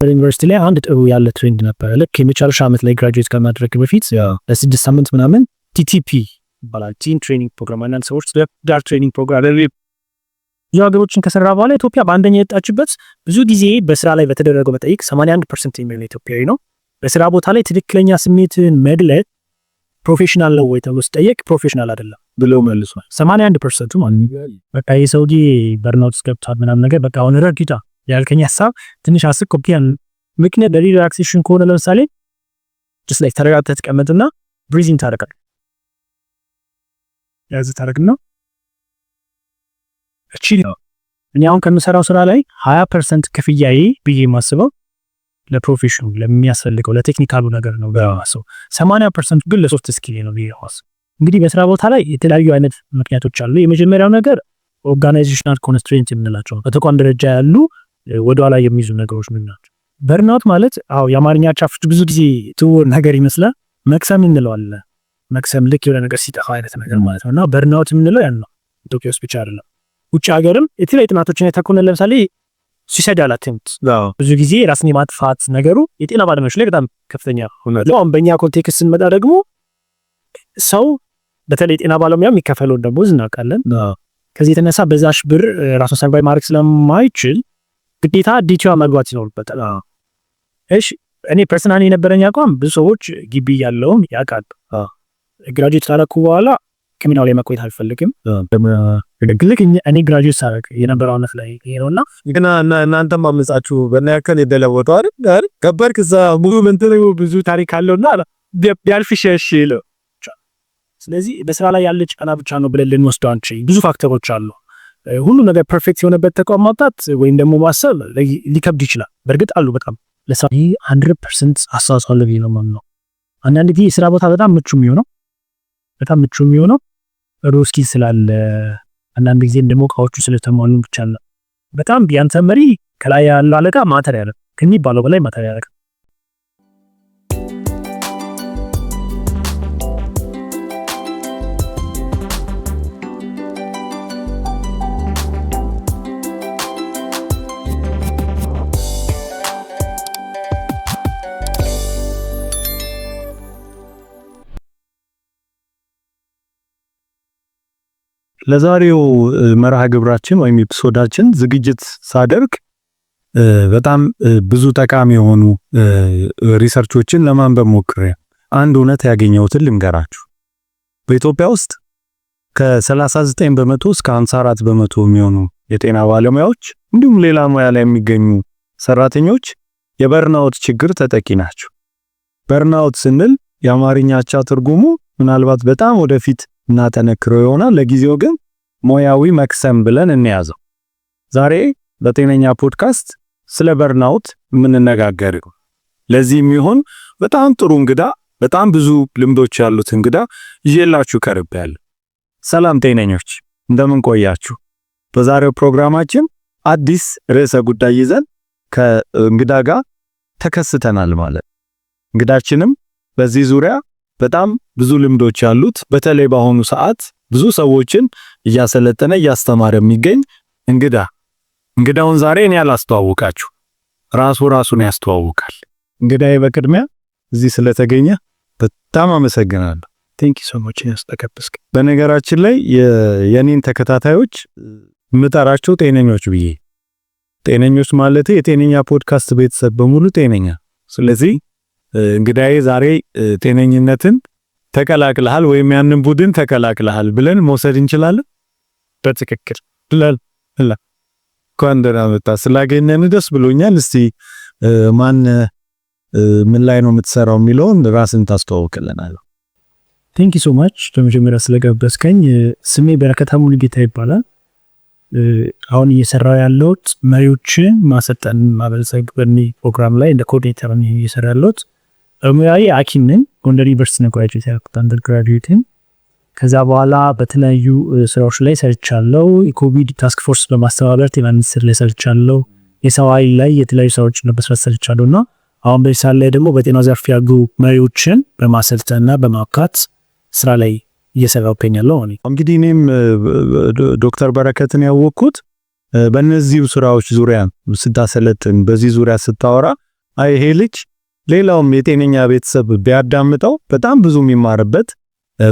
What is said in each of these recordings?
ዩኒቨርሲቲ ላይ አንድ ጥሩ ያለ ትሬንድ ነበር። ልክ የመጨረሻ ዓመት ላይ ግራጁዌት ከማድረግ በፊት ለ6 ሳምንት ምናምን ቲቲፒ ይባላል፣ ቲም ትሬኒንግ ፕሮግራም። አንዳንድ ሰዎች ዳር ትሬኒንግ ፕሮግራም ብዙ ሀገሮችን ከሰራ በኋላ ኢትዮጵያ በአንደኛ የወጣችበት ብዙ ጊዜ በስራ ላይ በተደረገው መጠይቅ 81% የሚሆነው ኢትዮጵያዊ ነው። በስራ ቦታ ላይ ትክክለኛ ስሜትን መግለጽ ፕሮፌሽናል ነው ወይ ተብሎ ሲጠየቅ ፕሮፌሽናል አይደለም ብለው መልሷል 81% ማለት ነው። በቃ የሰውዲ በርናውት ገብቷል ምናምን ነገር በቃ አሁን ረድታ ያልከኝ ሐሳብ ትንሽ አስብ ኮፒያን ምክንያት ለሪላክሴሽን ከሆነ ለምሳሌ just like ተረጋግተህ ተቀመጥና ብሪዚንግ ታደርጋለህ። ያዝ ታደርግና እቺ ነው እኔ አሁን ከምሰራው ስራ ላይ 20% ክፍያዬ ብዬ ማስበው ለፕሮፌሽኑ ለሚያስፈልገው ለቴክኒካሉ ነገር ነው በማሰው 80% ግን ለሶፍት ስኪል ነው ብዬ ማስበው። እንግዲህ በስራ ቦታ ላይ የተለያዩ አይነት ምክንያቶች አሉ። የመጀመሪያው ነገር ኦርጋናይዜሽናል ኮንስትሬንት የምንላቸው በተቋም ደረጃ ያሉ ወደኋላ የሚይዙ ነገሮች ምን ናቸው? በርናውት ማለት የአማርኛ ቻፍት ብዙ ጊዜ ትውር ነገር ይመስላል። መክሰም እንለዋለን። መክሰም ልክ የሆነ ነገር ሲጠፋ አይነት ነገር ማለት ነውና በርናውት የምንለው ያን ነው። ኢትዮጵያ ውስጥ ብቻ አይደለም ውጭ ሀገርም የተለያዩ ጥናቶችን የተከወነ ለምሳሌ suicidal attempts ብዙ ጊዜ ራስን የማጥፋት ነገሩ የጤና ባለሙያዎች ላይ በጣም ከፍተኛ ሆኗል። አሁን በእኛ ኮንቴክስት ስንመጣ ደግሞ ሰው በተለይ ጤና ባለሙያ የሚከፈለውን ደሞዝ እናውቃለን። ከዚህ የተነሳ በዛሽ ብር ራሱን ሰርቫይቭ ማድረግ ስለማይችል ግዴታ ዲቲዋ መግባት ይኖርበታል። እሺ እኔ ፐርሰናሊ የነበረኝ አቋም ብዙ ሰዎች ግቢ ያለውም ያውቃል። ግራጁዌት ካደረኩ በኋላ ከሚናው ላይ መቆየት አልፈልግም። ግልክ እኔ ግራጁዌት ሳደርግ የነበረው አመት ላይ ነውና ግን እናንተም አመጻችሁ በእናያከል የደለወጡ አይደል ገበር ከዛ ሙቭመንት ላይ ብዙ ታሪክ አለውና ቢያልፍሽ ይለው። ስለዚህ በስራ ላይ ያለ ጫና ብቻ ነው ብለን ልንወስደው አንችልም። ብዙ ፋክተሮች አሉ። ሁሉ ነገር ፐርፌክት የሆነበት ተቋም ማውጣት ወይም ደግሞ ማሰብ ሊከብድ ይችላል። በእርግጥ አሉ በጣም ለስራ 100% አስተዋጽኦ አለው ነው ማለት ነው። አንዳንድ ጊዜ የስራ ቦታ በጣም ምቹ የሚሆነው ሮስኪ ስላለ አንዳንድ ጊዜ ደግሞ እቃዎቹ ስለተሟሉ ብቻ ነው። በጣም ቢያንተ መሪ ከላይ ያለው አለቃ ማተር ያለ ከሚባለው በላይ ማተር ያለ ለዛሬው መርሃ ግብራችን ወይም ኤፒሶዳችን ዝግጅት ሳደርግ በጣም ብዙ ጠቃሚ የሆኑ ሪሰርቾችን ለማንበብ ሞክሬ አንድ እውነት ያገኘሁትን ልንገራችሁ። በኢትዮጵያ ውስጥ ከ39% እስከ 54% የሚሆኑ የጤና ባለሙያዎች እንዲሁም ሌላ ሙያ ላይ የሚገኙ ሰራተኞች የበርናውት ችግር ተጠቂ ናቸው። በርናውት ስንል የአማርኛ አቻ ትርጉሙ ምናልባት በጣም ወደፊት እናጠነክረው ይሆናል። ለጊዜው ግን ሞያዊ መክሰም ብለን እንያዘው። ዛሬ በጤነኛ ፖድካስት ስለ በርናውት የምንነጋገር ይሆናል። ለዚህም ይሁን በጣም ጥሩ እንግዳ፣ በጣም ብዙ ልምዶች ያሉት እንግዳ ይዤላችሁ ቀርቤያለሁ። ሰላም ጤነኞች እንደምን ቆያችሁ? በዛሬው ፕሮግራማችን አዲስ ርዕሰ ጉዳይ ይዘን ከእንግዳ ጋር ተከስተናል ማለት። እንግዳችንም በዚህ ዙሪያ በጣም ብዙ ልምዶች ያሉት በተለይ በአሁኑ ሰዓት ብዙ ሰዎችን እያሰለጠነ እያስተማረ የሚገኝ እንግዳውን ዛሬ እኔ ያላስተዋውቃችሁ ራሱን ያስተዋውቃል። እንግዳዬ በቅድሚያ እዚህ ስለተገኘ በጣም አመሰግናለሁ። ቴንክ ዩ ሶ ማች ያስተከብስክ። በነገራችን ላይ የኔን ተከታታዮች ምጣራቸው ጤነኞች ብዬ ጤነኞች ማለት የጤነኛ ፖድካስት ቤተሰብ በሙሉ ጤነኛ። ስለዚህ እንግዳዬ ዛሬ ጤነኝነትን ተቀላቅለሃል ወይም ያንን ቡድን ተቀላቅለሃል ብለን መውሰድ እንችላለን። በትክክል ኮንደራ መጣ ስላገኘን ደስ ብሎኛል። እስቲ ምን ላይ ነው የምትሰራው የሚለውን ራስን ታስተዋውቅልናል። ቴንክ ዩ ሶ ማች በመጀመሪያ ስለጋበዝከኝ። ስሜ በረከት ሙሉጌታ ይባላል። አሁን እየሰራው ያለሁት መሪዎችን ማሰልጠን ማበልጸግ በሚል ፕሮግራም ላይ እንደ ኮኦርዲኔተር ነኝ እየሰራው ያለሁት። ሙያዬ ሐኪም ነኝ። ጎንደር ዩኒቨርሲቲ ነው ግራጁዌት ያደረኩት አንደርግራጁዌትን። ከዛ በኋላ በተለያዩ ስራዎች ላይ ሰርቻለሁ። የኮቪድ ታስክ ፎርስ በማስተባበር ጤና ሚኒስቴር ላይ ሰርቻለሁ። የሰው ኃይል ላይ የተለያዩ ስራዎችን በመስራት ሰርቻለሁና አሁን በዚህ ሰዓት ላይ ደግሞ በጤና ዘርፍ ያሉ መሪዎችን በማሰልጠንና በማብቃት ስራ ላይ እየሰራሁ እገኛለሁ። እንግዲህ እኔም ዶክተር በረከትን ያወቅኩት በእነዚህ ስራዎች ዙሪያ ስታሰለጥን በዚህ ዙሪያ ስታወራ ይሄ ልጅ ሌላውም የጤነኛ ቤተሰብ ቢያዳምጠው በጣም ብዙ የሚማርበት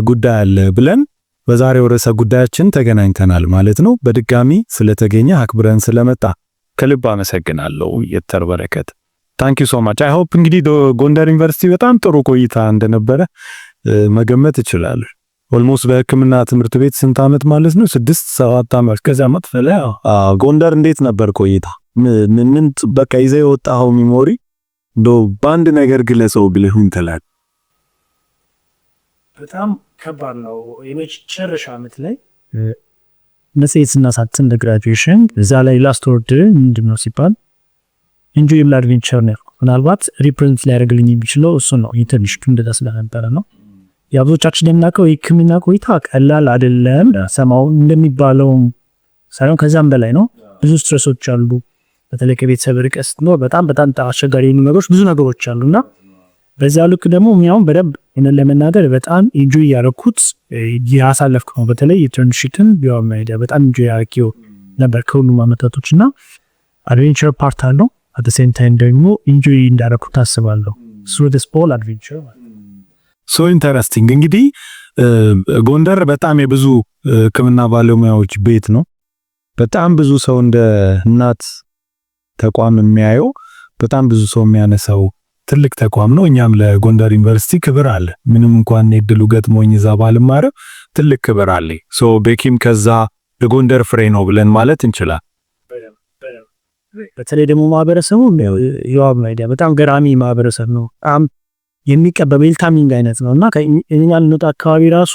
ጉዳይ አለ ብለን በዛሬው ርዕሰ ጉዳያችን ተገናኝተናል ማለት ነው። በድጋሚ ስለተገኘ አክብረን ስለመጣ ከልብ አመሰግናለሁ የዶክተር በረከት። ታንክ ዩ ሶ ማች። አይ ሆፕ እንግዲህ ጎንደር ዩኒቨርሲቲ በጣም ጥሩ ቆይታ እንደነበረ መገመት እችላለሁ። ኦልሞስት በሕክምና ትምህርት ቤት ስንት ዓመት ማለት ነው? 6-7 ዓመት ከዛ ዓመት ፈለ። ጎንደር እንዴት ነበር ቆይታ? ምን በቃ ይዘህ የወጣኸው ሚሞሪ በአንድ ነገር ግለጸው ብለህ እንተላል። በጣም ከባድ ነው። የመጨረሻ ዓመት ላይ መጽሔትና ሳትም ለግራጁዌሽን እዛ ላይ ላስት ወርድ ምንድነው ሲባል ኢንጆይብል አድቬንቸር ነው። ምናልባት ሪፕሬዘንት ሊያደርግልኝ የሚችለው እሱ ነው። ኢንተርንሺፕ እንደዛ ስለነበረ ነው። የአብዛኞቻችን የምናውቀው የሕክምና ቆይታ ቀላል አይደለም። ሰማው እንደሚባለው ሳይሆን ከዛም በላይ ነው። ብዙ ስትረሶች አሉ። በተለይ ከቤተሰብ ርቀት ነው በጣም አስቸጋሪ ነገሮች ብዙ ነገሮች አሉና በዛ ልክ ደግሞ ሚያውን በደንብ እነ ለመናገር በጣም ኢንጆይ ያረኩት ያሳለፍኩ ነው። በተለይ ኢንተርንሺፕን ቢያው ማይዳ በጣም ኢንጆይ ያረኪው ነበር ከሁሉም አመታቶችና አድቬንቸር ፓርት አለው። አት ዘ ሴም ታይም ደግሞ ኢንጆይ እንዳረኩት አስባለሁ። ሶ ዘ ስፖል አድቬንቸር ሶ ኢንተረስቲንግ። እንግዲህ ጎንደር በጣም የብዙ ሕክምና ባለሙያዎች ቤት ነው። በጣም ብዙ ሰው እንደ እናት ተቋም የሚያየው በጣም ብዙ ሰው የሚያነሳው ትልቅ ተቋም ነው። እኛም ለጎንደር ዩኒቨርሲቲ ክብር አለ። ምንም እንኳን እድሉ ገጥሞኝ እዛ ባልማረው ትልቅ ክብር አለ። ሶ ቤኪም ከዛ ለጎንደር ፍሬ ነው ብለን ማለት እንችላለን። በተለይ ደግሞ ማህበረሰቡ ያው ማይዲያ በጣም ገራሚ ማህበረሰብ ነው። በጣም የሚቀበል ዌልካሚንግ አይነት ነውና ከእኛ ልንወጣ አካባቢ ራሱ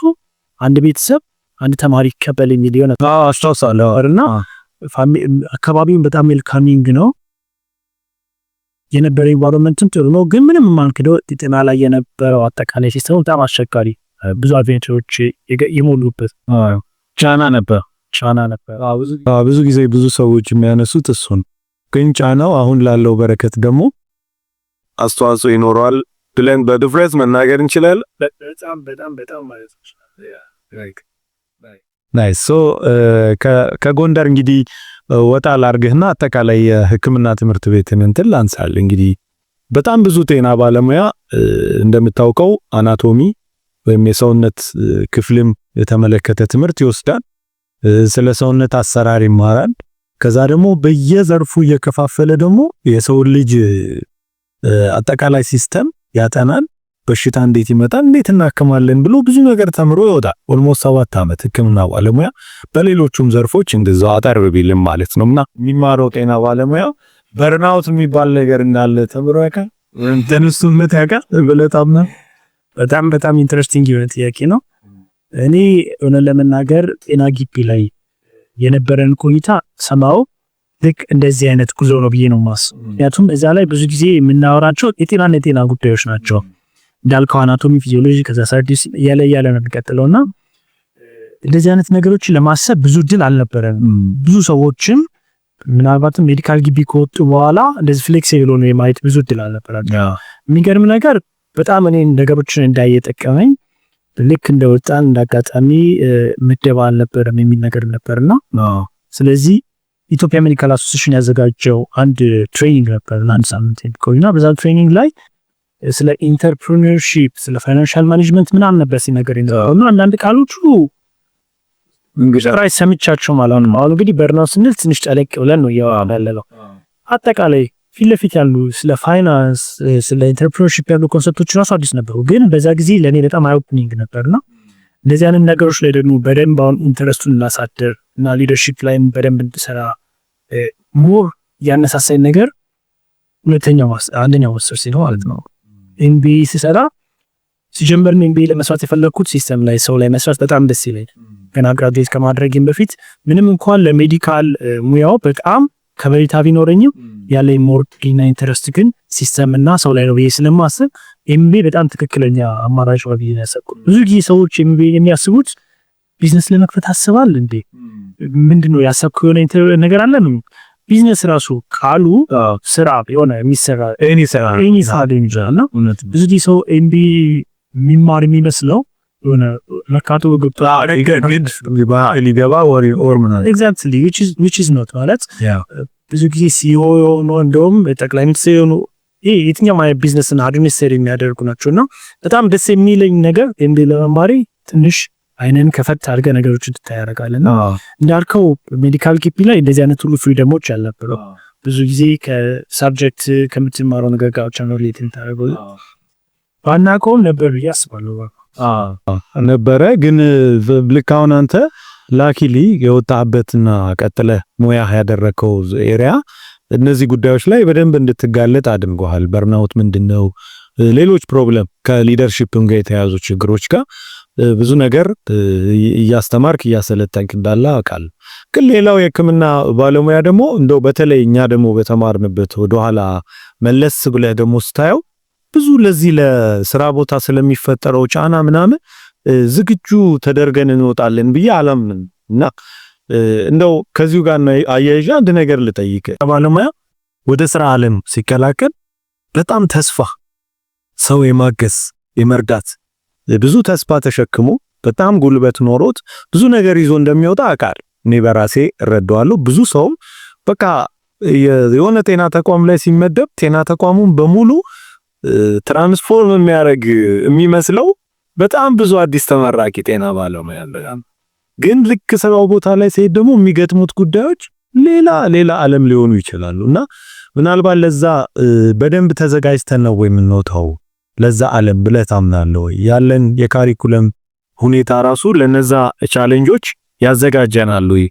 አንድ ቤተሰብ አንድ ተማሪ ይቀበል የሚል የሆነ አስተዋጽኦ አለና አካባቢውን በጣም ዌልካሚንግ ነው የነበረ። ኢንቫይሮንመንትም ጥሩ ነው። ግን ምንም ማንከደው ጤና ላይ የነበረው አጠቃላይ ሲስተም በጣም አስቸጋሪ፣ ብዙ አድቬንቸሮች የሞሉበት ጫና ነበር። ብዙ ጊዜ ብዙ ሰዎች የሚያነሱት እሱን ግን ጫናው አሁን ላለው በረከት ደግሞ አስተዋጽኦ ይኖረዋል ብለን በድፍረት መናገር እንችላለን። በጣም ማለት ነው። ናይስ። ሶ ከጎንደር እንግዲህ ወጣ ላርግህና አጠቃላይ የሕክምና ትምህርት ቤትን እንትን ላንሳል። እንግዲህ በጣም ብዙ ጤና ባለሙያ እንደምታውቀው አናቶሚ ወይም የሰውነት ክፍልም የተመለከተ ትምህርት ይወስዳል። ስለ ሰውነት አሰራር ይማራል። ከዛ ደግሞ በየዘርፉ እየከፋፈለ ደግሞ የሰው ልጅ አጠቃላይ ሲስተም ያጠናል። በሽታ እንዴት ይመጣል፣ እንዴት እናከማለን ብሎ ብዙ ነገር ተምሮ ይወጣል። ኦልሞስት 7 ዓመት ሕክምና ባለሙያ በሌሎቹም ዘርፎች እንደዛው አጠር ቢልም ማለት ነውና የሚማረው ጤና ባለሙያ በርናውት የሚባል ነገር እንዳለ ተምሮ ያውቃል። ተነሱነት ያውቃል በለታም በጣም ኢንተረስቲንግ የሆነ ጥያቄ ነው። እኔ ሆነ ለመናገር ጤና ግቢ ላይ የነበረን ቆይታ ሰማው ልክ እንደዚህ አይነት ጉዞ ነው ብዬ ነው የማስበው። ምክንያቱም እዛ ላይ ብዙ ጊዜ የምናወራቸው የጤና ጉዳዮች ናቸው። እንዳልከው አናቶሚ፣ ፊዚዮሎጂ ከዛ ሰርዲስ ያለ ነው የሚቀጥለውና እንደዚህ አይነት ነገሮችን ለማሰብ ብዙ ድል አልነበረንም። ብዙ ሰዎችም ምናልባትም ሜዲካል ግቢ ከወጡ በኋላ እንደዚህ ፍሌክሲብል ሆኖ የማየት ብዙ ድል አልነበራቸው። የሚገርም ነገር በጣም እኔ ነገሮችን እንዳየጠቀመኝ ልክ እንደወጣን እንዳጋጣሚ ምደባ አልነበረም የሚል ነገር ነበርና ስለዚህ ኢትዮጵያ ሜዲካል አሶሲዬሽን ያዘጋጀው አንድ ትሬኒንግ ነበር ለአንድ ሳምንት የሚቆይና በዛ ትሬኒንግ ላይ ስለ ኢንተርፕረነርሺፕ ስለ ፋይናንሻል ማኔጅመንት ምናምን ነበር ሲነገር እና አንዳንድ ቃሎቹ እንግዲህ ሰምቻቸው ማለት ነው። አሁን እንግዲህ በርናውት ስንል ትንሽ ጠለቅ ብለን ነው ያለው። አጠቃላይ ፊት ለፊት ያሉ ስለ ፋይናንስ ስለ ኢንተርፕረነርሺፕ ያሉ ኮንሰፕቶች ራሱ አዲስ ነበሩ፣ ግን በዛ ጊዜ ለኔ በጣም አይ ኦፕኒንግ ነበርና እንደዚህ አይነት ነገሮች ላይ ደግሞ በደንብ አሁን ኢንተረስቱን ላሳደር እና ሊደርሺፕ ላይም በደንብ እንድሰራ ሞር ያነሳሳኝ ነገር አንደኛው ማስተር ሲሆን ማለት ነው ኤምቢኤ ሲሰራ ሲጀምር ኤምቢኤ ለመስራት የፈለኩት ሲስተም ላይ ሰው ላይ መስራት በጣም ደስ ይለኝ። ገና ግራጁዌት ከማድረግም በፊት ምንም እንኳን ለሜዲካል ሙያው በጣም ከበሬታ ቢኖረኝም ያለኝ ሞር ዲና ኢንተረስት ግን ሲስተም እና ሰው ላይ ነው ብዬ ስለማስብ ኤምቢኤ በጣም ትክክለኛ አማራጭ ነው ብዬ ያሰብኩት። ብዙ ጊዜ ሰዎች ኤምቢኤ የሚያስቡት ቢዝነስ ለመክፈት አስባል እንዴ ምንድነው ያሰብከው የሆነ ነገር አለ ነው። ቢዝነስ ራሱ ካሉ ስራ የሆነ የሚሰራ እኔ ሳለ እንጃና ብዙ ጊዜ ሰው ኤምቢኤ የሚማር የሚመስለው የሆነ መካቶ ገብቶ ሊገባ ወሪ ኦርማና ኤግዛክትሊ which is not ማለት ብዙ ጊዜ ሲኦ ነው እንደውም ጠቅላይ ሚኒስትር ነው ይሄ የትኛው ማለት ቢዝነስና አድሚኒስትሬት የሚያደርጉ ናቸውና በጣም ደስ የሚለኝ ነገር እንደ ለማሪ ትንሽ አይነን ከፈት አድርገ ነገሮችን ትታያረጋለና እንዳልከው ሜዲካል ግቢ ላይ እንደዚህ አይነት ሁሉ ፍሪደሞች አልነበረው። ብዙ ጊዜ ከሳብጀክት ከምትማረው ነገር ጋር ቻናል ሪሌትድ ታደርገው ባናቆም ነበር ያስባለው ነበረ። ግን ልክ አሁን አንተ ላኪሊ የወጣበትና ቀጥለ ሙያ ያደረከው ኤሪያ እነዚህ ጉዳዮች ላይ በደንብ እንድትጋለጥ አድርጓል። በርናውት ምንድነው፣ ሌሎች ፕሮብለም ከሊደርሺፕም ጋር የተያዙ ችግሮች ጋር ብዙ ነገር እያስተማርክ እያሰለጠንክ እንዳለ አውቃለሁ። ግን ሌላው የሕክምና ባለሙያ ደግሞ እንደው በተለይ እኛ ደግሞ በተማርንበት ወደኋላ መለስ ብለህ ደግሞ ስታየው ብዙ ለዚህ ለስራ ቦታ ስለሚፈጠረው ጫና ምናምን ዝግጁ ተደርገን እንወጣለን ብዬ አላምንም። እና እንደው ከዚሁ ጋር አያይዤ አንድ ነገር ልጠይቅ። ባለሙያ ወደ ስራ ዓለም ሲቀላቀል በጣም ተስፋ ሰው የማገዝ የመርዳት ብዙ ተስፋ ተሸክሞ በጣም ጉልበት ኖሮት ብዙ ነገር ይዞ እንደሚወጣ አውቃለሁ። እኔ በራሴ እረዳዋለሁ። ብዙ ሰው በቃ የሆነ ጤና ተቋም ላይ ሲመደብ ጤና ተቋሙን በሙሉ ትራንስፎርም የሚያደርግ የሚመስለው በጣም ብዙ አዲስ ተመራቂ ጤና ባለሙያ አለ። ግን ልክ ስራው ቦታ ላይ ሲሄድ ደግሞ የሚገጥሙት ጉዳዮች ሌላ ዓለም ሊሆኑ ይችላሉ። እና ምናልባት ለዛ በደንብ ተዘጋጅተን ነው ወይ የምንወጣው ለዛ ዓለም ብለህ ታምናለህ ወይ? ያለን የካሪኩለም ሁኔታ ራሱ ለነዛ ቻሌንጆች ያዘጋጀናል ወይ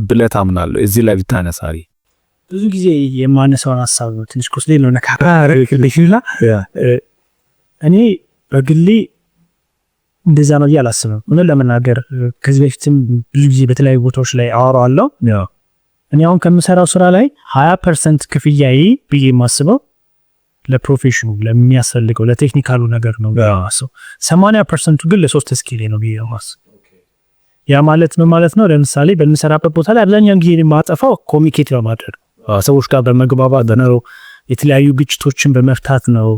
ብለህ ታምናለህ? እዚህ ላይ ብታነሳሪ ብዙ ጊዜ የማነሳውን ሐሳብ ነው ትንሽ ኮስሌ ነው ነካራረክልሽላ እኔ በግሌ እንደዛ ነው ያላስበው። ምን ለመናገር ከዚህ በፊትም ብዙ ጊዜ በተለያዩ ቦታዎች ላይ አወራለሁ። እኔ አሁን ከምሰራው ስራ ላይ 20% ክፍያዬ ብዬ የማስበው ለፕሮፌሽኑ ለሚያስፈልገው ለቴክኒካሉ ነገር ነው ያሰው 80% ግን ለሶፍት ስኪል ነው ብዬ ማስበው። ያ ማለት ምን ማለት ነው? ለምሳሌ በምሰራበት ቦታ ላይ አብዛኛውን ጊዜ የማጠፋው ኮሚኒኬት በማድረግ ሰዎች ጋር በመግባባት ነው፣ የተለያዩ ግጭቶችን በመፍታት ነው፣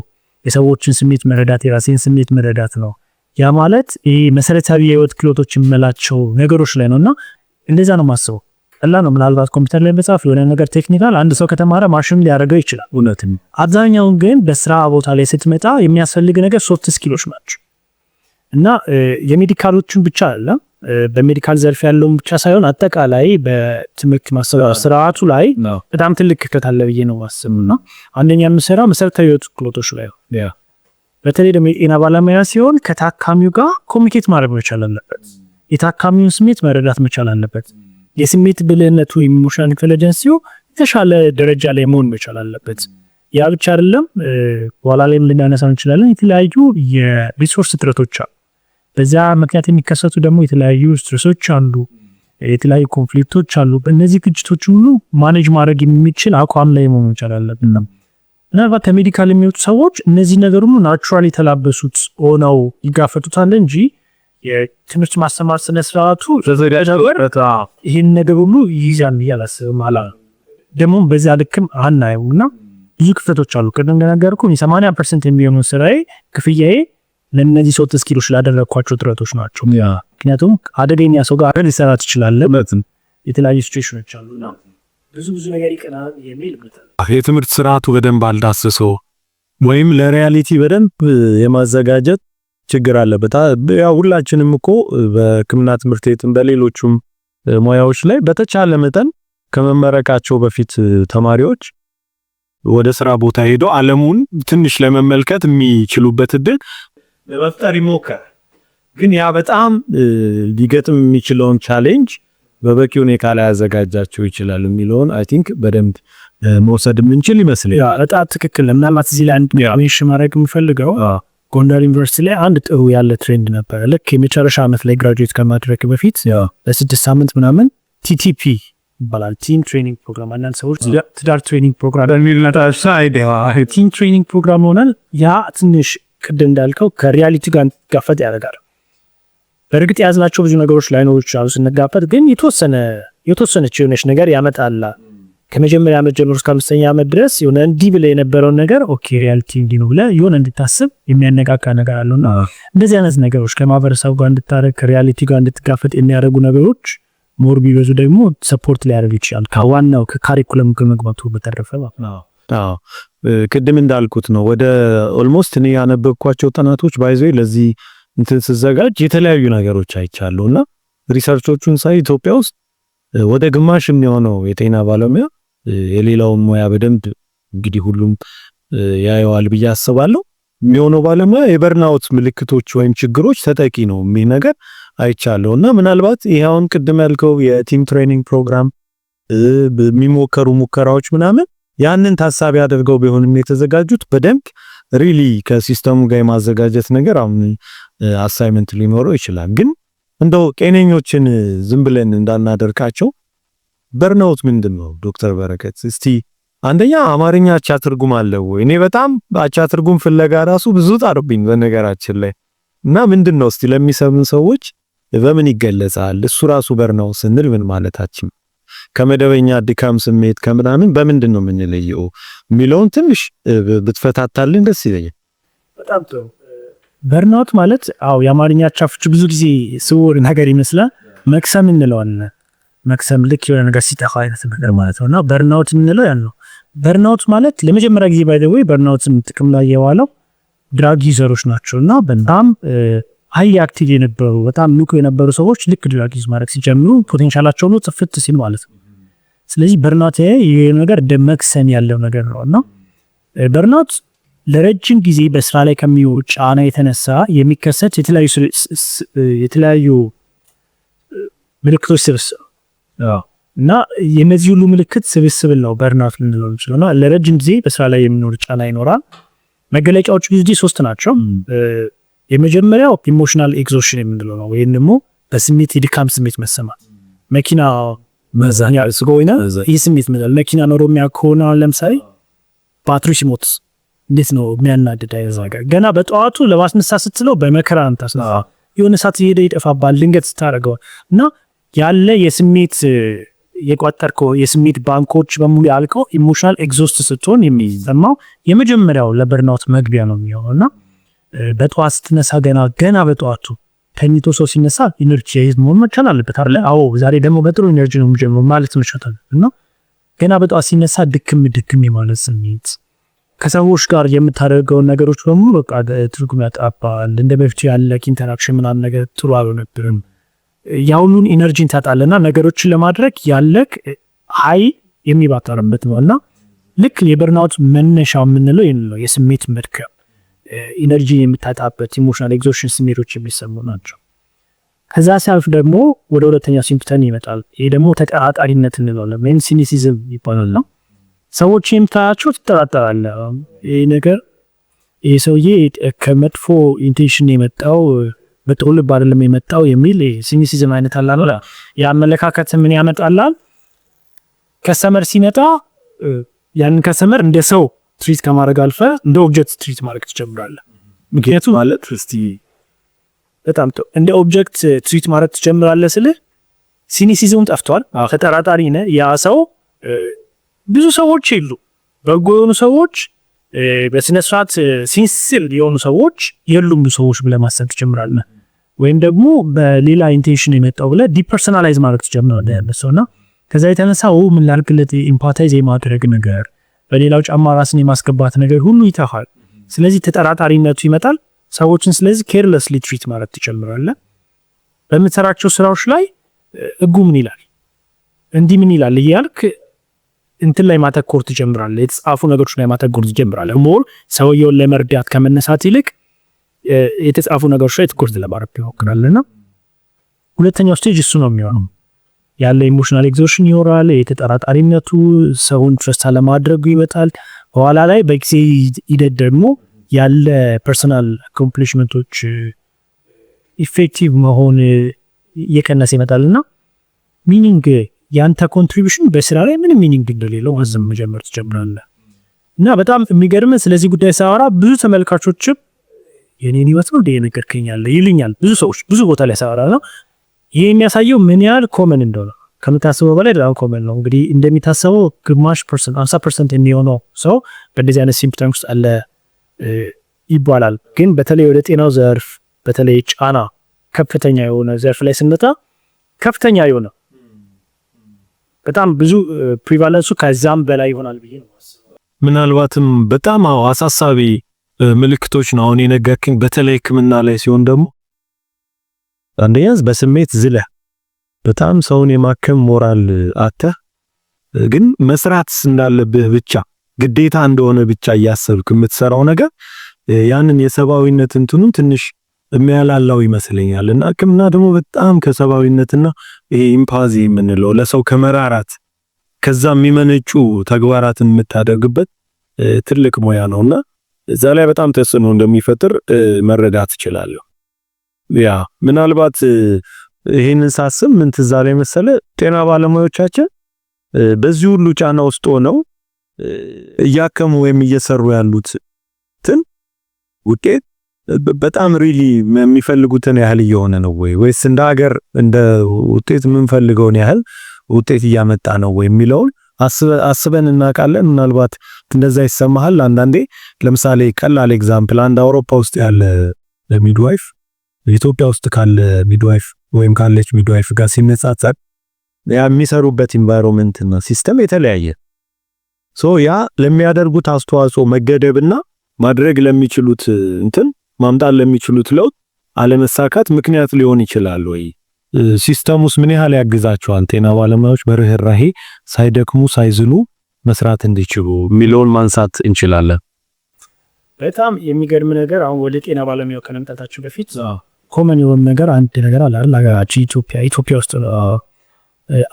የሰዎችን ስሜት መረዳት የራሴን ስሜት መረዳት ነው። ያ ማለት ይሄ መሰረታዊ የህይወት ክህሎቶች የምንላቸው ነገሮች ላይ ነውና እንደዛ ነው ማስበው። ቀላል ነው። ምናልባት ኮምፒውተር ላይ መጻፍ የሆነ ነገር ቴክኒካል አንድ ሰው ከተማረ ማሽን ሊያደርገው ይችላል። እውነትም አብዛኛውን ግን በስራ ቦታ ላይ ስትመጣ የሚያስፈልግ ነገር ሶፍት ስኪሎች ናቸው። እና የሜዲካሎችን ብቻ አይደለም በሜዲካል ዘርፍ ያለውን ብቻ ሳይሆን አጠቃላይ በትምህርት ማስተማር ስርዓቱ ላይ በጣም ትልቅ ክፍተት አለ ብዬ ነው ማስበውና አንደኛ የምሰራው መሰረታዊ የህይወት ክህሎቶች ላይ ነው። በተለይ ደግሞ የጤና ባለሙያ ሲሆን ከታካሚው ጋር ኮሚኒኬት ማድረግ መቻል አለበት። የታካሚውን ስሜት መረዳት መቻል አለበት። የስሜት ብልህነቱ ኢሞሽናል ኢንተለጀንሲው የተሻለ ደረጃ ላይ መሆን መቻል አለበት። ያ ብቻ አይደለም፣ በኋላ ላይ ልናነሳው እንችላለን። የተለያዩ የሪሶርስ እጥረቶች አሉ። በዛ ምክንያት የሚከሰቱ ደግሞ የተለያዩ ስትሬሶች አሉ፣ የተለያዩ ኮንፍሊክቶች አሉ። በእነዚህ ግጭቶች ሁሉ ማኔጅ ማድረግ የሚችል አቋም ላይ መሆን መቻል አለብን። ምናልባት ከሜዲካል የሚወጡ ሰዎች እነዚህ ነገር ሁሉ ናቹራሊ ተላበሱት ሆነው ይጋፈጡታል እንጂ የትምህርት ማስተማር ስነ ስርዓቱ ይህን ነገር ሁሉ ይይዛል ያላስብም አላ ደግሞ በዛ ልክም አናየውና ብዙ ክፍተቶች አሉ። ቅድም እንደነገርኩ 80% የሚሆነው ስራዬ ክፍያዬ ለነዚህ ሶፍት ስኪሎች ላደረኳቸው ጥረቶች ናቸው። ምክንያቱም አደገኛ ሰው ጋር ሊሰራ ትችላለህ። የተለያዩ ሲቹዌሽኖች አሉና ብዙ ነገር ይቀናል የሚል የትምህርት ስርዓቱ በደንብ አልዳሰሰው ወይም ለሪያሊቲ በደንብ የማዘጋጀት ችግር አለበት። ያው ሁላችንም እኮ በሕክምና ትምህርት ቤትም በሌሎችም ሙያዎች ላይ በተቻለ መጠን ከመመረቃቸው በፊት ተማሪዎች ወደ ስራ ቦታ ሄደው ዓለሙን ትንሽ ለመመልከት የሚችሉበት እድል ለመፍጠር ይሞክራል። ግን ያ በጣም ሊገጥም የሚችለውን ቻሌንጅ በበቂ ሁኔታ ላይ ያዘጋጃቸው ይችላል የሚለውን አይ ቲንክ በደንብ መውሰድ የምንችል ይመስለኛል። ያ በጣም ትክክል። ምናልባት እዚህ ላይ አንድ ሜንሽን ማድረግ የምፈልገው ጎንደር ዩኒቨርሲቲ ላይ አንድ ጥሩ ያለ ትሬንድ ነበር። ልክ የመጨረሻ ዓመት ላይ ግራጁዌት ከማድረግ በፊት ለ6 ሳምንት ምናምን ቲቲፒ ይባላል፣ ቲም ትሬኒንግ ፕሮግራም። አንዳንድ ሰዎች ትዳር ትሬኒንግ ፕሮግራም ቲም ትሬኒንግ ፕሮግራም ሆናል። ያ ትንሽ ቅድም እንዳልከው ከሪያሊቲ ጋር ጋፈጥ ያደርጋል። በእርግጥ የያዝናቸው ብዙ ነገሮች ላይኖሩ ይችላሉ ስንጋፈጥ፣ ግን የተወሰነች የሆነች ነገር ያመጣል። ከመጀመሪያ ዓመት ጀምሮ እስከ 5ኛ ዓመት ድረስ የሆነ እንዲህ ብለህ የነበረውን ነገር ኦኬ ሪያሊቲ እንዲህ ነው ብለህ የሆነ እንድታስብ የሚያነቃቃ ነገር አለውና እንደዚህ አይነት ነገሮች ከማህበረሰቡ ጋር እንድታረግ ከሪያሊቲ ጋር እንድትጋፈጥ የሚያደርጉ ነገሮች ሞር ቢበዙ ደግሞ ሰፖርት ሊያደርግ ይችላል ከዋናው ከካሪኩለም ከመግባቱ በተረፈ ቅድም እንዳልኩት ነው ወደ ኦልሞስት እኔ ያነበብኳቸው ጥናቶች ባይዘይ ለዚህ እንትን ሲዘጋጅ የተለያዩ ነገሮች አይቻሉና ሪሰርቾቹን ሳይ ኢትዮጵያ ውስጥ ወደ ግማሽ የሚሆነው የጤና ባለሙያ የሌላውን ሙያ በደንብ እንግዲህ ሁሉም ያየዋል ብዬ አስባለሁ የሚሆነው ባለሙያ የበርናውት ምልክቶች ወይም ችግሮች ተጠቂ ነው የሚል ነገር አይቻለሁና ምናልባት ይሄውን ቅድም ያልከው የቲም ትሬኒንግ ፕሮግራም የሚሞከሩ ሙከራዎች ምናምን ያንን ታሳቢ አድርገው ቢሆንም የተዘጋጁት በደንብ ሪሊ ከሲስተሙ ጋር የማዘጋጀት ነገር አሁን አሳይመንት ሊኖረው ይችላል። ግን እንደው ጤነኞችን ዝም ብለን እንዳናደርካቸው በርናውት ምንድነው ዶክተር በረከት እስቲ አንደኛ አማርኛ አቻ ትርጉም አለው ወይ? እኔ በጣም አቻ ትርጉም ፍለጋ ራሱ ብዙ ጣርብኝ በነገራችን ላይ እና ምንድነው እስቲ ለሚሰሙን ሰዎች በምን ይገለጻል እሱ ራሱ በርናውት ስንል ምን ማለታችን ከመደበኛ ድካም ስሜት ከምናምን በምንድን ነው የምንለየው የሚለውን ትንሽ ብትፈታታልን ደስ ይለኛል። በጣም ጥሩ። በርናውት ማለት የአማርኛ አቻፍቹ ብዙ ጊዜ ስውር ነገር ይመስላል። መክሰም እንለዋለን። መክሰም ልክ የሆነ ነገር ሲጠፋ አይነት ነገር ማለት ነውና በርናውት እንለው ያን ነው። በርናውት ማለት ለመጀመሪያ ጊዜ ባይ ዘ ወይ በርናውትን ጥቅም ላይ የዋለው ድራግ ዩዘሮች ናቸውና በጣም ሃይ አክቲቭ የነበሩ በጣም ንቁ የነበሩ ሰዎች ልክ ድራግ ዩዝ ማድረግ ሲጀምሩ ፖቴንሻላቸው ነው ጥፍት ሲል ማለት ነው። ስለዚህ በርናውት ይሄ ነገር ደመክሰም ያለው ነገር ነውና በርናውት ለረጅም ጊዜ በስራ ላይ ከሚወጣ ጫና የተነሳ የሚከሰት የተለያዩ ምልክቶች ስብስብ እና የነዚህ ሁሉ ምልክት ስብስብ ነው በርናውት ልንለው እንችላልና ለረጅም ጊዜ በስራ ላይ የሚኖር ጫና ይኖራል። መገለጫዎቹ ጊዜ 3 ናቸው። የመጀመሪያው ኢሞሽናል ኤግዞሽን የምንለው ነው ወይንም ደግሞ በስሜት የድካም ስሜት መሰማት መኪና መዛኛ ስለሆነ ይህ ስሜት መኪና ኖሮ የሚያኮና ለምሳሌ ባትሪ ሲሞት እንዴት ነው የሚያናድድ አይዛጋ ገና በጠዋቱ ለማስነሳት ስትለው በመከራ አንታስና የሆነ ሰዓት ይሄደ ይጠፋባል ድንገት ስታረገው እና ያለ የስሜት የቋጠርከው የስሜት ባንኮች በሙሉ ያልከው ኢሞሽናል ኤግዞስት ስትሆን የሚሰማው የመጀመሪያው ለበርናውት መግቢያ ነው የሚሆነውና በጠዋት ስትነሳ ገና በጠዋቱ ተኝቶ ሰው ሲነሳ ኢነርጂ መሆን መቻል አለበት አይደል? አዎ ዛሬ ደግሞ በጥሩ ኢነርጂ ነው የሚጀምረው ማለት መቻል እና ገና በጠዋት ሲነሳ ድክም ማለት ስሜት ከሰዎች ጋር የምታደርገው ነገሮች በሙሉ በቃ ትርጉም ያጣባል። እንደ በፊት ያለ ኢንተራክሽን ምናምን ነገር ጥሩ አልነበረም። ያውሉን ኢነርጂን ታጣለና ነገሮችን ለማድረግ ያለክ ሃይ የሚባጠርበት ነውና ልክ የበርናውት መነሻው የምንለው ይሄን ነው። የስሜት መድከም ኢነርጂ የምታጣበት ኢሞሽናል ኤግዞሽን ስሜቶች የሚሰሙ ናቸው። ከዛ ሲያልፍ ደግሞ ወደ ሁለተኛው ሲምፕተም ይመጣል። ይሄ ደግሞ ተጠራጣሪነት እንለዋለን ወይም ሲኒሲዝም ይባላል። ሰዎች የምታያቸው ትጠራጠራለህ። ይሄ ነገር ይሄ ሰውዬ ከመጥፎ ኢንቴንሽን የመጣው በጥሩ ልብ አይደለም የመጣው የሚል ሲኒሲዝም አይነት አላለ። ያመለካከት ምን ያመጣላል? ከስተመር ሲመጣ ያንን ከስተመር እንደ ሰው ትሪት ከማድረግ አልፈ እንደ ኦብጀክት ትሪት ማድረግ ትጀምራለህ። ምክንያቱም ማለት እስቲ በጣም እንደ ኦብጀክት ትሪት ማድረግ ትጀምራለህ ስለ ሲኒሲዝም ጠፍቷል። ተጠራጣሪ ነህ። ያ ሰው ብዙ ሰዎች ይሉ በጎ የሆኑ ሰዎች በስነ ስርዓት ሲንሲል የሆኑ ሰዎች የሉም ሰዎች ብለህ ማሰብ ትጀምራለህ። ወይም ደግሞ በሌላ ኢንቴንሽን የመጣው ብለህ ዲፐርሰናላይዝ ማድረግ ትጀምራለህ ያለሰውና ከዛ የተነሳው ምን ላልክለት ኢምፓታይዝ የማድረግ ነገር በሌላው ጫማ ራስን የማስገባት ነገር ሁሉ ይተፋል። ስለዚህ ተጠራጣሪነቱ ይመጣል። ሰዎችን ስለዚህ ኬርለስሊ ትሪት ማድረግ ትጀምራለህ። በምትሰራቸው ስራዎች ላይ ህጉ ምን ይላል እንዲህ ምን ይላል እያልክ እንትን ላይ ማተኮር ትጀምራለህ። የተጻፉ ነገሮች ላይ ማተኮር ትጀምራለህ። ሞር ሰውየውን ለመርዳት ከመነሳት ይልቅ የተጻፉ ነገሮች ላይ ትኩረት ለማድረግ ትሞክራለህና ሁለተኛው ስቴጅ እሱ ነው የሚሆነው። ያለ ኢሞሽናል ኤግዞሽን ይኖራል። የተጠራጣሪነቱ ሰውን ትረስት ለማድረጉ ይመጣል። በኋላ ላይ በጊዜ ሂደት ደግሞ ያለ ፐርሰናል አኮምፕሊሽመንቶች ኢፌክቲቭ መሆን እየቀነሰ ይመጣልና ሚኒንግ ያንተ ኮንትሪቢዩሽን በስራ ላይ ምንም ሚኒንግ እንደሌለው ማዘም መጀመር ትጀምራለህ። እና በጣም የሚገርም ስለዚህ ጉዳይ ሳወራ ብዙ ተመልካቾችም የኔን ህይወት ነው እንደነገርከኛል ይልኛል። ብዙ ሰዎች ብዙ ቦታ ላይ ሳወራ ነው ይሄ የሚያሳየው ምን ያህል ኮመን እንደሆነ ከምታስበው በላይ በጣም ኮመን ነው። እንግዲህ እንደሚታሰበው ግማሽ ፐርሰንት 50% የሚሆነው ሰው በእንደዚህ አይነት ሲምፕተም ውስጥ አለ ይባላል። ግን በተለይ ወደ ጤናው ዘርፍ በተለይ ጫና ከፍተኛ የሆነ ዘርፍ ላይ ስንመጣ ከፍተኛ የሆነ በጣም ብዙ ፕሪቫለንሱ ከዛም በላይ ይሆናል ብዬ ነው። ምናልባትም በጣም አሳሳቢ ምልክቶች ነው አሁን የነገርክኝ። በተለይ ሕክምና ላይ ሲሆን ደግሞ አንደኛ በስሜት ዝለህ በጣም ሰውን የማከም ሞራል አተህ ግን መስራት እንዳለብህ ብቻ ግዴታ እንደሆነ ብቻ እያሰብክ የምትሰራው ነገር ያንን የሰባዊነት እንትኑን ትንሽ የሚያላላው ይመስለኛልና ሕክምና ደግሞ በጣም ከሰባዊነትና ይሄ ኢምፓዚ የምንለው ለሰው ከመራራት ከዛ የሚመነጩ ተግባራትን የምታደርግበት ትልቅ ሙያ ነውና እዛ ላይ በጣም ተጽዕኖ እንደሚፈጥር መረዳት እችላለሁ። ያ ምናልባት ይሄንን ሳስብ ምን ትዝ አለኝ መሰለ ጤና ባለሙያዎቻችን በዚህ ሁሉ ጫና ውስጥ ሆነው እያከሙ ወይም እየሰሩ ያሉት ውጤት በጣም ሪሊ የሚፈልጉትን ያህል እየሆነ ነው ወይስ እንደ ሀገር እንደ ውጤት የምንፈልገውን ያህል ውጤት እያመጣ ነው የሚለውን አስበን እናውቃለን? ምናልባት እንደዛ ይሰማሃል አንዳንዴ? ለምሳሌ ቀላል ኤግዛምፕል አንድ አውሮፓ ውስጥ ያለ ሚድዋይፍ ኢትዮጵያ ውስጥ ካለ ሚድዋይፍ ወይም ካለች ሚድዋይፍ ጋር ሲነጻጸር ያ የሚሰሩበት ኢንቫይሮንመንት እና ሲስተም የተለያየ ያ ለሚያደርጉት አስተዋጽኦ መገደብና ማድረግ ለሚችሉት ማምጣት ለሚችሉት ለውጥ አለመሳካት ምክንያት ሊሆን ይችላል ወይ? ሲስተሙስ ምን ያህል ያግዛቸዋል ጤና ባለሙያዎች በርህራሄ ሳይደክሙ ሳይዝሉ መስራት እንዲችሉ የሚለውን ማንሳት እንችላለን። በጣም የሚገርም ነገር አሁን ወደ ጤና ባለሙያው ከመምጣታችን በፊት ኮመን የሆነ ነገር አንድ ነገር አለ አይደል? ሀገራችን ኢትዮጵያ ውስጥ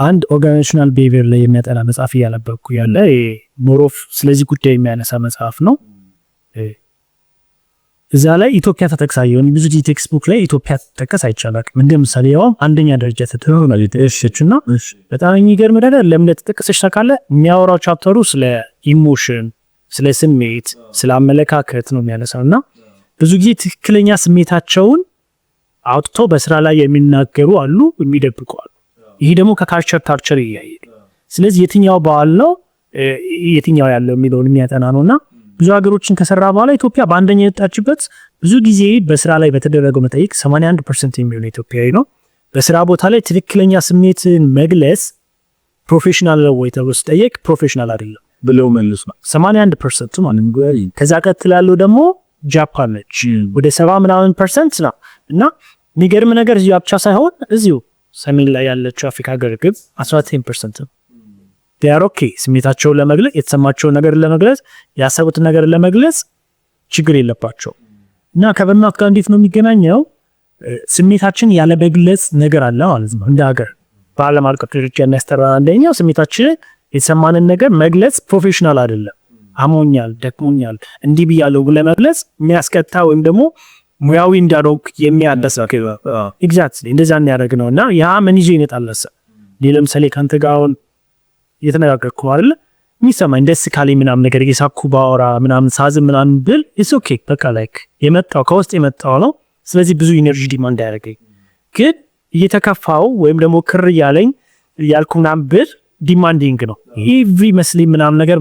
አንድ ኦርጋናይዜሽናል ቢሄቪየር ላይ የሚያጠና መጽሐፍ እያነበብኩ ያለ ሞሮፍ ስለዚህ ጉዳይ የሚያነሳ መጽሐፍ ነው። እዛ ላይ ኢትዮጵያ ተጠቅሳየውን ብዙ ቴክስት ቡክ ላይ ኢትዮጵያ ተጠቀስ አይቻላል። ምንድነው ምሳሌ ያው አንደኛ ደረጃ ተተሆናል የተሸችና በጣም የሚገርም ነገር ለምን ተጠቀሰች ታውቃለህ? የሚያወራው ቻፕተሩ ስለ ኢሞሽን፣ ስለ ስሜት፣ ስለ አመለካከት ነው የሚያነሳውና ብዙ ጊዜ ትክክለኛ ስሜታቸውን አውጥተው በስራ ላይ የሚናገሩ አሉ፣ የሚደብቁ አሉ። ይሄ ደግሞ ከካልቸር ይያያል። ስለዚህ የትኛው በዓል ነው የትኛው ያለው የሚለውን የሚያጠና ነውና ብዙ ሀገሮችን ከሰራ በኋላ ኢትዮጵያ በአንደኛ የወጣችበት ብዙ ጊዜ በስራ ላይ በተደረገው መጠይቅ 81% የሚሆነው ኢትዮጵያዊ ነው። በስራ ቦታ ላይ ትክክለኛ ስሜትን መግለጽ ፕሮፌሽናል ነው ወይ ተብሎ ሲጠየቅ ፕሮፌሽናል አይደለም ብለው መልሷል 81% ማለት ነው። ከዛ ቀጥላለው ደግሞ ጃፓን ነች ወደ 70% ነው። እና የሚገርም ነገር እዚሁ ብቻ ሳይሆን እዚሁ ሰሜን ላይ ያለችው አፍሪካ ሀገር ግብጽ 19% ነው። ዲያሮኬ ስሜታቸውን ለመግለጽ የተሰማቸውን ነገር ለመግለጽ ያሰቡትን ነገር ለመግለጽ ችግር የለባቸው። እና ከበርናውት ጋር እንዴት ነው የሚገናኘው? ስሜታችን ያለ መግለጽ ነገር አለ ማለት ነው። እንደ ሀገር በዓለም አቀፍ ደረጃ የሚያስጠራ አንደኛው ስሜታችን የተሰማንን ነገር መግለጽ ፕሮፌሽናል አይደለም። አሞኛል፣ ደክሞኛል፣ እንዲህ ብያለሁ ብለህ መግለጽ የሚያስቀጣ ወይም ደግሞ ሙያዊ እንዳደረግ የሚያደስ ኤግዛክትሊ እንደዛ ያደርግ ነውና ያ ምን ይዞ ይመጣለሰ ለምሳሌ ካንተ ጋር የተነጋገርኩ አይደል የሚሰማኝ ደስ ካለኝ ምናምን ነገር እየሳኩ ባወራ ምናምን ሳዝ ምናምን ብል ኢትስ ኦኬ በቃ ላይክ የመጣው ከውስጥ የመጣው ነው። ስለዚህ ብዙ ኢነርጂ ዲማንድ ያደርገኝ ግን እየተከፋው ወይም ደግሞ ክር ያለኝ ያልኩ ምናምን ብል ዲማንዲንግ ነው ኤቭሪ መስሊ ምናምን ነገር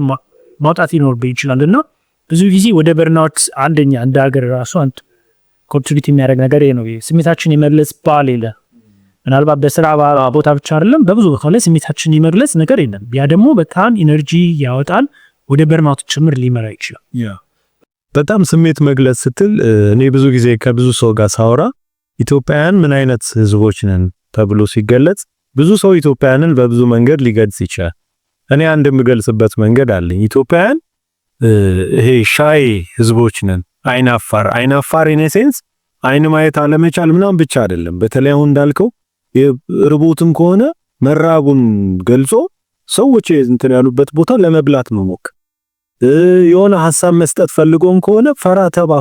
ማውጣት ይኖርብኝ ይችላልና ብዙ ጊዜ ወደ በርናውት አንደኛ እንደ ሀገር ራሱ አንተ ኮንትሪቢዩት የሚያደርግ ነገር ነው ስሜታችን የመግለጽ ባል የለ ምናልባት በስራ ቦታ ብቻ አይደለም በብዙ ቦታ ላይ ስሜታችን የመግለጽ ነገር የለም። ያ ደግሞ በጣም ኢነርጂ ያወጣል ወደ በርናውት ጭምር ሊመራ ይችላል። በጣም ስሜት መግለጽ ስትል እኔ ብዙ ጊዜ ከብዙ ሰው ጋር ሳወራ ኢትዮጵያውያን ምን አይነት ህዝቦች ነን ተብሎ ሲገለጽ ብዙ ሰው ኢትዮጵያውያንን በብዙ መንገድ ሊገልጽ ይችላል። እኔ አንድ የምገልጽበት መንገድ አለኝ። ኢትዮጵያውያን ይሄ ሻይ ህዝቦች ነን። አይናፋር ኢን ሴንስ አይን ማየት አለመቻል ምናምን ብቻ አይደለም። በተለይ አሁን እንዳልከው ርቦትም ከሆነ መራቡን ገልጾ ሰዎች እንትን ያሉበት ቦታ ለመብላት መሞክ የሆነ ሐሳብ መስጠት ፈልጎም ከሆነ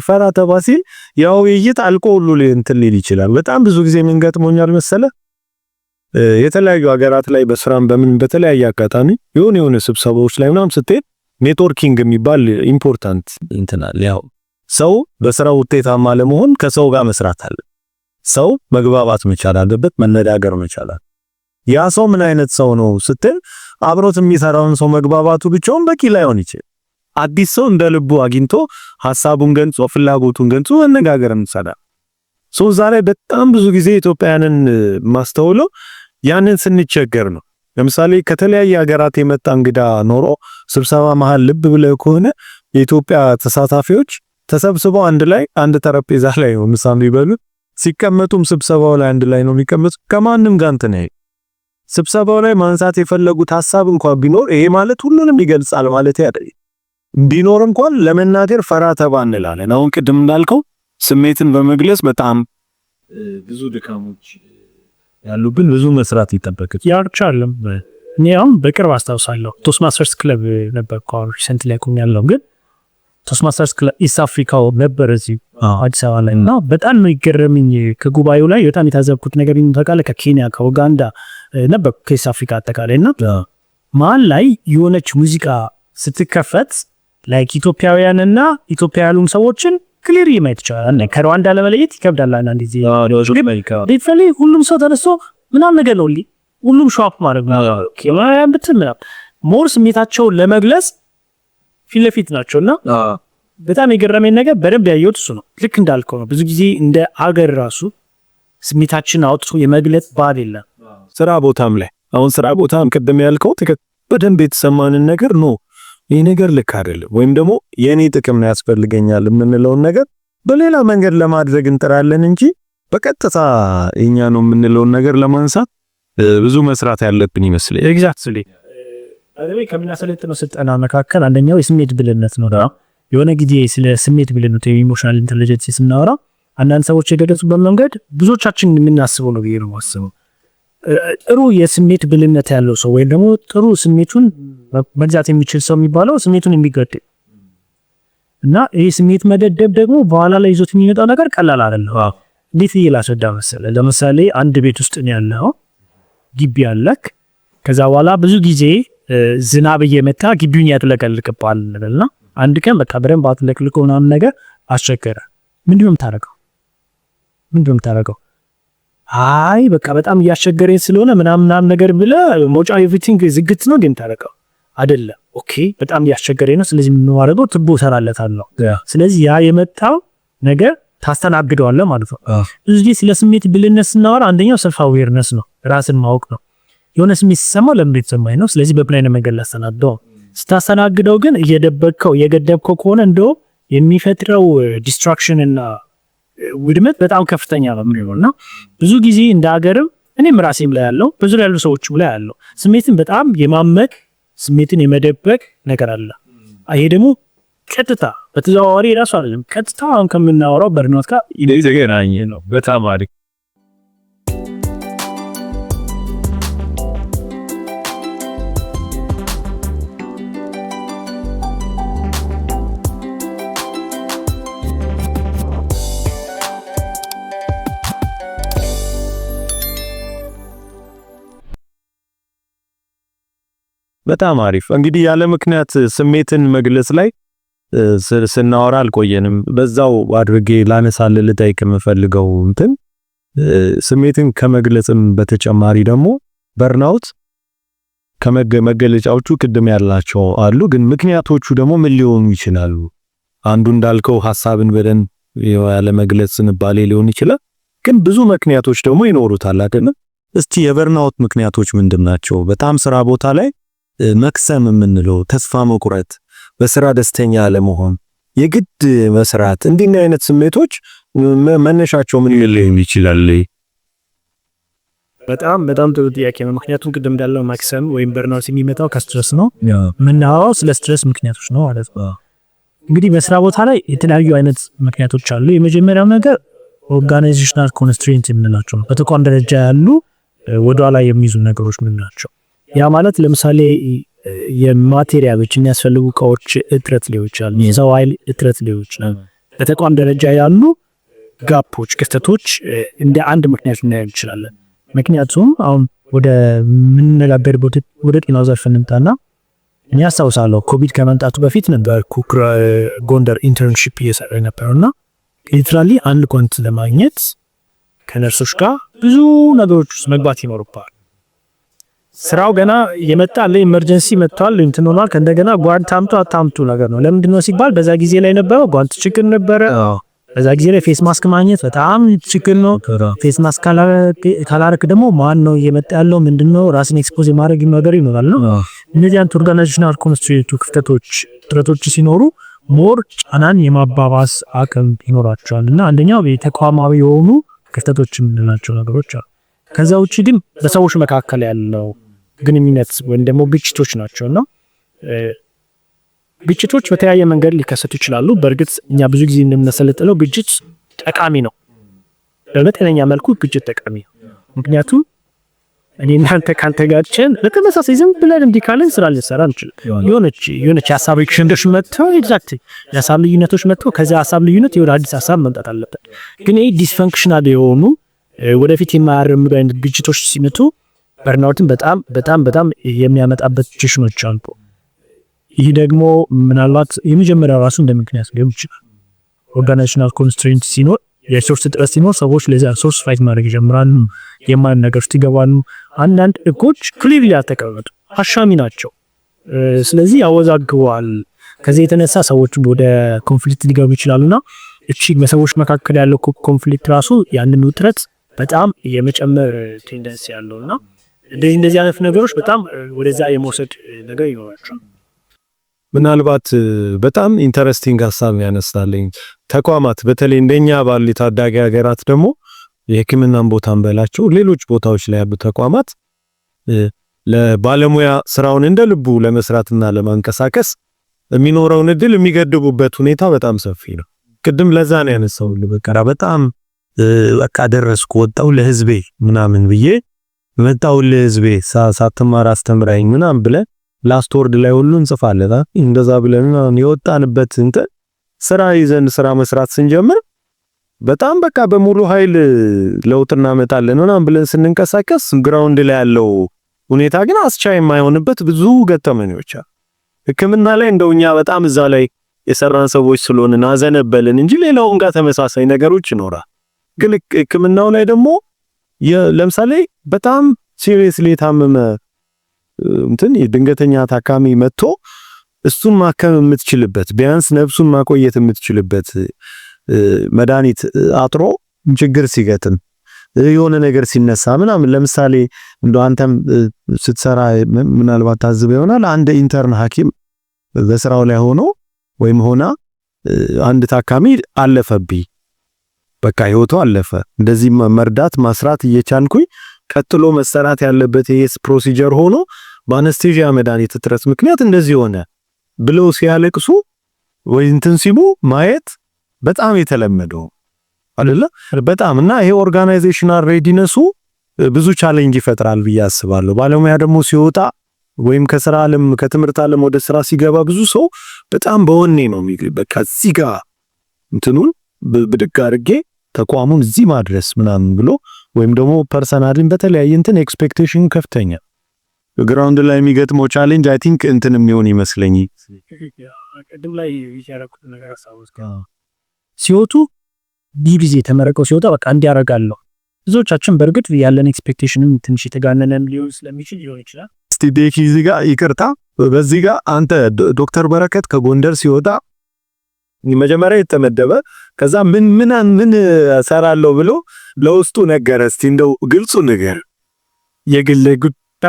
ፈራተባ ሲል ያው ይይት አልቆ ሁሉ እንትን ሊል ይችላል። በጣም ብዙ ጊዜ ምን ገጥሞኛል መሰለ የተለያዩ ሀገራት ላይ በስራም በምን በተለያየ አጋጣሚ የሆነ ስብሰባዎች ላይ ምናምን ስትሄድ ኔትወርኪንግ የሚባል ኢምፖርታንት እንትናል። ያው ሰው በስራ ውጤታማ ለመሆን ከሰው ጋር መስራት አለ። ሰው መግባባት መቻል አለበት፣ መነጋገር መቻል አለ። ያ ሰው ምን አይነት ሰው ነው ስትል አብሮት የሚሰራውን ሰው መግባባቱ ብቻውን በቂ ላይሆን ይችላል። አዲስ ሰው እንደ ልቡ አግኝቶ ሐሳቡን ገልጾ ፍላጎቱን ገልጾ መነጋገር እንሰራለን። ዛሬ በጣም ብዙ ጊዜ ኢትዮጵያውያንን ማስተውለው ያንን ስንቸገር ነው። ለምሳሌ ከተለያየ ሀገራት የመጣ እንግዳ ኖሮ ስብሰባ መሃል ልብ ብለው ከሆነ የኢትዮጵያ ተሳታፊዎች ተሰብስበው አንድ ጠረጴዛ ላይ ነው ምሳ የሚበሉት። ሲቀመጡም ስብሰባው ላይ አንድ ላይ ነው የሚቀመጡት። ከማንም ጋር እንትን ስብሰባው ላይ ማንሳት የፈለጉት ሐሳብ እንኳን ቢኖር ይሄ ማለት ሁሉንም ይገልጻል ማለት አይደለም። ቢኖር እንኳን ለመናገር ፈራ ተባ እንላለን። አሁን ቅድም እንዳልከው ስሜትን በመግለጽ በጣም ብዙ ድካሞች ያሉብን ብዙ መስራት ይጠበቃል። ያርቻለም እኔም በቅርብ አስታውሳለሁ ቶስማስተርስ ክለብ ነበር ሪሰንት ላይ ያለው ግን ቶስማስተርስ ክለብ ኢስት አፍሪካው ነበር እዚህ አዲስ አበባ ላይ እና በጣም ነው ይገረምኝ። ከጉባኤው ላይ በጣም የታዘብኩት ነገር ይንተቃለ ከኬንያ ከኡጋንዳ ነበር ከኢስት አፍሪካ አጠቃላይ እና መሀል ላይ የሆነች ሙዚቃ ስትከፈት ላይክ ኢትዮጵያውያንና ኢትዮጵያ ያሉን ሰዎችን ክሊር ማየት ይቻላል። ከሩዋንዳ ለመለየት ይከብዳል። አንድ ጊዜ ዲፈሊ ሁሉም ሰው ተነስቶ ምናምን ነገር ነው ሁሉም ሾፕ ማድረግ ነው ከማን ብትል ሞር ስሜታቸውን ለመግለጽ ፊት ለፊት ናቸውና በጣም የገረመኝ ነገር በደንብ ያየሁት እሱ ነው። ልክ እንዳልከው ነው ብዙ ጊዜ እንደ አገር ራሱ ስሜታችን አውጥቶ የመግለጽ ባህል የለም። ስራ ቦታም ላይ አሁን ስራ ቦታም ቅድም ያልከው በደንብ የተሰማንን ነገር ነው ይሄ ነገር ልክ አይደለም ወይም ደግሞ የኔ ጥቅም ነው ያስፈልገኛል የምንለውን ነገር በሌላ መንገድ ለማድረግ እንጥራለን እንጂ በቀጥታ እኛ ነው የምንለውን ነገር ለማንሳት ብዙ መስራት ያለብን ይመስላል። ኤግዛክትሊ አለበይ ከምናሰለጥነው ስልጠና መካከል አንደኛው የስሜት ብልህነት ነው። የሆነ ጊዜ ስለ ስሜት ብልህነት ኢሞሽናል ኢንተለጀንስ ስናወራ አንዳንድ ሰዎች የገለጹበት መንገድ ብዙዎቻችን የምናስበው ነው ብዬ ነው የማስበው። ጥሩ የስሜት ብልህነት ያለው ሰው ወይም ደግሞ ጥሩ ስሜቱን መግዛት የሚችል ሰው የሚባለው ስሜቱን የሚገድብ እና ይሄ ስሜት መደደብ ደግሞ በኋላ ላይ ይዞት የሚመጣው ነገር ቀላል አይደለም። እንዴት ይላሰዳ መሰለ ለምሳሌ አንድ ቤት ውስጥ ነው ያለው ግቢ አለክ ከዛ በኋላ ብዙ ጊዜ ዝናብ እየመታ ግቢውን ያጥለቀልቅባል እና አንድ ቀን በቃ በደንብ አጥለቅልቆ ምናምን ነገር አስቸገረ። ምንድነው የምታረገው? አይ በቃ በጣም እያስቸገረኝ ስለሆነ ምናምን ነገር ብለ ሞጫ ኤቭሪቲንግ ዝግት ነው ግን ታረቀው አይደለም። ኦኬ በጣም እያስቸገረኝ ነው ስለዚህ ምን ማረገው ትቦ ሰራለታለሁ። ስለዚህ ያ የመጣው ነገር ታስተናግደዋለህ ማለት ነው። እዚህ ስለ ስሜት ብልህነት ስናወራ አንደኛው ሰልፍ አዌርነስ ነው፣ ራስን ማወቅ ነው። የሆነ ስሜት ሲሰማው ለምን የተሰማኝ ነው ስለዚህ በፕላን መንገድ ላስተናግደው። ስታስተናግደው ግን እየደበቅከው የገደብከው ከሆነ እንደው የሚፈጥረው ዲስትራክሽን እና ውድመት በጣም ከፍተኛ ነው የሚሆነውና ብዙ ጊዜ እንደ ሀገርም እኔም ራሴም ላይ ያለው ብዙ ያሉ ሰዎችም ላይ ያለው ስሜትን በጣም የማመቅ ስሜትን የመደበቅ ነገር አለ። ይሄ ደግሞ ቀጥታ በተዘዋዋሪ ራሱ አይደለም ቀጥታ አሁን ከምናወራው በርኖት ጋር ይገናኝ ነው። በጣም አሪፍ በጣም አሪፍ። እንግዲህ ያለ ምክንያት ስሜትን መግለጽ ላይ ስናወራ አልቆየንም። በዛው አድርጌ ላነሳል ልጠይቅ የምፈልገው እንትን ስሜትን ከመግለጽም በተጨማሪ ደግሞ በርናውት ከመገለጫዎቹ ቅድም ያላቸው አሉ፣ ግን ምክንያቶቹ ደግሞ ምን ሊሆኑ ይችላሉ? አንዱ እንዳልከው ሐሳብን በደን ያለ መግለጽ ዝንባሌ ሊሆን ይችላል፣ ግን ብዙ ምክንያቶች ደግሞ ይኖሩታል አይደል? እስቲ የበርናውት ምክንያቶች ምንድናቸው? በጣም ስራ ቦታ ላይ መክሰም የምንለው ተስፋ መቁረጥ፣ በስራ ደስተኛ አለመሆን፣ የግድ መስራት፣ እንዲህ አይነት ስሜቶች መነሻቸው ምን ሊሆን ይችላል? በጣም ጥሩ ጥያቄ ነው። ምክንያቱም ቅድም እንዳለው መክሰም ወይም በርናውት የሚመጣው ከስትረስ ነው። ምናወራው ስለ ስትረስ ምክንያቶች ነው ማለት ነው። እንግዲህ በስራ ቦታ ላይ የተለያዩ አይነት ምክንያቶች አሉ። የመጀመሪያው ነገር ኦርጋናይዜሽናል ኮንስትሬንት የምንላቸው ነው። በተቋም ደረጃ ያሉ ወደኋላ የሚይዙ ነገሮች ምን ናቸው? ያ ማለት ለምሳሌ የማቴሪያሎች የሚያስፈልጉ እቃዎች እጥረት ሊሆን ይችላል፣ የሰው ኃይል እጥረት ሊሆን ይችላል። በተቋም ደረጃ ያሉ ጋፖች፣ ክፍተቶች እንደ አንድ ምክንያት ልናየው እንችላለን። ምክንያቱም አሁን ወደ ምንነጋገርበት ወደ ጤናው ዘርፍ እንምጣና እኔ አስታውሳለሁ ኮቪድ ከመምጣቱ በፊት ነበር ጎንደር ኢንተርንሺፕ እየሰራ ነበርና ሊትራሊ አንድ ኳንት ለማግኘት ከነርሶች ጋር ብዙ ነገሮች ውስጥ መግባት ይኖርባል። ስራው ገና የመጣ ለኢመርጀንሲ መጥቷል እንትን ሆኗል። ከእንደገና ጓንት አምጡ አታምጡ ነገር ነው። ለምንድን ነው ሲባል በዛ ጊዜ ላይ ነበረው ጓንት ችግር ነበረ። በዛ ጊዜ ላይ ፌስ ማስክ ማግኘት በጣም ችግር ነው። ፌስ ማስክ ካላረክ ደግሞ ማን ነው እየመጣ ያለው ምንድነው ራስን ኤክስፖዝ የማድረግ ነገር ይኖራል ነው። እነዚህ አንተ ኦርጋናይዜሽናል ኮንስትሬንት ክፍተቶች ጥረቶች ሲኖሩ ሞር ጫናን የማባባስ አቅም ይኖራቸዋል እና አንደኛው የተቋማዊ የሆኑ ክፍተቶች የምንላቸው ነገሮች አሉ። ከዛ ውጪ ግን በሰዎች መካከል ያለው ግንኙነት ወይም ደግሞ ግጭቶች ናቸውና ግጭቶች በተለያየ መንገድ ሊከሰቱ ይችላሉ። በእርግጥ እኛ ብዙ ጊዜ እንደምንሰለጥነው ግጭት ጠቃሚ ነው። በመጠነኛ መልኩ ግጭት ጠቃሚ ነው። ምክንያቱም እኔ እናንተ ካንተ ጋር ለተመሳሳይ ዝም ብለን እንዲካለን ስራ ልንሰራ እንችላለን። የሆነች ሀሳብ ኤክስቼንጆች መጥተው ኤግዛክትሊ የሀሳብ ልዩነቶች መጥተው ከዚያ ሀሳብ ልዩነት የወደ አዲስ ሀሳብ መምጣት አለበት። ግን ይሄ ዲስፈንክሽናል የሆኑ ወደፊት የማያራምዱ አይነት ግጭቶች ሲመጡ በርናውትን በጣም የሚያመጣበት ሲቹዌሽኖች አሉ። ይህ ደግሞ ምናልባት የመጀመሪያው ራሱ እንደምክንያት ሊሆን ይችላል። ኦርጋናይዜሽናል ኮንስትሬንት ሲኖር የሶርስ እጥረት ሲኖር ሰዎች ለዛ ሶርስ ፋይት ማድረግ ይጀምራሉ። የማን ነገር ውስጥ ይገባሉ። አንዳንድ ህጎች ክሊርሊ ያልተቀመጡ አሻሚ ናቸው። ስለዚህ ያወዛግባል። ከዚህ የተነሳ ሰዎች ወደ ኮንፍሊክት ሊገቡ ይችላሉና እቺ በሰዎች መካከል ያለው ኮንፍሊክት ራሱ ያንን ውጥረት በጣም የመጨመር ቴንደንሲ ያለውና እንደዚህ አይነት ነገሮች በጣም ወደዛ የመውሰድ ነገር ይኖራቸዋል። ምናልባት በጣም ኢንተረስቲንግ ሀሳብ ያነሳልኝ ተቋማት በተለይ እንደኛ ባሉ ታዳጊ ሀገራት ደግሞ የህክምናን ቦታን በላቸው ሌሎች ቦታዎች ላይ ያሉ ተቋማት ለባለሙያ ስራውን እንደ ልቡ ለመስራትና ለማንቀሳቀስ የሚኖረውን እድል የሚገድቡበት ሁኔታ በጣም ሰፊ ነው። ቅድም ለዛ ነው ያነሳው በጣም በቃ ደረስኩ ወጣው ለህዝቤ ምናምን ብዬ መጣው ለህዝቤ ሳትማር አስተምራኝ ምናምን ብለ ላስት ወርድ ላይ ሁሉ እንጽፋለን። እንደዛ ብለን የወጣንበት እንትን ስራ ይዘን ስራ መስራት ስንጀምር በጣም በቃ በሙሉ ኃይል ለውጥ እናመጣለን ምናምን ብለን ስንንቀሳቀስ ግራውንድ ላይ ያለው ሁኔታ ግን አስቻይ የማይሆንበት ብዙ ገጠመኞች አሉ። ህክምና ላይ እንደውኛ በጣም እዛ ላይ የሰራን ሰዎች ስለሆነ ናዘነበልን እንጂ ሌላውን ጋር ተመሳሳይ ነገሮች ይኖራል። ግን ህክምናው ላይ ደግሞ ለምሳሌ በጣም ሲሪየስሊ የታመመ እንትን የድንገተኛ ታካሚ መጥቶ እሱን ማከም የምትችልበት ቢያንስ ነፍሱን ማቆየት የምትችልበት መድኃኒት አጥሮ ችግር ሲገጥም የሆነ ነገር ሲነሳ ምናምን ለምሳሌ እንደ አንተም ስትሰራ ምናልባት ታዝበ ይሆናል። አንድ ኢንተርን ሐኪም በስራው ላይ ሆኖ ወይም ሆና አንድ ታካሚ አለፈብኝ በቃ ህይወቱ አለፈ። እንደዚህ መርዳት ማስራት እየቻልኩኝ ቀጥሎ መሰራት ያለበት ይሄስ ፕሮሲጀር ሆኖ በአነስቴዥያ መድኃኒት እጥረት ምክንያት እንደዚህ ሆነ ብለው ሲያለቅሱ ወይ እንትን ሲሉ ማየት በጣም የተለመደው አይደለ? በጣም እና ይሄ ኦርጋናይዜሽናል ሬዲነሱ ብዙ ቻሌንጅ ይፈጥራል ብዬ አስባለሁ። ባለሙያ ደግሞ ሲወጣ ወይም ከስራ ዓለም ከትምህርት ዓለም ወደ ስራ ሲገባ ብዙ ሰው በጣም በወኔ ነው በቃ እዚህ ጋር እንትኑን ብድግ አድርጌ ተቋሙን እዚህ ማድረስ ምናምን ብሎ ወይም ደግሞ ፐርሰናልን በተለያየ እንትን ኤክስፔክቴሽን ከፍተኛ ግራውንድ ላይ የሚገጥመው ቻሌንጅ አይ ቲንክ እንትን የሚሆን ይመስለኝ ቅድም ላይ ያረኩት ነገር አሳውስካ ሲወጡ ዲቪዚ ተመረቀው ሲወጣ በቃ እንዲያረጋለሁ ብዙዎቻችን በርግጥ ያለን ኤክስፔክቴሽንም ትንሽ የተጋነነም ሊሆን ስለሚችል ሊሆን ይችላል። እስቲ ዴኪ እዚህ ጋር ይቅርታ በዚህ ጋር አንተ ዶክተር በረከት ከጎንደር ሲወጣ መጀመሪያ የተመደበ ከዛ ምን ሰራለው ብሎ ለውስጡ ነገረ። እስቲ እንደው ግልጹ ነገር የግል ጉዳ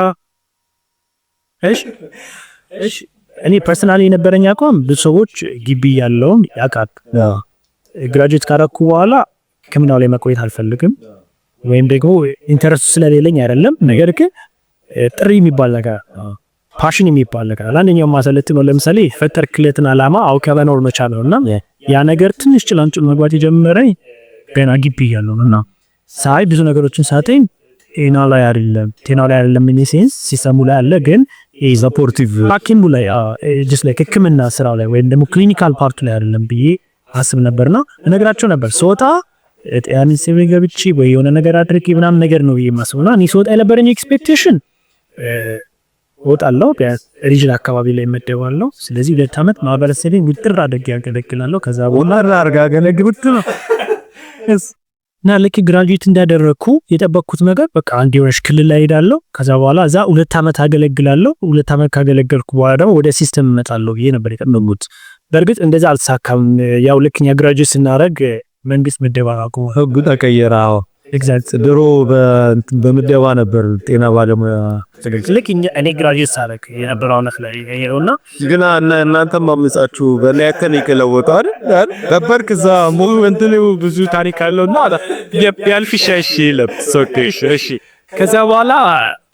እሺ እኔ ፐርሰናሊ የነበረኝ አቋም ብዙ ሰዎች ግቢ ያለውን ያቃቅ ግራጁዌት ካረኩ በኋላ ህክምናው ላይ መቆየት አልፈልግም ወይም ደግሞ ኢንተረስት ስለሌለኝ አይደለም። ነገር ግን ጥሪ የሚባል ነገር ፓሽን የሚባል ነገር አንደኛው ማሰለት ነው። ለምሳሌ ፈጠርክለትን አላማ አውቀህ መኖር መቻል ነውና ያ ነገር ትንሽ ጭላንጭል መግባት የጀመረኝ ገና ግቢ ያለውና ሳይ ብዙ ነገሮችን ሳተኝ ጤና ላይ አይደለም ምን ሴንስ ሲስተሙ ላይ አለ ግን ሰፖርቲቭ ሐኪሙ ላይ ጀስት ላይክ ህክምና ስራው ላይ ወይም ደግሞ ክሊኒካል ፓርቱ ላይ አይደለም ብዬ አስብ ነበርና ነገራቸው ነበር። ሶታ ጤና ሲቪል ገብቼ ወይ የሆነ ነገር አድርጌ ምናምን ነገር ነው የማስበውና እኔ ሶታ የነበረኝ ኤክስፔክቴሽን ወጣለው ሪጅን አካባቢ ላይ መደባለው። ስለዚህ 2 አመት ማህበረሰቤን ውጥር አድርጌ ያገለግላለሁ። ከዛ በኋላ አርጋ ገለግብት ነው እና ልክ ግራጁዌት እንዳደረኩ የጠበቅኩት ነገር በቃ አንድ የሆነች ክልል ላይ ሄዳለሁ። ከዛ በኋላ እዛ 2 አመት አገለግላለሁ። 2 አመት ካገለገልኩ በኋላ ደግሞ ወደ ሲስተም እመጣለሁ ብዬ ነበር የጠበቅኩት። በርግጥ እንደዛ አልተሳካም። ያው ልክኛ ግራጁዌት ስናደርግ መንግስት ምደባ አቁሞ ህጉ ተቀየረ። ኤግዛክት ድሮ በምደባ ነበር ጤና ባለሙያ ልክ እኔ ግራጁዌት ሳደርግ የነበረው አመት ላይ ይሄውና ግን እናንተም አመጻችሁ በላያከን ይከለወጣው አይደል ነበር ከዛ ሞመንት ላይ ብዙ ታሪክ አለውና ያልፊሻሽ ለብሶኬሽ እሺ ከዛ በኋላ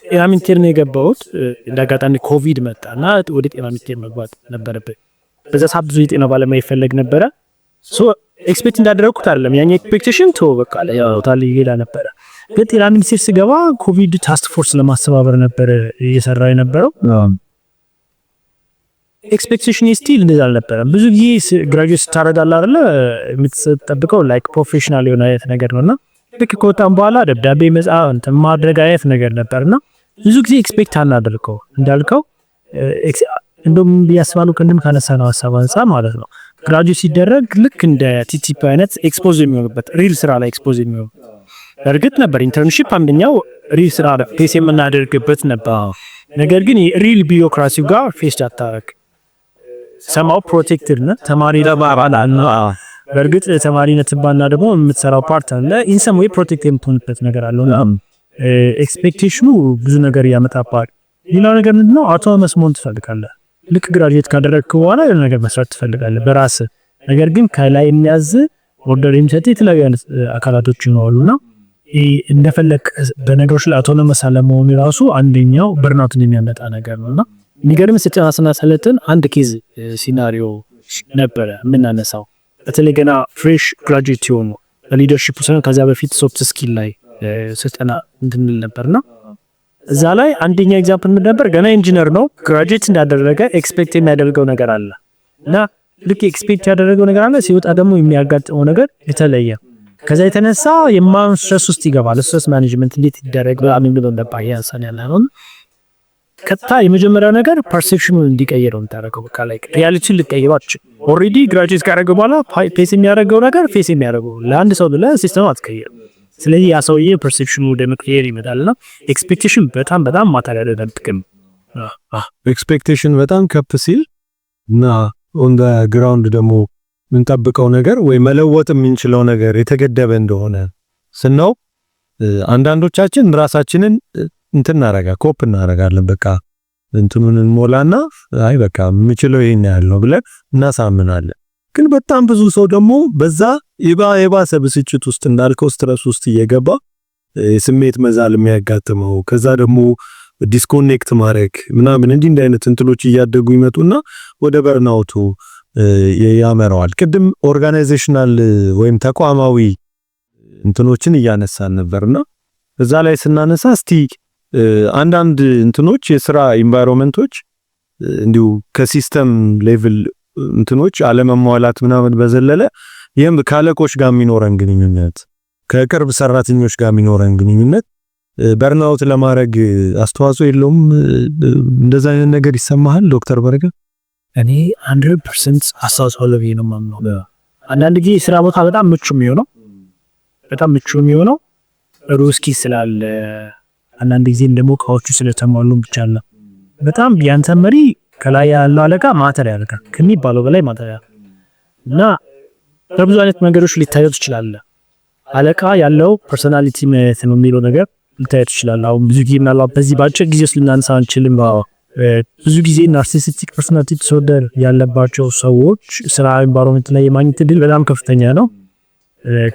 ጤና ሚኒስቴር ነው የገባሁት እንዳጋጣሚ ኮቪድ መጣና ወደ ጤና ሚኒስቴር መግባት ነበረብኝ በዛ ሰዓት ብዙ የጤና ባለሙያ ይፈልግ ነበረ ሶ ኤክስፔክት እንዳደረኩት አይደለም ያኛ ኤክስፔክቴሽን ተወበቃ ያው ታሊ ይላ ነበር ግን ጤና ሚኒስቴር ሲገባ ኮቪድ ታስክ ፎርስ ለማስተባበር ነበር እየሰራ የነበረው ኤክስፔክቴሽን ስቲል እንደዛ አልነበረም ብዙ ጊዜ ግራጁዌት ታረጋለህ አይደለ የምትጠብቀው ላይክ ፕሮፌሽናል የሆነ አይነት ነገር ነውና ልክ ከወጣን በኋላ ደብዳቤ መጻፍ እንትን ማድረግ አይነት ነገር ነበርና ብዙ ጊዜ ኤክስፔክት አናደርገው እንዳልከው እንደውም ያስባሉ ከእንደም ካነሳነው ሐሳብ አንፃር ማለት ነው ግራጁዌት ሲደረግ ልክ እንደ ቲቲፒ አይነት ኤክስፖዝ የሚሆንበት ሪል ስራ ላይ ኤክስፖዝ የሚሆን እርግጥ ነበር ኢንተርንሺፕ አንደኛው ሪል ስራ ላይ ፌስ የምናደርግበት ነበር ነገር ግን ሪል ቢሮክራሲው ጋር ፌስ አታረክ ሰማው ፕሮቴክትድ ነው ተማሪ ለባባላ ነው በርግጥ ተማሪነት ባልና ደግሞ የምትሰራው ፓርት አለ ኢንሰም ወይ ፕሮቴክት የምትሆንበት ነገር አለውና ኤክስፔክቴሽኑ ብዙ ነገር ያመጣባል ሌላው ነገር ምንድነው አውቶኖመስ መሆን ትፈልጋለህ ልክ ግራጁዌት ካደረግክ በኋላ የሆነ ነገር መስራት ትፈልጋለህ በራስ ነገር ግን ከላይ የሚያዝ ኦርደር የሚሰጥ የተለያዩ አይነት አካላቶች ይኖሩና እንደፈለክ በነገሮች ላይ አውቶኖመስ አለመሆኑ ራሱ አንደኛው በርናውትን የሚያመጣ ነገር ነውና የሚገርም ስልጠና ሰለጠን አንድ ኬዝ ሲናሪዮ ነበረ የምናነሳው በተለይ ገና ፍሬሽ ግራጁዌት የሆኑ ሊደርሺፕ ሰን ከዛ በፊት ሶፍት ስኪል ላይ ስልጠና እንድንል ነበርና እዛ ላይ አንደኛ ኤግዛምፕል ምን ነበር ገና ኢንጂነር ነው ግራጁዌት እንዳደረገ ኤክስፔክት የሚያደርገው ነገር አለ እና ልክ ኤክስፔክት ያደረገው ነገር አለ ሲወጣ ደግሞ የሚያጋጥመው ነገር የተለየ ከዛ የተነሳ የማን ስትረስ ውስጥ ይገባል ስትረስ ማኔጅመንት እንዴት ይደረግ በጣም የሚለው ነበር ያንሳን ያለው ከታ የመጀመሪያው ነገር ፐርሴፕሽኑን እንዲቀየር ነው ታረከው በቃ ላይ ሪያሊቲውን ልቀይራች ኦሬዲ ግራጁዌት ካደረገ በኋላ ፌስ የሚያደርገው ነገር ፌስ የሚያደርገው ለአንድ ሰው ለሲስተም አትቀየር ስለዚህ ያ ሰውዬ ፐርሴፕሽኑ ወደ መቀየር ይመጣልና ኤክስፔክቴሽን በጣም ማታር ያደረግም ኤክስፔክቴሽን በጣም ከፍ ሲል እና ኦን ዘ ግራውንድ ደግሞ ምንጠብቀው ነገር ወይ መለወጥ የምንችለው ነገር የተገደበ እንደሆነ ስናው አንዳንዶቻችን ራሳችንን ኮፕ እናረጋለን በቃ እንትኑን እንሞላና አይ በቃ የምችለው ይሄን ያለው ብለን እናሳምናለን ግን በጣም ብዙ ሰው ደግሞ በዛ የባሰ ብስጭት ውስጥ እንዳልከው ስትረስ ውስጥ እየገባ የስሜት መዛል የሚያጋጥመው ከዛ ደግሞ ዲስኮኔክት ማድረግ ምናምን እንዲህ አይነት እንትሎች እያደጉ ይመጡና ወደ በርናውቱ ያመራዋል ቅድም ኦርጋናይዜሽናል ወይም ተቋማዊ እንትኖችን እያነሳን ነበርና እዛ ላይ ስናነሳ እስቲ አንዳንድ እንትኖች የሥራ ኢንቫይሮንመንቶች እንዲሁ ከሲስተም ሌቭል እንትኖች አለመሟላት ምናምን በዘለለ ይሄም ካለቆች ጋር የሚኖረን ግንኙነት ከቅርብ ሰራተኞች ጋር የሚኖረን ግንኙነት በርናውት ለማድረግ አስተዋጽኦ የለውም እንደዛ አይነት ነገር ይሰማሃል ዶክተር በረከ እኔ 100% አስተዋጽኦ ለብዬ ነው የማምነው አንዳንድ ጊዜ ስራ ቦታ በጣም ምቹ የሚሆነው ሩስኪ ስላለ አንዳንድ ጊዜ ደግሞ ቃዎቹ ስለተሟሉ ብቻ ነው በጣም ያንተ መሪ ከላይ ያለው አለቃ ማተር ያደርጋል ከሚባለው በላይ ማተር እና በብዙ አይነት መንገዶች ሊታዩት ይችላል አለቃ ያለው ፐርሰናሊቲ ነው የሚለው ነገር ሊታዩት ይችላል አሁን ብዙ ጊዜ ምናልባት በዚህ ባጭር ጊዜ ውስጥ ልናነሳ አንችልም ብዙ ጊዜ ናርሲሲስቲክ ፐርሰናሊቲ ዲስኦርደር ያለባቸው ሰዎች ስራ ኢንቫይሮንመንት ላይ የማግኘት እድል በጣም ከፍተኛ ነው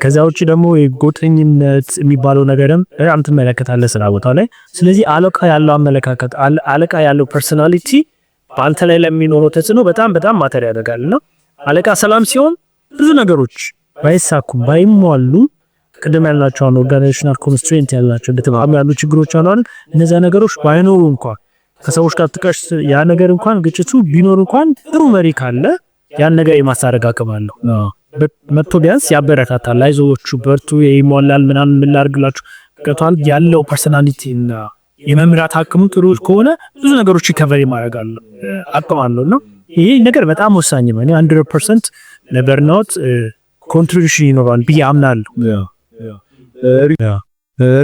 ከዛ ውጪ ደግሞ የጎጠኝነት የሚባለው ነገርም በጣም ትመለከታለህ ስራ ቦታ ላይ ስለዚህ አለቃ ያለው አመለካከት አለቃ ያለው ፐርሰናሊቲ በአንተ ላይ ለሚኖረው ተጽዕኖ በጣም ማተር ያደርጋልና አለቃ ሰላም ሲሆን ብዙ ነገሮች ባይሳኩም ባይሟሉ ቅድም ያልናቸው ኦርጋናይዜሽናል ኮንስትሬንት ያላቸው እንደተባሉ ያሉ ችግሮች አሉ እነዛ ነገሮች ባይኖሩ እንኳን ከሰዎች ጋር ተቀሽ ያ ነገር እንኳን ግጭቱ ቢኖር እንኳን ጥሩ መሪ ካለ ያን ነገር የማሳረግ አቅም አለው መጥቶ ቢያንስ ያበረታታል አይዞቹ በርቱ ይሞላል ምናምን ምን ላድርግላችሁ ከቷል ያለው ፐርሰናሊቲ እና የመምራት አቅሙ ጥሩ ከሆነ ብዙ ነገሮች ከቨር ማድረጋል አቅም አለውና ይሄ ነገር በጣም ወሳኝ ነው 100% ለበርናውት ኮንትሪቢዩሽን ይኖራል ብዬ አምናለሁ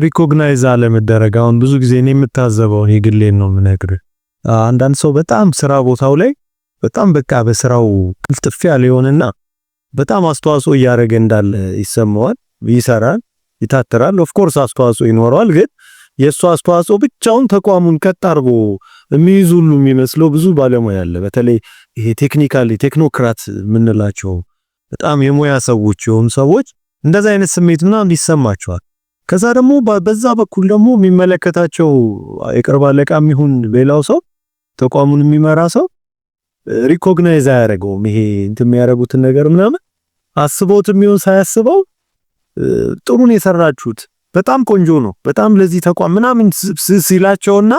ሪኮግናይዝ አለመደረግ አሁን ብዙ ጊዜ እኔ የምታዘበው የግሌን ነው የምነግርህ አንዳንድ ሰው በጣም ስራ ቦታው ላይ በጣም በቃ በስራው ቅልጥፍ ያለ ይሆንና በጣም አስተዋጽኦ እያደረገ እንዳለ ይሰማዋል፣ ይሰራል፣ ይታተራል። ኦፍ ኮርስ አስተዋጽኦ ይኖረዋል፣ ግን የሱ አስተዋጽኦ ብቻውን ተቋሙን ቀጥ አድርጎ የሚይዝ ሁሉ የሚመስለው ብዙ ባለሙያ አለ። በተለይ ይሄ ቴክኖክራት የምንላቸው በጣም የሙያ ሰዎች የሆኑ ሰዎች እንደዛ አይነት ስሜት ምናምን ይሰማቸዋል። ከዛ ደግሞ በዛ በኩል ደግሞ የሚመለከታቸው የቅርብ አለቃም ይሁን ሌላው ሰው ተቋሙን የሚመራ ሰው ሪኮግናይዝ አያደርገውም። ይሄ እንትን የሚያደርጉትን ነገር ምናምን አስበውትም ይሁን ሳያስበው ጥሩን የሰራችሁት በጣም ቆንጆ ነው በጣም ለዚህ ተቋም ምናምን ሲላቸውና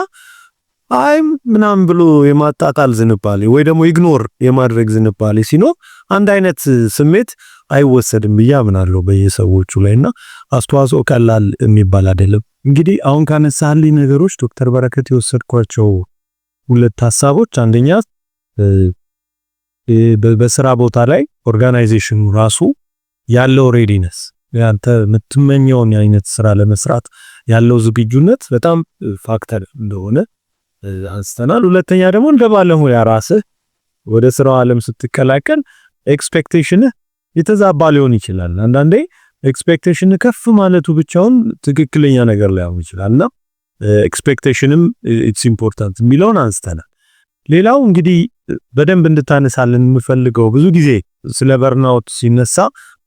አይ ምናምን ብሎ የማጣጣል ዝንባሌ ወይ ደግሞ ኢግኖር የማድረግ ዝንባሌ ሲኖር አንድ አይነት ስሜት አይወሰድም ብዬ አምናለሁ በየሰዎቹ ላይና አስተዋጽኦ ቀላል የሚባል አይደለም። እንግዲህ አሁን ካነሳልኝ ነገሮች ዶክተር በረከት የወሰድኳቸው ሁለት ሐሳቦች አንደኛ በስራ ቦታ ላይ ኦርጋናይዜሽኑ ራሱ ያለው ሬዲነስ ያንተ የምትመኘውን አይነት ስራ ለመስራት ያለው ዝግጁነት በጣም ፋክተር እንደሆነ አንስተናል። ሁለተኛ ደግሞ እንደ ባለሙያ ራስህ ወደ ስራው ዓለም ስትቀላቀል ኤክስፔክቴሽን የተዛባ ሊሆን ይችላል። አንዳንዴ ኤክስፔክቴሽን ከፍ ማለቱ ብቻውን ትክክለኛ ነገር ላይሆን ይችላልና ኤክስፔክቴሽንም ኢትስ ኢምፖርታንት የሚለውን አንስተናል። ሌላው እንግዲህ በደንብ እንድታነሳልን የምፈልገው ብዙ ጊዜ ስለ በርናውት ሲነሳ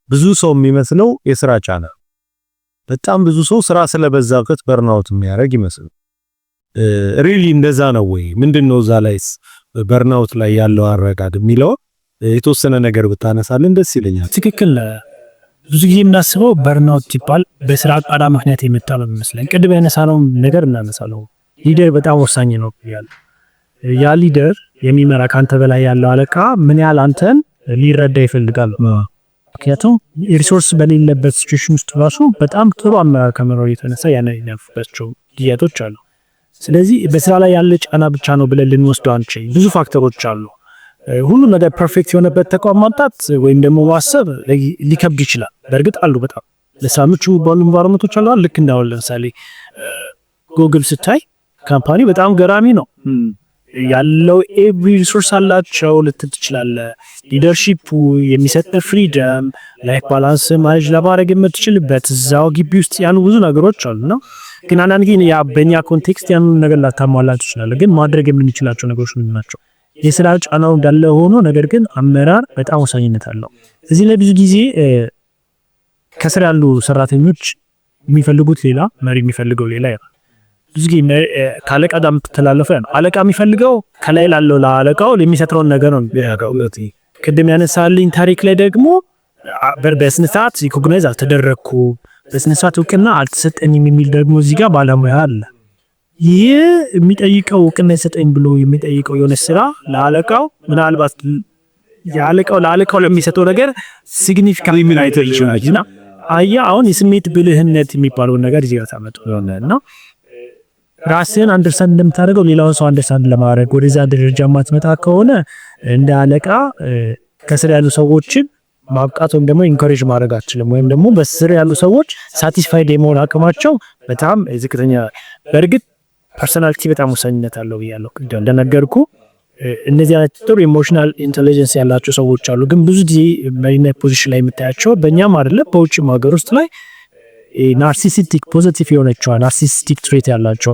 ብዙ ሰው የሚመስለው የስራ ጫና በጣም ብዙ ሰው ስራ ስለበዛበት በርናውት የሚያደርግ ይመስላል። ሪሊ እንደዛ ነው ወይ? ምንድነው እዛ ላይስ በርናውት ላይ ያለው አረጋድ የሚለው የተወሰነ ነገር ብታነሳልን ደስ ይለኛል። ትክክል። ብዙ ጊዜ የምናስበው በርናውት ሲባል በስራ ጫና ምክንያት የመጣ ነው የሚመስለን። ቅድም ያነሳነው ነገር እናነሳለው። ሊደር በጣም ወሳኝ ነው ይላል። ያ ሊደር የሚመራ ካንተ በላይ ያለው አለቃ ምን ያህል አንተን ሊረዳ ይፈልጋል። ምክንያቱም ሪሶርስ በሌለበት ሲቹዌሽን ውስጥ ራሱ በጣም ጥሩ አመራር ከመኖር የተነሳ ያነፈቸው ጊዜያቶች አሉ። ስለዚህ በስራ ላይ ያለ ጫና ብቻ ነው ብለን ልንወስደው አንችልም። ብዙ ፋክተሮች አሉ። ሁሉ ነገር ፐርፌክት የሆነበት ተቋም ማምጣት ወይም ደግሞ ማሰብ ሊከብድ ይችላል። በእርግጥ አሉ በጣም ለሳምቹ ባሉ ኢንቫይሮመንቶች አሉ። ልክ እንዳው ለምሳሌ ጉግል ስታይ ካምፓኒ በጣም ገራሚ ነው ያለው ኤቭሪ ሪሶርስ አላቸው ልትል ትችላለህ። ሊደርሺፑ የሚሰጥ ፍሪደም ላይፍ ባላንስ ማኔጅ ለማድረግ የምትችልበት እዛው ግቢ ውስጥ ያሉ ብዙ ነገሮች አሉና ግን አንዳንድ ጊዜ ያ በእኛ ኮንቴክስት ያንን ነገር ላታሟላ ትችላለህ። ግን ማድረግ የምንችላቸው ነገሮች ምን ናቸው? የስራ ጫናው እንዳለ ሆኖ ነገር ግን አመራር በጣም ወሳኝነት አለው። እዚህ ላይ ብዙ ጊዜ ከስራ ያሉ ሰራተኞች የሚፈልጉት ሌላ፣ መሪ የሚፈልገው ሌላ ይላል። ብዙ ጊዜ ካለቃ ጋር ተላለፈ ነው። አለቃ የሚፈልገው ከላይ ላለው ለአለቃው የሚሰጠውን ነገር ነው ያጋው። ቅድም ያነሳልኝ ታሪክ ላይ ደግሞ በስነ ስርዓት ሪኮግናይዝ አልተደረኩ በስነ ስርዓት እውቅና አልተሰጠኝም የሚል ደግሞ እዚህ ጋር ባለሙያ አለ። ይህ የሚጠይቀው እውቅና ይሰጠኝ ብሎ የሚጠይቀው የሆነ ስራ ለአለቃው ምናልባት ለአለቃው ለሚሰጠው ነገር ሲግኒፊካንት ምን አይተይሽና አሁን የስሜት ብልህነት የሚባለው ነገር እዚህ ጋር ታመጡ ነውና ራስን አንደርስታንድ እንደምታደርገው ሌላውን ሰው አንደርስታንድ ለማድረግ ወደዛ ደረጃ ማትመጣ ከሆነ እንደ አለቃ ከስር ያሉ ሰዎችን ማብቃት ወይም ደግሞ ኢንኮሬጅ ማድረግ አትችልም። ወይም ደግሞ በስር ያሉ ሰዎች ሳቲስፋይድ የመሆን አቅማቸው በጣም ዝቅተኛ። በእርግጥ ፐርሰናሊቲ በጣም ወሳኝነት አለው ብያለሁ እንደነገርኩ። እነዚህ አይነት ጥሩ ኢሞሽናል ኢንተለጀንስ ያላቸው ሰዎች አሉ። ግን ብዙ ጊዜ መሪነት ፖዚሽን ላይ የምታያቸው በእኛም አይደለም በውጭም ሀገር ውስጥ ላይ ናርሲሲስቲክ ፖዚቲቭ የሆነችው ናርሲሲስቲክ ትሬት ያላቸው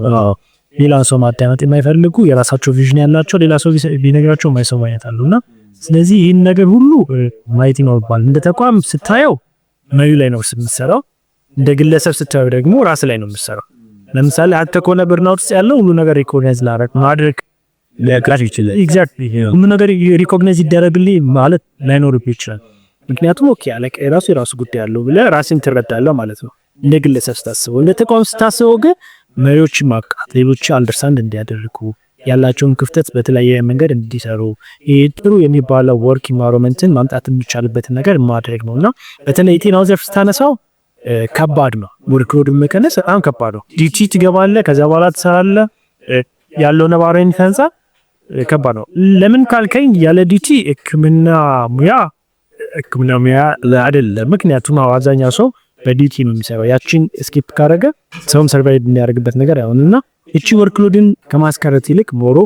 ሌላ ሰው ማዳመጥ የማይፈልጉ የራሳቸው ቪዥን ያላቸው ሌላ ሰው ቢነግራቸው የማይሰሙ አይነት አሉና ስለዚህ ይህን ነገር ሁሉ ማየት ይኖርባል። እንደ ተቋም ስታየው መሪው ላይ ነው የምትሰራው፣ እንደ ግለሰብ ስታየው ደግሞ ራስ ላይ ነው የምትሰራው። ለምሳሌ አንተ ከሆነ በርናውት ውስጥ ያለው ሁሉ ነገር ሪኮግናይዝ ማድረግ ለግራጅ ይችላል። ኤግዛክትሊ ሁሉ ነገር ሪኮግናይዝ ይደረግልኝ ማለት ላይኖርብህ ይችላል። ምክንያቱም ኦኬ አለቃ የራሱ ጉዳይ አለው ብለህ ራስን ትረዳለህ ማለት ነው። እንደ ግለሰብ ስታስበው፣ እንደ ተቋም ስታስበው ግን መሪዎች ማብቃት ሌሎች አንደርስታንድ እንዲያደርጉ ያላቸውን ክፍተት በተለያየ መንገድ እንዲሰሩ ጥሩ የሚባለው ወርክ ኢንቫይሮንመንትን ማምጣት የሚቻልበትን ነገር ማድረግ ነውና በተለይ ጤናው ዘርፍ ስታነሳው ከባድ ነው። ወርክሎድ መቀነስ በጣም ከባድ ነው። ዲቲ ትገባለህ፣ ከዛ በኋላ ትሰራለህ። ያለው ነባራዊ ተንጻ ከባድ ነው። ለምን ካልከኝ ያለ ዲቲ ሕክምና ሙያ አይደለም። ምክንያቱም አብዛኛው ሰው በዲቲ ነው የሚሰራው። ያቺን ስኪፕ ካረገ ሰውም ሰርቫይቭ የሚያደርግበት ነገር አይሆንና እቺ ወርክሎድን ከማስቀረት ይልቅ ሞሮ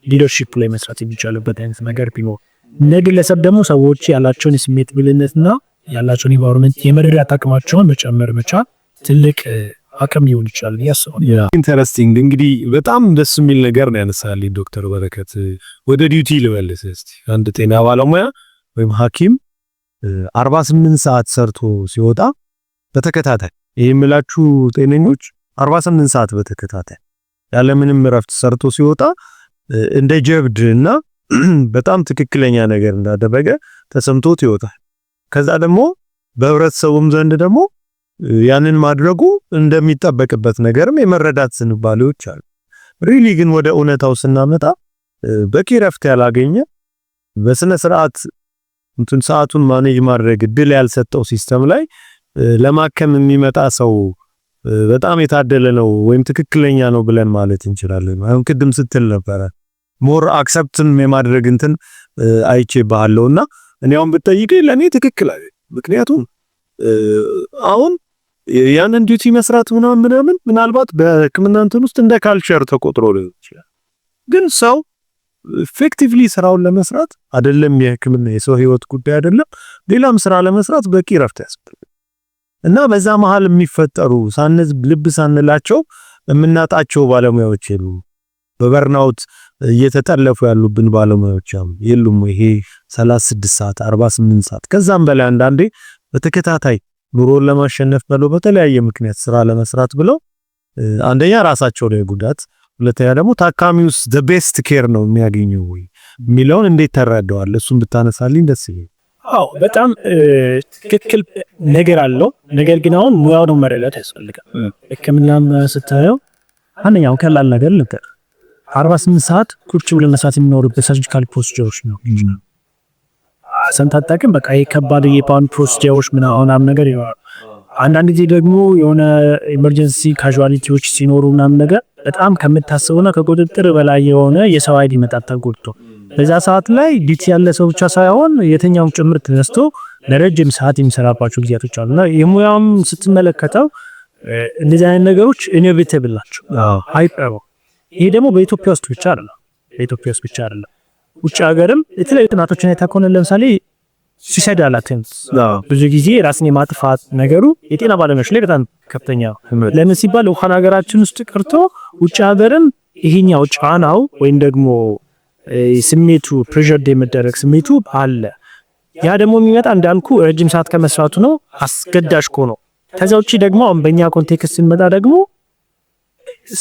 ሊደርሺፕ ላይ መስራት የሚቻልበት አይነት ነገር ቢኖር ለግለሰብ ደግሞ ሰዎች ያላቸውን ስሜት ብልነትና ያላቸውን ኢንቫይሮንመንት የመረዳት አቅማቸውን መጨመር መቻል ትልቅ አቅም ሊሆን ይችላል ያስባል። ኢንተረስቲንግ። እንግዲህ በጣም ደስ የሚል ነገር ነው ያነሳልኝ ዶክተር በረከት። ወደ ዲዩቲ ልመልስ እስቲ። አንድ ጤና ባለሙያ ወይም ሐኪም 48 ሰዓት ሰርቶ ሲወጣ በተከታታይ ይሄ የምላችሁ ጤነኞች 48 ሰዓት በተከታታይ ያለምንም እረፍት ሰርቶ ሲወጣ እንደ ጀብድ እና በጣም ትክክለኛ ነገር እንዳደረገ ተሰምቶት ይወጣል። ከዛ ደግሞ በህብረተሰቡም ዘንድ ደግሞ ያንን ማድረጉ እንደሚጠበቅበት ነገርም የመረዳት ዝንባሌዎች አሉ። ሪሊ ግን ወደ እውነታው ስናመጣ በቂ እረፍት ያላገኘ በስነ ስርዓት ሰዓቱን ማኔጅ ማድረግ እድል ያልሰጠው ሲስተም ላይ ለማከም የሚመጣ ሰው በጣም የታደለ ነው ወይም ትክክለኛ ነው ብለን ማለት እንችላለን። አሁን ቅድም ስትል ነበረ ሞር አክሰፕትን የማድረግ አይቼ ባለውና እኔ አሁን ብትጠይቀኝ ለኔ ትክክል አይደል። ምክንያቱም አሁን ያንን ዲዩቲ መስራት ምናምን ምናልባት በህክምና ውስጥ እንደ ካልቸር ተቆጥሮ ሊሆን ይችላል። ግን ሰው ኢፌክቲቭሊ ስራውን ለመስራት አይደለም የህክምና የሰው ህይወት ጉዳይ አይደለም ሌላም ስራ ለመስራት በቂ እረፍት ያስፈልጋል። እና በዛ መሃል የሚፈጠሩ ልብ ሳንላቸው የምናጣቸው ባለሙያዎች የሉ። በበርናውት እየተጠለፉ ያሉብን ባለሙያዎች የሉም። ይሄ 36 ሰዓት 48 ሰዓት ከዛም በላይ አንዳንዴ በተከታታይ ኑሮን ለማሸነፍ ብለው በተለያየ ምክንያት ስራ ለመስራት ብለው አንደኛ ራሳቸው ላይ ጉዳት፣ ሁለተኛ ደግሞ ታካሚውስ the best care ነው የሚያገኘው ወይ የሚለውን እንዴት ተረዳዋል? እሱን ብታነሳልኝ ደስ ይላል። አዎ በጣም ትክክል ነገር አለው። ነገር ግን አሁን ሙያው ነው መረዳት ያስፈልጋል። ህክምናም ስታየው አንደኛው ቀላል ነገር ልንገር 48 ሰዓት ቁጭ ብለን መስራት የሚኖርበት ሰርጂካል ፕሮሲጀሮች ነው። ሰንታጣቅም በቃ የከባድ የፓን ፕሮሲጀሮች ምናምን ነገር ይኖራል። አንዳንድ ጊዜ ደግሞ የሆነ ኢመርጀንሲ ካዡዋሊቲዎች ሲኖሩ ምናምን ነገር በጣም ከምታስበውና ከቁጥጥር በላይ የሆነ የሰው ኃይል ይመጣል ተጎድቶ። በዛ ሰዓት ላይ ዲቲ ያለ ሰው ብቻ ሳይሆን የተኛውን ጭምር ተነስቶ ለረጅም ሰዓት የሚሰራባቸው ጊዜያቶች አሉና የሙያም ስትመለከተው እንደዚህ አይነት ነገሮች ኢኖቬቲቭ ናቸው። አይቀሩ። ይሄ ደግሞ በኢትዮጵያ ውስጥ ብቻ አይደለም። ውጭ ሀገርም የተለያዩ ጥናቶችን አይታከውን ለምሳሌ suicidal attempts ብዙ ጊዜ ራስን የማጥፋት ነገሩ የጤና ባለሙያዎች ላይ በጣም ከፍተኛ ለምን ሲባል እንኳን ሀገራችን ውስጥ ቀርቶ ውጭ ሀገርም ይሄኛው ጫናው ወይም ደግሞ ስሜቱ ፕሬሸር የመደረግ ስሜቱ አለ። ያ ደግሞ የሚመጣ እንዳልኩ ረጅም ሰዓት ከመስራቱ ነው አስገዳጅ ነው። ከዛ ውጪ ደግሞ በእኛ ኮንቴክስት ስንመጣ ደግሞ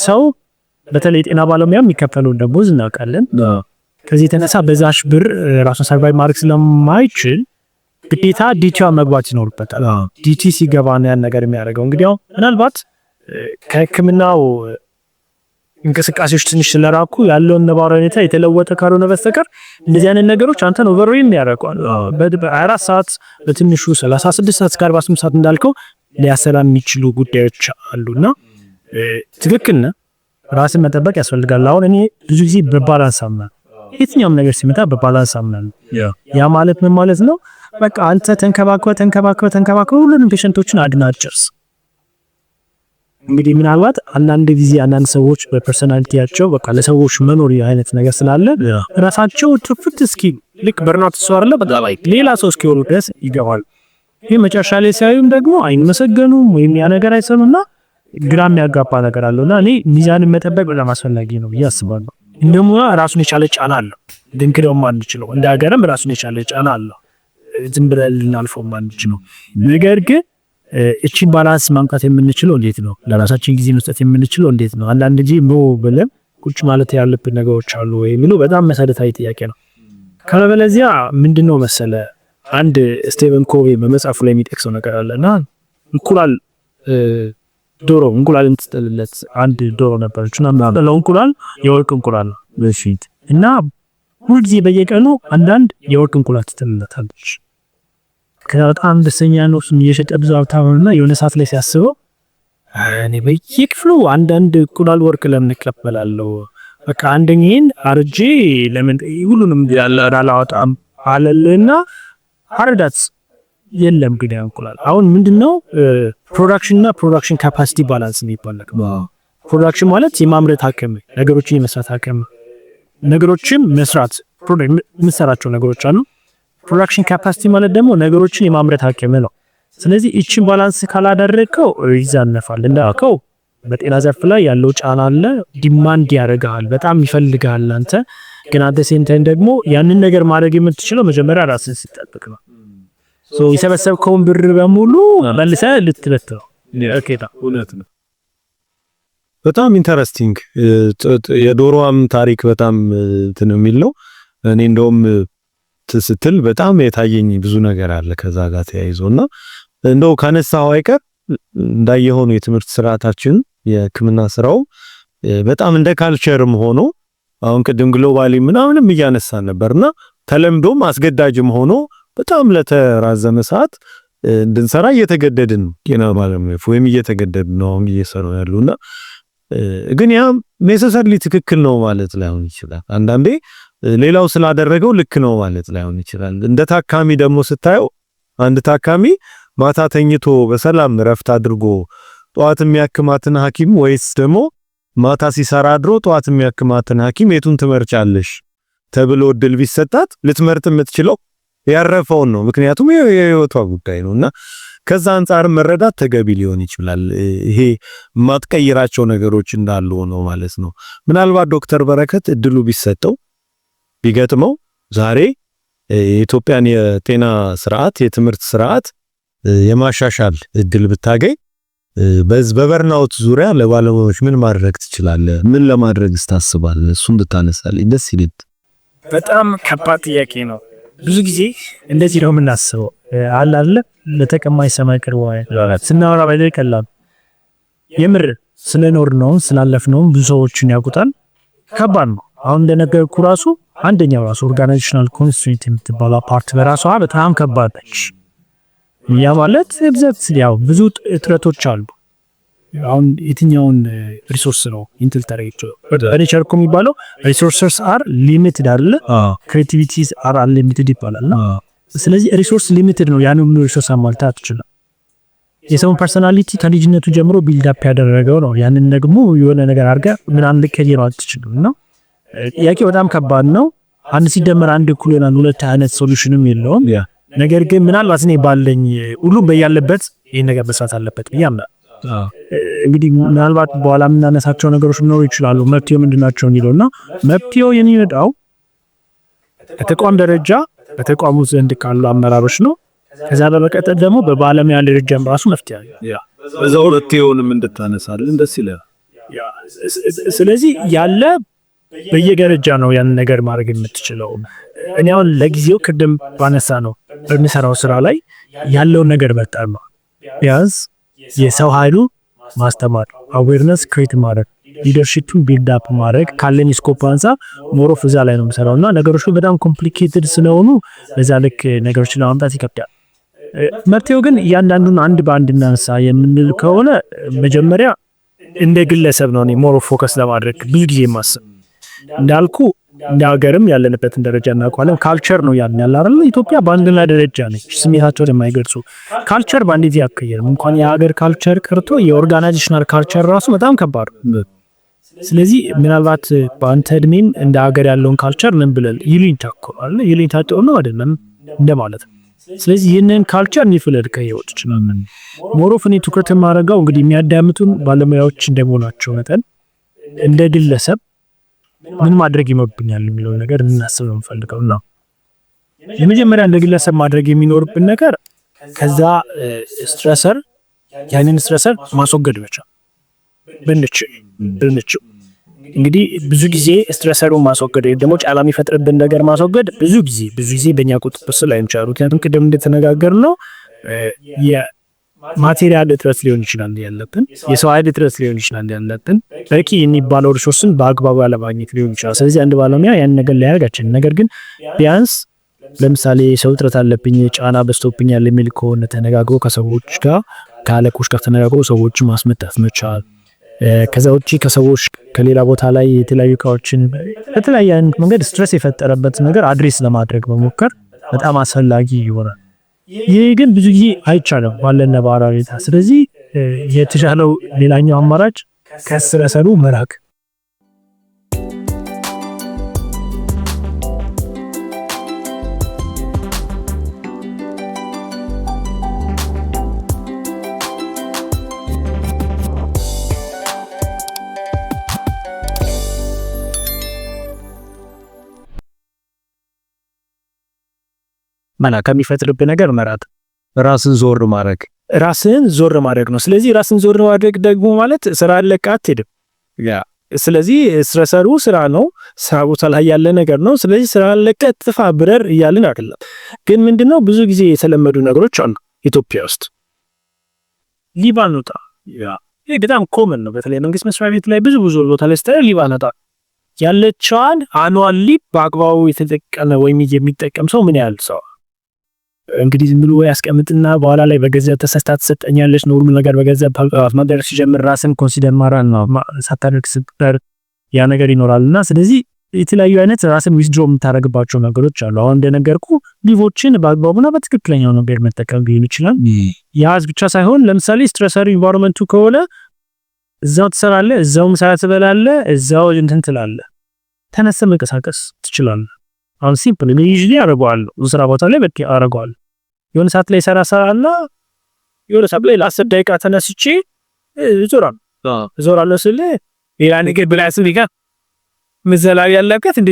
ሰው በተለይ ጤና ባለሙያ የሚከፈለው ደሞዝ እናውቃለን። ከዚህ የተነሳ በዛሽ ብር ራሱን ሰርቫይቭ ማድረግ ስለማይችል ግዴታ ዲቲዋ መግባት ይኖርበታል። ዲቲ ሲገባ ነው ያን ነገር የሚያደርገው። እንግዲህ ምናልባት ከህክምናው እንቅስቃሴዎች ትንሽ ስለራኩ ያለውን ነባራዊ ሁኔታ የተለወጠ ካልሆነ በስተቀር እንደዚህ አይነት ነገሮች አንተን ኦቨርዌም ያደርጋሉ። በ24 ሰዓት በትንሹ 36 ሰዓት እስከ 48 ሰዓት እንዳልከው ሊያሰላም የሚችሉ ጉዳዮች አሉና ትክክል ነህ። ራስን መጠበቅ ያስፈልጋል። አሁን እኔ ብዙ ጊዜ በባላንስ አምናለሁ። የትኛውም ነገር ሲመጣ በባላንስ አምናለሁ። ያ ማለት ምን ማለት ነው? በቃ አንተ ተንከባክበህ ሁሉንም ፔሸንቶችን አድናጭርስ። እንግዲህ ምናልባት አንዳንድ ጊዜ አንዳንድ ሰዎች በፐርሰናሊቲያቸው በቃ ለሰዎች መኖር አይነት ነገር ስላለ ራሳቸው ትፍት እስኪ ልክ በርናት ተሰዋርለ በጣም ሌላ ሰው እስኪሆኑ ድረስ ይገባል። ይሄ መጨረሻ ላይ ሲያዩም ደግሞ አይመሰገኑም ወይም ያ ነገር አይሰሩና ግራም ያጋባ ነገር አለውና እኔ ሚዛንን መጠበቅ በጣም አስፈላጊ ነው ብዬ አስባለሁ። እንደሞ ራሱን የቻለ ጫና አለው። ድንክደው ማንችለው እንደ ሀገርም ራሱን የቻለ ጫና አለው። ዝም ብለን ልናልፈው ማንችለው ነገር ግን እቺን ባላንስ ማምጣት የምንችለው እንዴት ነው? ለራሳችን ጊዜ መስጠት የምንችለው እንዴት ነው? አንዳንድ ጊዜ ብለን ቁጭ ማለት ያለብን ነገሮች አሉ ወይ የሚሉ በጣም መሰረታዊ ጥያቄ ነው። ካለበለዚያ ምንድነው መሰለ አንድ ስቴቨን ኮቬ በመጽሐፉ ላይ የሚጠቅሰው ነገር አለና እንቁላል እንትጥልለት አንድ ዶሮ ነበርችና እንቁላል የወርቅ እንቁላል ነው በፊት እና ሁሉ ጊዜ በየቀኑ አንዳንድ የወርቅ እንቁላል ትጥልለታለች። ከበጣም ደስተኛ ነው። እሱን እየሸጠ ብዙ ሀብታምና የሆነ ሰዓት ላይ ሲያስበው እኔ በየክፍሉ አንዳንድ እንቁላል ወርቅ ለምን እቀበላለሁ? በቃ አንደኛዬን አርጄ ለምን ሁሉንም ያላላወጣም አለልና አረዳት የለም። ግን እንቁላል አሁን ምንድነው ፕሮዳክሽን ካፓሲቲ ባላንስ የሚባለው። ፕሮዳክሽን ማለት የማምረት አቅም፣ ነገሮችን የመስራት አቅም፣ ነገሮችን መስራት የምሰራቸው ነገሮች አሉ። ፕሮዳክሽን ካፓሲቲ ማለት ደግሞ ነገሮችን የማምረት አቅም ነው። ስለዚህ እቺን ባላንስ ካላደረግከው ይዛነፋል። እንዳልከው በጤና ዘርፍ ላይ ያለው ጫና አለ። ዲማንድ ያደርጋል፣ በጣም ይፈልጋል አንተ ግን አንተ ሴንተን ደግሞ ያንን ነገር ማድረግ የምትችለው መጀመሪያ ራስን ሲጠብቅ ነው። የሰበሰብከውን ብር በሙሉ መልሰህ ልትበትነው ኦኬታ እውነት ነው። በጣም ኢንተረስቲንግ የዶሮዋም ታሪክ በጣም እንትን የሚል ነው። እኔ እንደውም ስትል በጣም የታየኝ ብዙ ነገር አለ ከዛ ጋር ተያይዞና እንደው ካነሳው አይቀር እንዳየሆኑ የትምህርት ስርዓታችን የሕክምና ስራው በጣም እንደ ካልቸርም ሆኖ አሁን ቅድም ግሎባሊ ምናምንም እያነሳን ነበርና ተለምዶም አስገዳጅም ሆኖ በጣም ለተራዘመ ሰዓት እንድንሰራ እየተገደድን ጤና ባለሙያዎች ወይም እየተገደድን ነው እየሰራው ያሉና ግን ያ ኔሰሰርሊ ትክክል ነው ማለት ላይሆን ይችላል። አንዳንዴ ሌላው ስላደረገው ልክ ነው ማለት ላይሆን ይችላል። እንደ ታካሚ ደግሞ ስታየው አንድ ታካሚ ማታ ተኝቶ በሰላም ረፍት አድርጎ ጧት የሚያክማትን ሐኪም ወይስ ደግሞ ማታ ሲሰራ አድሮ ጧት የሚያክማትን ሐኪም የቱን ትመርጫለሽ ተብሎ እድል ቢሰጣት ልትመርጥ የምትችለው ያረፈውን ነው። ምክንያቱም የህይወቷ ጉዳይ ነውና ከዛ አንፃር መረዳት ተገቢ ሊሆን ይችላል። ይሄ ማትቀይራቸው ነገሮች እንዳሉ ነው ማለት ነው። ምናልባት ዶክተር በረከት እድሉ ቢሰጠው ቢገጥመው ዛሬ የኢትዮጵያን የጤና ስርዓት የትምህርት ስርዓት የማሻሻል እድል ብታገኝ በበርናውት ዙሪያ ለባለሙያዎች ምን ማድረግ ትችላለህ? ምን ለማድረግ ታስባለህ? እሱን ብታነሳልኝ ደስ ይለኝ። በጣም ከባድ ጥያቄ ነው። ብዙ ጊዜ እንደዚህ ነው የምናስበው አለ አይደል? ለተቀማጭ ሰማይ ቅርብ ስናወራ ባይደል ቀላል የምር ስለኖር ነው ስላለፍነው ብዙ ሰዎችን ያውቁታል። ከባድ ነው። አሁን እንደነገርኩ ራሱ አንደኛው ራሱ ኦርጋናይዜሽናል ኮንስትሬንት የምትባለው ፓርት በራሷ በጣም ከባድ ነች። ያ ማለት ብዛት ያው ብዙ እጥረቶች አሉ። አሁን የትኛውን ሪሶርስ ነው ኢንትል ተረይቶ በኔቸር እኮ የሚባለው ሪሶርስስ አር ሊሚትድ አይደለ? ክሬቲቪቲስ አር አንሊሚትድ ይባላልና ስለዚህ ሪሶርስ ሊሚትድ ነው። ያን ሁሉ ሪሶርስ አሟልታ አትችልም። የሰውን ፐርሰናሊቲ ከልጅነቱ ጀምሮ ቢልድ አፕ ያደረገው ነው። ያንን ደግሞ የሆነ ነገር አድርጋ ምን አንድ ከየው አትችልም እና ጥያቄ በጣም ከባድ ነው። አንድ ሲደመር አንድ እኩል ይሆናል ሁለት አይነት ሶሉሽንም የለውም። ነገር ግን ምናልባት እኔ ባለኝ ሁሉም በያለበት ይሄን ነገር መስራት አለበት ብያምና እንግዲህ ምናልባት በኋላ የምናነሳቸው ነገሮች ሊኖሩ ይችላሉ። መፍትሄው ምንድናቸው የሚለውና መፍትሄው የሚመጣው በተቋም ደረጃ በተቋሙ ዘንድ ካሉ አመራሮች ነው። ከዛ በመቀጠል ደግሞ በባለሙያ ደረጃም ራሱ መፍትሄ አለ። በዛው መፍትሄውንም እንድታነሳልን ደስ ይላል። ስለዚህ ያለ በየደረጃ ነው ያን ነገር ማድረግ የምትችለው። እኔ አሁን ለጊዜው ቅድም ባነሳ ነው በሚሰራው ስራ ላይ ያለውን ነገር በጣም ነው ቢያንስ የሰው ኃይሉ ማስተማር አዌርነስ ክሬት ማድረግ ሊደርሺፕን ቢልድ አፕ ማድረግ ካለን ስኮፕ አንፃር ሞሮፍ እዛ ላይ ነው የምሰራውና ነገሮች በጣም ኮምፕሊኬትድ ስለሆኑ በዛ ልክ ነገሮችን ለማምጣት ይከብዳል። መፍትሄው ግን እያንዳንዱን አንድ በአንድ እናንሳ የምንል ከሆነ መጀመሪያ እንደ ግለሰብ ነው እኔ ሞሮፍ ፎከስ ለማድረግ ብዙ ጊዜ ማሰብ እንዳልኩ እንደ ሀገርም ያለንበትን ደረጃ እናውቃለን። ካልቸር ነው ያለን ያለ አይደል? ኢትዮጵያ ባንድና ደረጃ ነች። ስሜታቸውን የማይገልጹ ካልቸር ባንዲት ያከየም እንኳን የሀገር ካልቸር ቀርቶ የኦርጋናይዜሽናል ካልቸር ራሱ በጣም ከባድ ነው። ስለዚህ ምናልባት በአንተ እድሜም እንደ ሀገር ያለውን ካልቸር ምን ብለን ይሉኝታ እኮ አለ ይሉኝታ ነው አይደለም እንደማለት ነው። ስለዚህ ይህንን ካልቸር እንዲፍለድ ከየወጥ ይችላል። ሞሮፍ እኔ ትኩረት የማደርገው እንግዲህ የሚያዳምጡን ባለሙያዎች እንደመሆናቸው መጠን እንደ ግለሰብ ምን ማድረግ ይኖርብኛል የሚለው ነገር እናስብ ነው የምፈልገው ነው። የመጀመሪያ እንደ ግለሰብ ማድረግ የሚኖርብን ነገር ከዛ ስትረሰር ያንን ስትረሰር ማስወገድ ብቻ ብንችል እንግዲህ ብዙ ጊዜ ስትረሰሩን ማስወገድ ደግሞ ጫና የሚፈጥርብን ነገር ማስወገድ ብዙ ጊዜ በእኛ ቁጥጥር ስር ላይ ነው። ምክንያቱም ቅድም እንደተነጋገርነው ማቴሪያል እጥረት ሊሆን ይችላል ያለብን፣ የሰው ኃይል እጥረት ሊሆን ይችላል ያለብን፣ በቂ የሚባለው ሪሶርስን በአግባቡ ያለማግኘት ሊሆን ይችላል። ስለዚህ አንድ ባለሙያ ያን ነገር ሊያደርግ አይችልም። ነገር ግን ቢያንስ ለምሳሌ ሰው እጥረት አለብኝ ጫና በዝቶብኛል የሚል ከሆነ ተነጋግሮ ከሰዎች ጋር ከአለቆች ጋር ተነጋግሮ ሰዎችን ማስመጣት መቻል። ከዛ ውጪ ከሰዎች ከሌላ ቦታ ላይ የተለያዩ እቃዎችን በተለያየ መንገድ ስትረስ የፈጠረበት ነገር አድሬስ ለማድረግ መሞከር በጣም አስፈላጊ ይሆናል። ይህ ግን ብዙ ጊዜ አይቻልም ባለን ነባራዊ ሁኔታ። ስለዚህ የተሻለው ሌላኛው አማራጭ ከስትረሰሩ መራቅ ከሚፈጥርብህ ነገር መራቅ፣ ራስን ዞር ማድረግ ነው። ስለዚህ ራስን ዞር ማድረግ ደግሞ ማለት ስራ ለቀህ አትሄድም። ስለዚህ ስትረሰሩ ስራ ነው፣ ስራ ቦታ ላይ ያለ ነገር ነው። ስለዚህ ስራ ለቀህ ጥፋ ብረር እያልን አይደለም። ግን ምንድነው ብዙ ጊዜ የተለመዱ ነገሮች አሉ ኢትዮጵያ ውስጥ ሊባን ወጣ ይሄ በጣም ኮመን ነው። በተለይ መንግስት መስሪያ ቤት ላይ ብዙ ቦታ ላይ ስትል ሊባን ወጣ ያለቻን አኑዋል ሊቭ በአግባቡ የተጠቀመ ወይም የሚጠቀም ሰው ምን ያህል ሰው እንግዲህ ዝም ብሎ ያስቀምጥና በኋላ ላይ በገንዘብ ተሰስታ ተሰጠኛለች ነው ሁሉ ነገር በገንዘብ ማድረግ ሲጀምር ራስን ኮንሲደር ማራን ነው ሳታደርግ ስትቀር ያ ነገር ይኖራልና ስለዚህ የተለያዩ አይነት ራስን ዊዝድሮ የምታደርግባቸው ነገሮች አሉ። አሁን እንደነገርኩ ሊቮችን በአግባቡና በትክክለኛው ነገር መጠቀም ሊሆን ይችላል። ያዝ ብቻ ሳይሆን ለምሳሌ ስትረሰሪ ኢንቫይሮንመንቱ ከሆነ እዛው ትሰራለህ፣ እዛው ምሳ ትበላለህ፣ እዛው እንትን ትላለህ፣ ተነስተህ መንቀሳቀስ ትችላለህ። አሁን ሲምፕል ነው ዩዥሊ አደርገዋለሁ ስራ ቦታ ላይ በቃ አደርገዋለሁ። የሆነ ሰዓት ላይ ሰራና የሆነ ሰዓት ላይ ለ10 ደቂቃ ተነስቼ እዞራለሁ ስል ሌላ ነገር ብላስ ቢጋ ምዘላው ያለበት እንዴ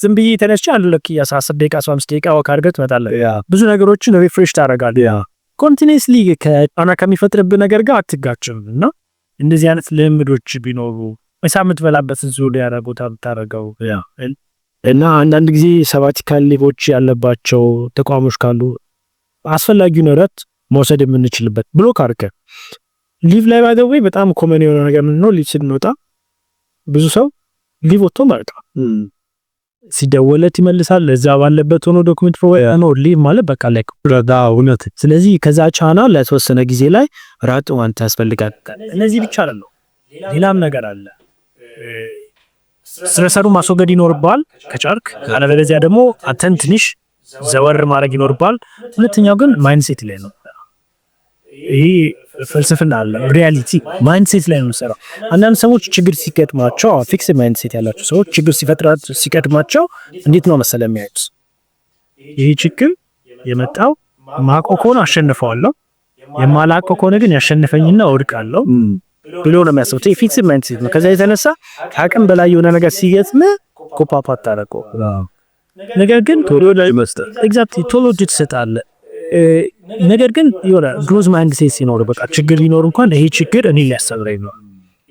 ዝም ብዬ ተነስቼ አልለክ ያ10 ደቂቃ 15 ደቂቃ ወክ አድርገህ ትመጣለህ። ብዙ ነገሮችን ሪፍሬሽ ታደርጋለህ። ኮንቲኒየስሊ ከአና ከሚፈጥርብህ ነገር ጋር አትጋጭም እና እንደዚህ አይነት ልምዶች ቢኖሩ ሳምንት በላበት ዙሪያ ቦታ ብታረጋው እና አንዳንድ ጊዜ ሰባቲካል ሊቮች ያለባቸው ተቋሞች ካሉ አስፈላጊው ነረት መውሰድ የምንችልበት ብሎክ አድርገህ ሊቭ ላይ ባይደው በጣም ኮመን የሆነ ነገር ነው። ሊቭ ስንወጣ ብዙ ሰው ሊቭ ወጥቶ ማለት ሲደወለት ይመልሳል። ለዛ ባለበት ሆኖ ዶክመንት ፕሮቫይድ ነው ሊቭ ማለት በቃ ላይ እውነት። ስለዚህ ከዛ ቻና ለተወሰነ ጊዜ ላይ ራጥ ዋንት ያስፈልጋል። እነዚህ ብቻ አይደለም ሌላም ነገር አለ። ስትረሰሩ ማስወገድ ይኖርባል ከቻርክ አለበለዚያ ደግሞ አንተን ትንሽ ዘወር ማድረግ ይኖርባል። ሁለተኛው ግን ማይንድሴት ላይ ነው። ይሄ ፍልስፍና አለ። ሪያሊቲ ማይንድሴት ላይ ነው ሰራው። አንዳንድ ሰዎች ችግር ሲገጥማቸው ፊክስ ማይንድሴት ያላቸው ሰዎች ችግር ሲገጥማቸው እንዴት ነው መሰለም ያዩት ይሄ ችግር የመጣው ማቆ ከሆነ አሸንፈዋለሁ፣ የማላቆ ከሆነ ግን ያሸንፈኝና ወድቃለሁ ብሎ ነው የሚያስቡት። ፊክስ ማይንድሴት ነው። ከዛ የተነሳ አቅም በላይ የሆነ ነገር ሲገጥም ኮፓፓት ታረቀው ነገር ግን ቶሎ ላይ መስጠት ኤግዛክትሊ ቶሎ ትሰጣለህ። ነገር ግን የሆነ ግሮዝ ማይንድሴት ሲኖር በቃ ችግር ሊኖር እንኳን ይሄ ችግር እኔ ሊያሰብረኝ ነው፣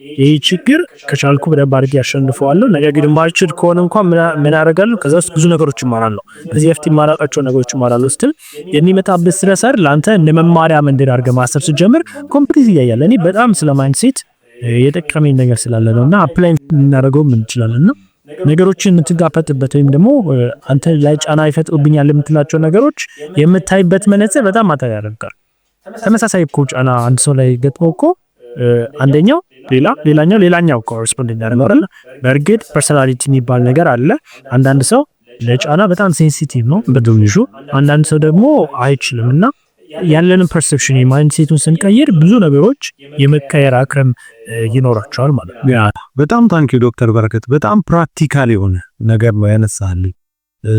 ይሄ ችግር ከቻልኩ በደንብ አድርጌ ያሸንፈዋለሁ። ነገር ግን ማልችል ከሆነ እንኳን ምን አደርጋለሁ? ከዛ ውስጥ ብዙ ነገሮች እማራለሁ። ከዚህ በፊት የማላውቃቸው ነገሮች እማራለሁ ስትል የሚመጣበት ስትረሰር ለአንተ እንደ መማሪያ መንገድ አድርገህ ማሰብ ስትጀምር ኮምፕሊት ያያለ። እኔ በጣም ስለ ማይንድሴት የጠቀመኝ ነገር ስላለ ነውና አፕላይ እናደርገው ምን እንችላለንና ነገሮችን የምትጋፈጥበት ወይም ደግሞ አንተ ላይ ጫና ይፈጥሩብኛል የምትላቸው ነገሮች የምታይበት መነጽር በጣም ማታ ያደርጋል። ተመሳሳይ እኮ ጫና አንድ ሰው ላይ ገጥሞ እኮ አንደኛው ሌላኛው ኮረስፖንዲንግ ያደርጋል። በእርግጥ ፐርሰናሊቲ የሚባል ነገር አለ። አንዳንድ ሰው ለጫና በጣም ሴንሲቲቭ ነው በድምሹ፣ አንዳንድ ሰው ደግሞ አይችልምና ያለንን ፐርሰፕሽን የማይንድሴቱን ስንቀይር ብዙ ነገሮች የመቀየር አቅም ይኖራቸዋል ማለት ነው። በጣም ታንኪዩ ዶክተር በረከት። በጣም ፕራክቲካል የሆነ ነገር ነው ያነሳልኝ።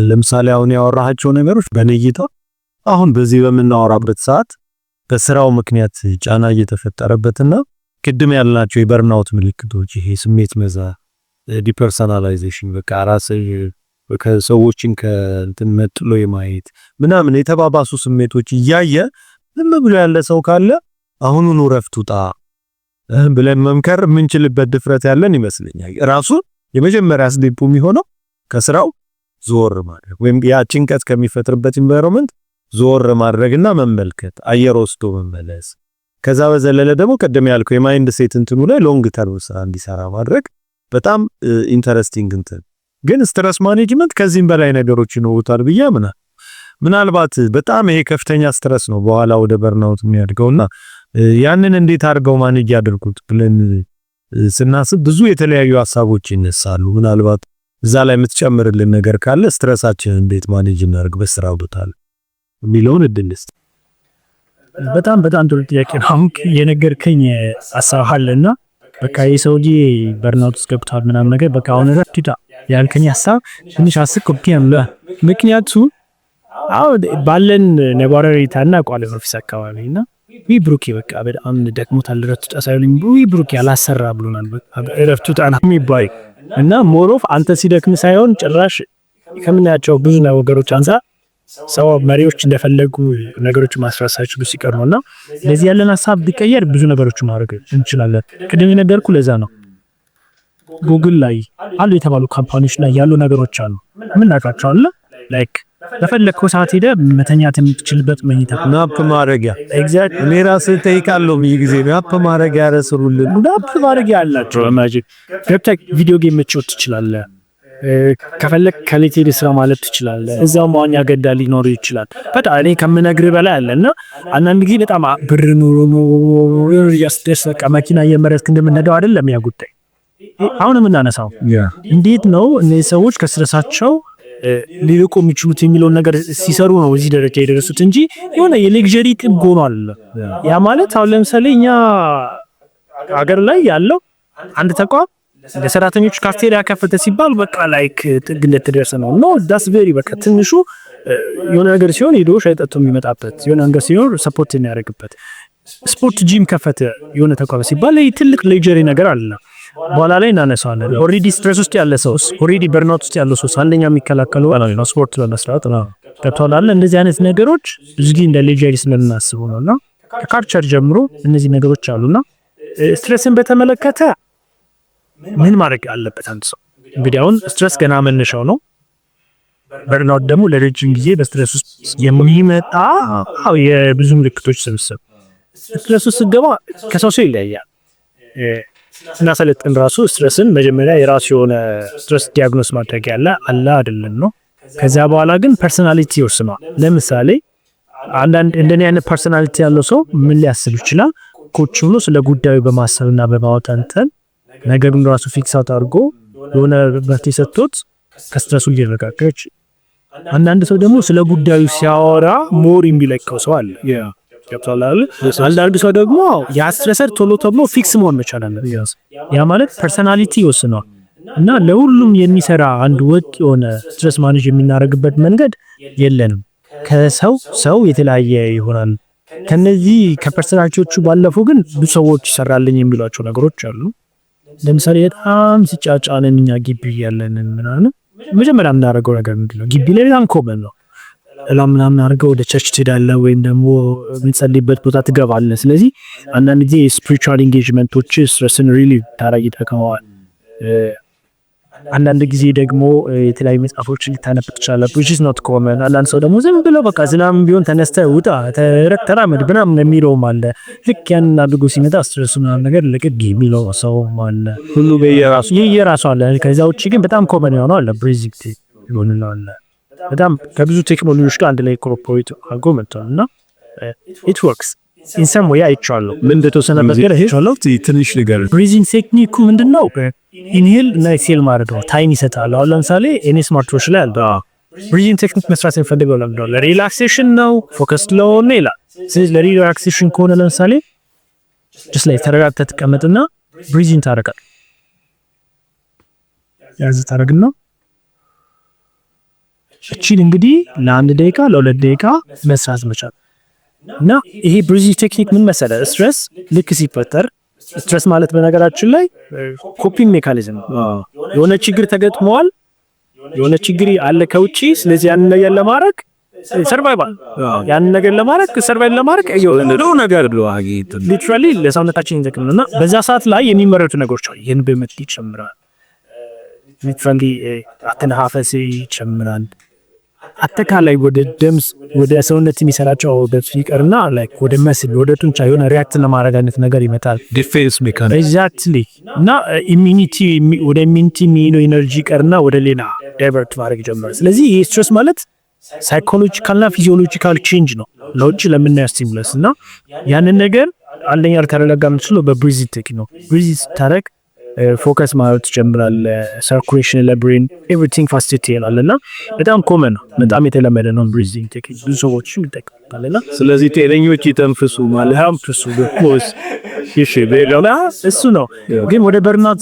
ለምሳሌ አሁን ያወራሃቸው ነገሮች በነይታ አሁን በዚህ በምናወራበት ሰዓት በስራው ምክንያት ጫና እየተፈጠረበትና ቅድም ያልናቸው የበርናውት ምልክቶች ይሄ ስሜት መዛት፣ ዲፐርሰናላይዜሽን በቃ ራስህ ከሰዎችን ከእንትን መጥሎ የማየት ምናምን የተባባሱ ስሜቶች እያየ ዝም ብሎ ያለ ሰው ካለ አሁኑኑ ረፍት ውጣ ብለን መምከር የምንችልበት ድፍረት ያለን ይመስለኛል። ራሱ የመጀመሪያ ስቴፕ የሚሆነው ከስራው ዞር ማድረግ ወይም ያ ጭንቀት ከሚፈጥርበት ኢንቫይሮንመንት ዞር ማድረግና መመልከት፣ አየር ወስዶ መመለስ። ከዛ በዘለለ ደግሞ ቀደም ያልከው የማይንድ ሴት እንትኑ ላይ ሎንግ ተርም ስራ እንዲሰራ ማድረግ በጣም ኢንተረስቲንግ እንትን። ግን ስትረስ ማኔጅመንት ከዚህም በላይ ነገሮች ይኖሩታል ብዬ ምናልባት በጣም ይሄ ከፍተኛ ስትረስ ነው በኋላ ወደ በርናውት የሚያድገውና ያንን እንዴት አድርገው ማኔጅ ያድርጉት ብለን ስናስብ ብዙ የተለያዩ ሀሳቦች ይነሳሉ። ምናልባት እዛ ላይ የምትጨምርልን ነገር ካለ ስትረሳችን እንዴት ማኔጅ እናድርግ በስራው ቦታ የሚለውን እድልስ። በጣም ጥሩ ጥያቄ ነው። አሁን የነገርከኝ አሳባለና በቃ የሰውጂ በርናውት ውስጥ ገብቷል ምናምን ነገር በቃ አሁን ረፍቲታ ያልከኝ ሐሳብ ትንሽ አስቆብኝ ነው። ምክንያቱም አሁን ባለን ነባራሪታና ቋለ ኦፊስ አካባቢና ብሩክ በቃ በጣም ደክሞታል ረፍት ተሳይልኝ ብሩክ ያላሰራ ብሎናል። በቃ ረፍቱ ጣና የሚባይ እና ሞሮፍ አንተ ሲደክም ሳይሆን ጭራሽ ከምናያቸው ብዙ ነገሮች አንፃር ሰው መሪዎች እንደፈለጉ ነገሮች ማስራት ሳይችሉ ሲቀር ነውና ለዚህ ያለን ሐሳብ ቢቀየር ብዙ ነገሮች ማድረግ እንችላለን። ቅድም የነገርኩ ለዛ ነው። ጉግል ላይ አሉ የተባሉ ካምፓኒዎች ላይ ያሉ ነገሮች አሉ ምን ናቃቸዋል ላይክ ለፈለከው ሰዓት ሄደ መተኛት የምትችልበት መኝታ ናፕ ማድረጊያ ኤግዛክት እኔ ራሴ ጠይቃለሁ በየጊዜ ናፕ ማድረጊያ ያረስሩልን ናፕ ማድረጊያ አላቸው። ኢማጂን ገብተህ ቪዲዮ ጌም መጫወት ትችላለህ። ከፈለክ ከሌቴሪ ስራ ማለት ትችላለህ። እዛው ማዋኛ ገዳ ሊኖር ይችላል። በጣም እኔ ከምነግርህ በላይ አለና አንዳንድ ጊዜ በጣም ብር ኑሮ ያስደሰቀ መኪና እየመረጥክ እንደምንነዳው አይደለም ያ ጉዳይ። አሁን የምናነሳው እንዴት ነው እነዚህ ሰዎች ከስትረሳቸው ሊርቁ የሚችሉት የሚለውን ነገር ሲሰሩ ነው እዚህ ደረጃ የደረሱት እንጂ የሆነ የሌክዠሪ ጥግ ሆኗል። ያ ማለት አሁን ለምሳሌ እኛ ሀገር ላይ ያለው አንድ ተቋም ለሰራተኞች ካፍቴሪያ ከፈተ ሲባል በቃ ላይክ ጥግ እንደተደረሰ ነው። ኖ ዳስ ቬሪ በቃ ትንሹ የሆነ ነገር ሲሆን ሄዶ ሻይ ጠጥቶ የሚመጣበት የሆነ ነገር ሲሆን ሰፖርት የሚያደርግበት ስፖርት ጂም ከፈተ የሆነ ተቋም ሲባል ትልቅ ሌክዠሪ ነገር አለ። በኋላ ላይ እናነሳዋለን። ኦሬዲ ስትሬስ ውስጥ ያለ ሰው ኦሬዲ በርናውት ውስጥ ያለ ሰው አንደኛ የሚከላከለው ነው ስፖርት በመስራት ነው። ከተዋላለ እንደዚህ አይነት ነገሮች እዚህ እንደ ሌክዠሪ ስለምናስበው ነውና ከካልቸር ጀምሮ እነዚህ ነገሮች አሉና ስትሬስን በተመለከተ ምን ማድረግ አለበት አንድ ሰው? እንግዲህ አሁን ስትሬስ ገና መነሻው ነው። በርናውት ደግሞ ለረጅም ጊዜ በስትሬስ ውስጥ የሚመጣ የብዙ ምልክቶች ስብስብ። ስትሬስ ውስጥ ገባ ከሰው ሰው ይለያያል። እና ሰለጥን ራሱ ስትሬስን መጀመሪያ የራሱ የሆነ ስትሬስ ዲያግኖስ ማድረግ ያለ አለ አይደለም ነው። ከዛ በኋላ ግን ፐርሰናሊቲ ይወስነዋል። ለምሳሌ አንዳንድ እንደኔ አይነት ፐርሰናሊቲ ያለው ሰው ምን ሊያስብ ይችላል? ቁጭ ብሎ ስለ ጉዳዩ በማሰብና በማውጣንተን ነገሩን ራሱ ፊክስ አውት አድርጎ የሆነ መፍትሄ ሰጥቶት ከስትረሱ ሊረጋጋች። አንዳንድ ሰው ደግሞ ስለ ጉዳዩ ሲያወራ ሞር የሚለቀው ሰው አለ። ያብታላል። አንዳንድ ሰው ደግሞ ያ ስትረሰር ቶሎ ፊክስ መሆን መቻል አለበት። ያ ማለት ፐርሰናሊቲ ይወስነዋል። እና ለሁሉም የሚሰራ አንድ ወጥ የሆነ ስትረስ ማኔጅ የምናደርግበት መንገድ የለንም። ከሰው ሰው የተለያየ ይሆናል። ከነዚህ ከፐርሰናሊቲዎቹ ባለፈው ግን ብዙ ሰዎች ይሰራልኝ የሚሏቸው ነገሮች አሉ። ለምሳሌ በጣም ሲጫጫነን እኛ ግቢ ያለን ምናምን መጀመሪያ የምናደርገው ነገር ምንድነው? ግቢ ላይ በጣም ኮመን ነው። ምናምን አድርገው ወደ ቸርች ትሄዳለህ ወይም ደግሞ የምትጸልይበት ቦታ ትገባለህ። ስለዚህ አንዳንድ ጊዜ ስፒሪቹዋል ኢንጌጅመንቶች ስትረስን ሪሊ ታራይ ይጠቀመዋል። አንዳንድ ጊዜ ደግሞ የተለያዩ መጽሐፎችን ልታነብ ትችላለህ which is not common። አንዳንድ ሰው ደግሞ ዝም ብሎ በቃ ዝናም ቢሆን ተነስተህ ውጣ ተራመድ ምናምን የሚለውም አለ። ልክ ያንን አድርጎ ሲመጣ ስትረሱን ነገር ለቅቅ የሚለው ሰው አለ። ሁሉ የራሱ አለ። ከዛ ውጪ ግን በጣም ኮመን የሆነው አለ ብሪዚንግ ይሆንልናል አለ። በጣም ከብዙ ቴክኖሎጂዎች ጋር አንድ ላይ ኮርፖሬት አድርጎ መጥቷልና it works in some way አይቻለሁ። ምን እንደተወሰነ ነገር አይቻለሁ። ትንሽ ነገር ብሪዚንግ ቴክኒኩ ምንድነው? ኢንሄል እና ኤክስሄል ማድረግ ነው። ታይም ይሰጣል። አሁን ለምሳሌ እኔ ስማርት ዎች ላይ አለ ብሪዚንግ ቴክኒክ መስራት የሚፈልገው ለምንድነው? ለሪላክሴሽን ነው፣ ፎከስ ነው ይላል። ስለዚህ ለሪላክሴሽን ከሆነ ለምሳሌ just ላይ ተረጋግተህ ተቀመጥና ብሪዚንግ ታደርጋለህ። ያዝ ታደርግና እቺን እንግዲህ ለአንድ ደቂቃ ለሁለት ደቂቃ መስራት መቻል እና ይሄ ብሪዚንግ ቴክኒክ ምን መሰለህ? ስትሬስ ልክ ሲፈጠር ስትሬስ ማለት በነገራችን ላይ ኮፒንግ ሜካኒዝም ነው። የሆነ ችግር ተገጥሟል፣ የሆነ ችግር አለ ከውጪ። ስለዚህ ያንን ነገር ለማድረግ ሰርቫይቫል ያንን ነገር ለማድረግ የሆነ ነገር ብሎ ሊትራሊ ለሰውነታችን ይጠቅምና በዛ ሰዓት ላይ የሚመረቱ ነገሮች አሉ። ይሄን በመት ይጨምራል፣ ሊትራሊ አተነፋፈስ ይጨምራል። አጠቃላይ ወደ ደምስ ወደ ሰውነት የሚሰራጨው ደም ይቀርና ላይክ ወደ መስል ወደ ጡንቻ የሆነ ሪአክት ለማድረግ አይነት ነገር ይመጣል። ዲፌንስ ሜካኒዝም ኤግዛክትሊ። እና ኢሚኒቲ ወደ ኢሚኒቲ የሚለው ኢነርጂ ይቀርና ወደ ሌላ ዳይቨርት ማድረግ ይጀምራል። ስለዚህ ይሄ ስትሬስ ማለት ሳይኮሎጂካልና ፊዚዮሎጂካል ቼንጅ ነው ለውጭ ለምናየው ስቲሙለስ። እና ያንን ነገር አንደኛ ልታረጋጋ የምትችለው በብሪዚንግ ቴክኒክ ነው። ብሪዝ ታረግ ፎከስ ማለት ትጀምራለህ። ሰርኩሌሽን ለብሬን ኤቭሪቲንግ ፋስት ይላልና በጣም ኮመን ነው፣ በጣም የተለመደ ነው ብሪዚንግ ቴክኒክ። ብዙ ሰዎች ይጠቀማሉና ስለዚህ ጤነኞች ይተንፍሱ ማለት ተንፍሱ ቢኮዝ እሺ በሌላ እሱ ነው። ግን ወደ በርናውት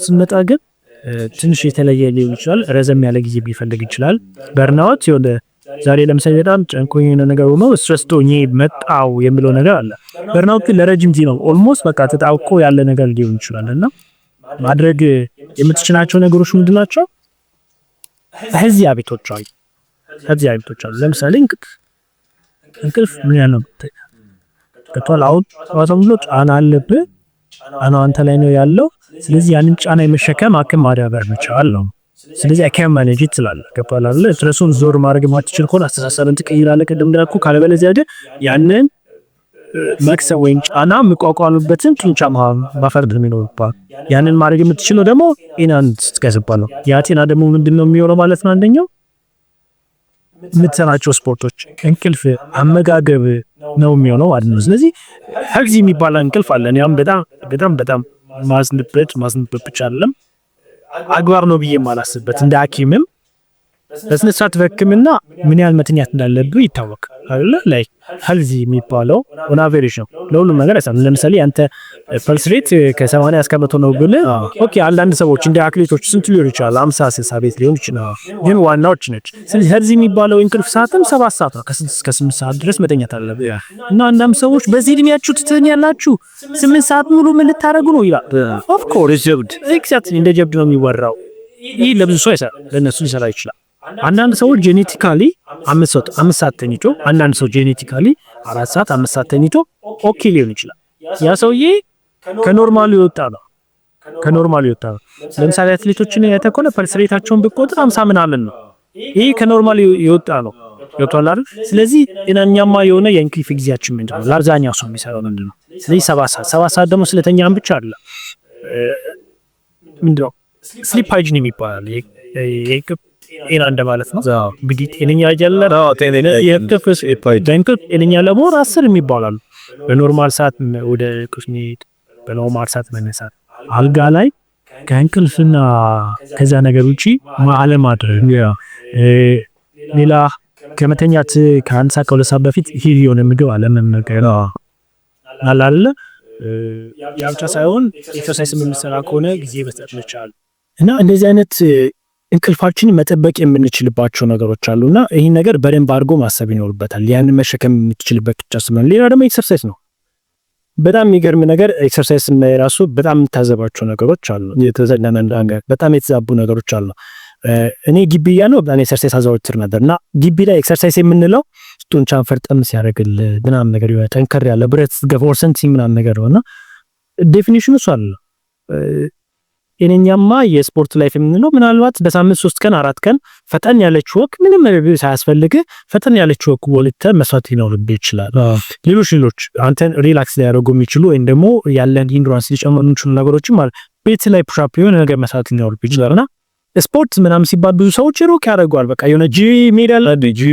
ስንመጣ ግን ትንሽ የተለየ ሊሆን ይችላል። ረዘም ያለ ጊዜ ቢፈልግ ይችላል። በርናውት የሆነ ዛሬ ለምሳሌ በጣም ጨንቆኝ የሆነ ነገር ሆኖ ስትረስ ቶኝ መጣው የሚለው ነገር አለ። በርናውት ግን ለረጅም ጊዜ ነው ኦልሞስት በቃ ተጣብቆ ያለ ነገር ሊሆን ይችላልና ማድረግ የምትችላቸው ነገሮች ምንድናቸው? ከዚህ አቤቶች ከዚህ አይነቶች አሉ። ለምሳሌ እንቅልፍ ምን ያለው ከቷል አሁን ጨዋታው ብሎ ጫና አለብህ ጫናው አንተ ላይ ነው ያለው። ስለዚህ ያንን ጫና የመሸከም አቅም ማዳበር መቻል ነው። ስለዚህ አካም ማኔጅ ትላለህ ከቷል አይደል? ስትረሱን ዞር ማድረግ ማትችል ከሆነ አስተሳሰብን ትቀይራለህ። ቅድም እንዳልኩ ካለበለዚያ ያንን መክሰብ ወይም ጫና መቋቋምበትን ጡንቻ ማፈርድ ነው የሚኖርባት። ያንን ማድረግ የምትችለው ደግሞ ጤናን ስትገነባ ነው። ያ ጤና ደግሞ ምንድነው የሚሆነው ማለት ነው? አንደኛው የምትሰራቸው ስፖርቶች፣ እንቅልፍ፣ አመጋገብ ነው የሚሆነው ማለት ነው። ስለዚህ ሄልዚ የሚባል እንቅልፍ አለ። ያም በጣም ማዝንበት ብቻ አይደለም አግባር ነው ብዬ ማላስበት እንደ ሐኪምም በስነ ስርዓት በሕክምና ምን ያህል መተኛት እንዳለብህ ይታወቃል አይደል? ላይ ሄልዚ የሚባለው ኦን አቨሬጅ ነው ለሁሉም ነገር አይደለም። ለምሳሌ አንተ ፐልስ ሬት ከ80 እስከ 100 ነው ብለህ ኦኬ፣ አንዳንድ ሰዎች እንደ አትሌቶች ስንት ሊሆን ይችላል? 50 60 ቤት ሊሆን ይችላል፣ ግን ዋናዎች ነች። ስለዚህ ሄልዚ የሚባለው እንቅልፍ ሰዓትም 7 ሰዓት ነው። ከ6 እስከ 8 ሰዓት ድረስ መተኛት አለብህ። እና አንዳንድ ሰዎች በዚህ እድሜያችሁ ትተኛላችሁ 8 ሰዓት ሙሉ ምን ልታረጉ ነው ይላል። ኦፍ ኮርስ ጀብድ ኤግዛክትሊ እንደ ጀብድ ነው የሚወራው። ይህ ለብዙ ሰው ይሰራል፣ ለነሱ ሊሰራ ይችላል። አንዳንድ ሰው ጄኔቲካሊ 5 ሰዓት ተኝቶ፣ አንዳንድ ሰው ጄኔቲካሊ 4 ሰዓት 5 ሰዓት ተኝቶ ኦኬ ሊሆን ይችላል። ያ ሰውዬ ከኖርማሉ ይወጣ ነው። ለምሳሌ አትሌቶችን ያተኮነ ፐልስ ሬታቸውን ብትቆጥር 50 ምናምን ነው። ይሄ ከኖርማሉ ይወጣ ነው። ይወጣል አይደል? ስለዚህ ጤናኛማ የሆነ የእንቅልፍ ጊዜያችን ምንድነው? ለአብዛኛው ሰው የሚሰራው ምንድነው? ስለዚህ 7 ሰዓት ደግሞ ስለተኛም ብቻ አይደለም። ምንድነው ስሊፕ ሃይጂን የሚባል ጤና እንደማለት ነው። እንግዲህ ጤነኛ አይደለም ጤነኛ ለመሆን 10 የሚባላሉ በኖርማል ሰዓት ወደ ኩስኔት በኖርማል ሰዓት መነሳት፣ አልጋ ላይ ከእንቅልፍና ከዛ ነገር ውጪ አለማድረግ፣ ሌላ ከመተኛት ከአንድ ሰዓት ከሁለት ሰዓት በፊት ሂድ የሆነ ምግብ አለመመገብ አላለ። ያ ብቻ ሳይሆን ኤክሰርሳይዝ የምንሰራ ከሆነ ጊዜ መስጠት መቻል እና እንደዚህ አይነት እንቅልፋችንን መጠበቅ የምንችልባቸው ነገሮች አሉና ይሄን ነገር በደንብ አድርጎ ማሰብ ይኖርበታል። ያንን መሸከም የምትችልበት ብቻ ስለሆነ ሌላ ደግሞ ኤክሰርሳይዝ ነው። በጣም የሚገርም ነገር ኤክሰርሳይዝ እና የራሱ በጣም የምታዘባቸው ነገሮች አሉ። የተዘለነ ነገር በጣም የተዛቡ ነገሮች አሉ። እኔ ግቢ ያለው በጣም ኤክሰርሳይዝ አዘወትር ነበርና ግቢ ላይ ኤክሰርሳይዝ የምንለው ጡንቻን ፈርጠም ሲያደርግል ምናምን ነገር ይወጣ ጠንከር ያለ ብረት ገፎርሰንት ምናምን ነገር ነውና ዴፊኒሽኑ እሱ አለ። ጤነኛማ የስፖርት ላይፍ የምንለው ምናልባት በሳምንት 3 ቀን 4 ቀን ፈጠን ያለች ወክ ምንም ነገር ሳያስፈልግ ፈጠን ያለች ወክ ወልተ መስዋዕት ይኖርብህ ይችላል። ሌሎች አንተን ሪላክስ ሊያደርጉ የሚችሉ ወይም ደግሞ ያለን ኢንዱራንስ ሊጨምሩ የሚችሉ ነገሮችም ማለት ቤት ላይ ፑሽ የሆነ ነገር መስዋዕት ይኖርብህ ይችላልና ስፖርት ምናምን ሲባል ብዙ ሰዎች ሩቅ ያደርገዋል። በቃ የሆነ ጂም ሜዳል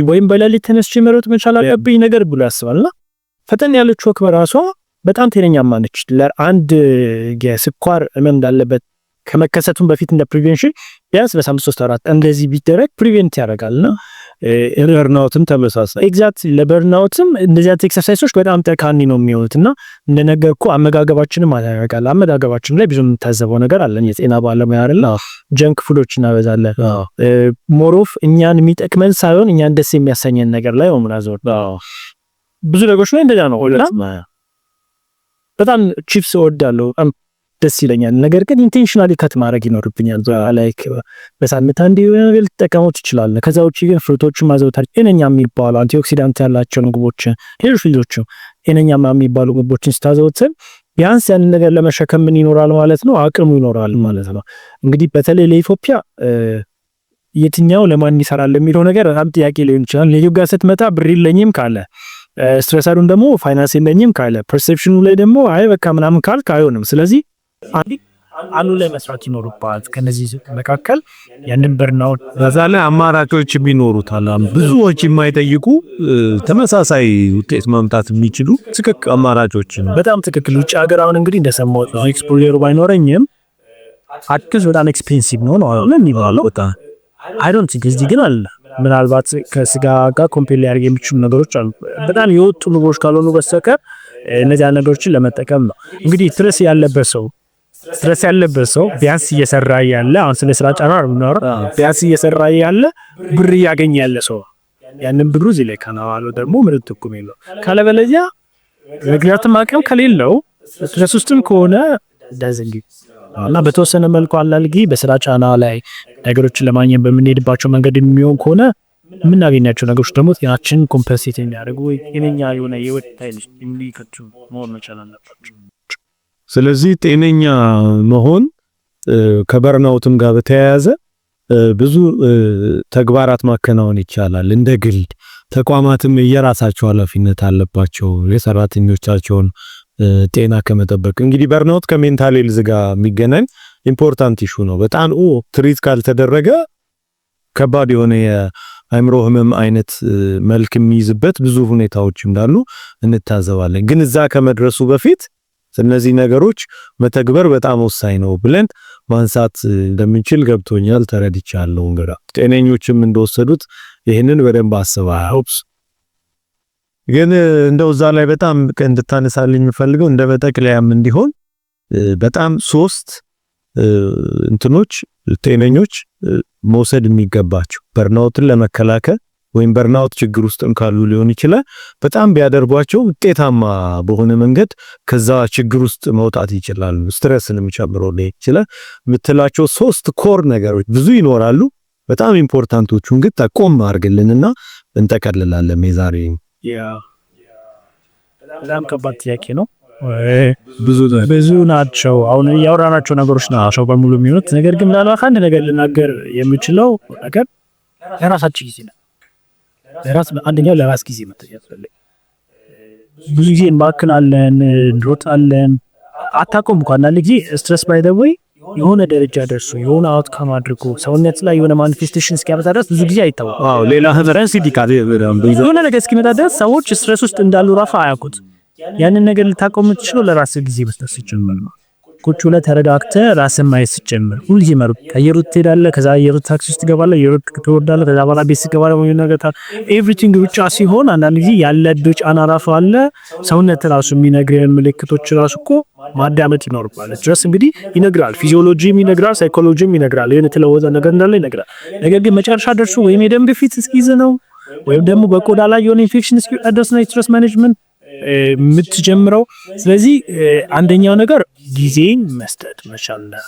ወይም በሌሊት ተነስቼ መሮጥ መቻል አለብኝ ነገር ብሎ ያስባልና ፈጠን ያለች ወክ በራሷ በጣም ጤነኛማ ነች። ለአንድ የስኳር ህመም እንዳለበት ከመከሰቱም በፊት እንደ ፕሪቬንሽን ቢያንስ በሳምንት 3-4 እንደዚህ ቢደረግ ፕሪቬንት ያደርጋልና በርናውትም ተመሳሳይ ኤግዛክትሊ ለበርናውትም እንደዚህ አይነት ኤክሰርሳይሶች በጣም ጠቃሚ ነው የሚሆኑትና እንደነገርኩ አመጋገባችንም ያደርጋል። አመጋገባችን ላይ ብዙ የምታዘበው ነገር አለን። የጤና ባለሙያ አይደል? ጀንክ ፉዶች እናበዛለን። ሞሮፍ እኛን የሚጠቅመን ሳይሆን እኛን ደስ የሚያሰኘን ነገር ላይ ወምናዞር ብዙ ነገሮች ላይ እንደዛ ነው። በጣም ቺፕስ እወዳለሁ፣ ደስ ይለኛል። ነገር ግን ኢንቴንሽናሊ ከት ማድረግ ይኖርብኛል። ላይክ በሳምንት አንዴ ነገር ልትጠቀመው ትችላለህ። ከዛ ውጪ ግን ፍሩቶችን ማዘውተር ጤነኛ የሚባሉ አንቲኦክሲዳንት ያላቸው ምግቦችን ሌሎች ጤነኛ የሚባሉ ምግቦችን ስታዘውተር ቢያንስ ያን ነገር ለመሸከም ምን ይኖራል ማለት ነው፣ አቅሙ ይኖራል ማለት ነው። እንግዲህ በተለይ ለኢትዮጵያ የትኛው ለማን ይሰራል የሚለው ነገር በጣም ጥያቄ ሊሆን ይችላል። ለዩጋ ስትመጣ ብር የለኝም ካለ ስትረሳሩን ደግሞ ፋይናንስ የለኝም ካለ ፐርሴፕሽኑ ላይ ደግሞ አይ በቃ ምናምን ካልክ አይሆንም። ስለዚህ አሉ ላይ መስራት ይኖርባል። ከነዚህ መካከል ያንን በርናውት በዛ ላይ አማራጮች ቢኖሩታል። ብዙዎች የማይጠይቁ ተመሳሳይ ውጤት ማምጣት የሚችሉ ትክክል አማራጮች ነው። በጣም ትክክል። ውጭ ሀገር አሁን እንግዲህ እንደሰማሁት ነው ኤክስፖሪየሩ ባይኖረኝም አትክልት በጣም ኤክስፔንሲቭ ነው ነው የሚባለው። በጣም አይ ዶንት ቲንክ እዚህ ግን አለ ምናልባት ከስጋ ጋር ኮምፔር ሊያደርግ የሚችሉ ነገሮች አሉ። በጣም የወጡ ምግቦች ካልሆኑ በስተቀር እነዚህ ነገሮችን ለመጠቀም ነው። እንግዲህ ስትረስ ያለበት ሰው ቢያንስ እየሰራ ያለ አሁን ስለ ስራ ጫና ነው ቢያንስ እየሰራ ያለ ብር ያገኝ ያለ ሰው ያንን ብሩ እዚህ ላይ ካናዋሉ ደግሞ ምርጥ ጥቁም የለው ካለበለዚያ ምክንያቱም አቅም ከሌለው ስትረስ ውስጥም ከሆነ ዳዝንግ እና በተወሰነ መልኩ አላልጊ በስራ ጫና ላይ ነገሮችን ለማግኘት በምንሄድባቸው መንገድ የሚሆን ከሆነ የምናገኛቸው ነገሮች ደግሞ ጤናችንን ኮምፐንሴት የሚያደርጉ ወይ ጤነኛ የሆነ የህይወት ስታይል የሚከቱ መሆን መቻል አለባቸው። ስለዚህ ጤነኛ መሆን ከበርናውትም ጋር በተያያዘ ብዙ ተግባራት ማከናወን ይቻላል። እንደ ግል ተቋማትም የራሳቸው ኃላፊነት አለባቸው የሰራተኞቻቸውን ጤና ከመጠበቅ። እንግዲህ በርናውት ከሜንታል ሄልዝ ጋር የሚገናኝ ኢምፖርታንት ኢሹ ነው። በጣም ትሪት ካልተደረገ ከባድ የሆነ የአእምሮ ህመም አይነት መልክ የሚይዝበት ብዙ ሁኔታዎች እንዳሉ እንታዘባለን። ግን እዛ ከመድረሱ በፊት እነዚህ ነገሮች መተግበር በጣም ወሳኝ ነው ብለን ማንሳት እንደምንችል ገብቶኛል፣ ተረድቻለሁ። እንግዲህ ጤነኞችም እንደወሰዱት ይህንን በደንብ አስበው። ግን እንደው እዛ ላይ በጣም እንድታነሳልኝ የምፈልገው እንደ መጠቅለያም እንዲሆን በጣም 3 እንትኖች ጤነኞች መውሰድ የሚገባቸው በርናውትን ለመከላከል ወይም በርናውት ችግር ውስጥም ካሉ ሊሆን ይችላል በጣም ቢያደርጓቸው ውጤታማ በሆነ መንገድ ከዛ ችግር ውስጥ መውጣት ይችላሉ። ስትረስንም ጨምሮ ይችላል የምትላቸው 3 ኮር ነገሮች ብዙ ይኖራሉ። በጣም ኢምፖርታንቶቹን ግን ጠቆም አድርግልንና እንጠቀልላለን የዛሬ። በጣም ከባድ ጥያቄ ነው። ብዙ ናቸው። አሁን ያወራናቸው ነገሮች ናቸው በሙሉ የሚሆኑት። ነገር ግን ምናልባት አንድ ነገር ልናገር የምችለው ነገር ለራሳችን ጊዜ ነው። አንደኛው ለራስ ጊዜ መጠየቅ ፈልግ። ብዙ ጊዜ እንባክናለን፣ እንሮጣለን። አታቆም እንኳን አንዳንድ ጊዜ ስትረስ ባይ ዘ ወይ የሆነ ደረጃ ደርሶ የሆነ አውትካም አድርጎ ሰውነት ላይ የሆነ ማኒፌስቴሽን እስኪያመጣ ድረስ ብዙ ጊዜ አይታወቅም። ሌላ ህብረንስ ይዲካል የሆነ ነገር እስኪመጣ ድረስ ሰዎች ስትረስ ውስጥ እንዳሉ ራሱ አያውቁት። ያንን ነገር ልታቆም የምትችለው ለራስ ጊዜ መስጠት ሲጀምር ነው። ቁጭ ብለህ ተረጋግተህ ራስን ማየት ሲጀምር ሁሉ ጊዜ መሩ ከየሩት ትሄዳለህ፣ ከዛ የሩት ታክሲ ውስጥ ትገባለህ፣ የሩት ትወርዳለህ፣ ከዛ በኋላ ቤት ትገባለህ። ወይ ነገር ኤቭሪቲንግ ብቻ ሲሆን አንዳንድ ጊዜ ያለብህ ጫና ራሱ አለ። ሰውነት ራሱ የሚነግርህን ምልክቶች ራሱ እኮ ማዳመጥ ይኖርባል። ስትረስ እንግዲህ ይነግራል፣ ፊዚዮሎጂም ይነግራል፣ ሳይኮሎጂም ይነግራል፣ የሆነ የተለወጠ ነገር እንዳለ ይነግራል። ነገር ግን መጨረሻ ደርሶ ወይም የደም ግፊት እስኪይዝ ነው ወይም ደግሞ በቆዳ ላይ የሆነ ኢንፌክሽን እስኪደርስ ነው ስትረስ ማኔጅመንት የምትጀምረው። ስለዚህ አንደኛው ነገር ጊዜን መስጠት መቻል ነው።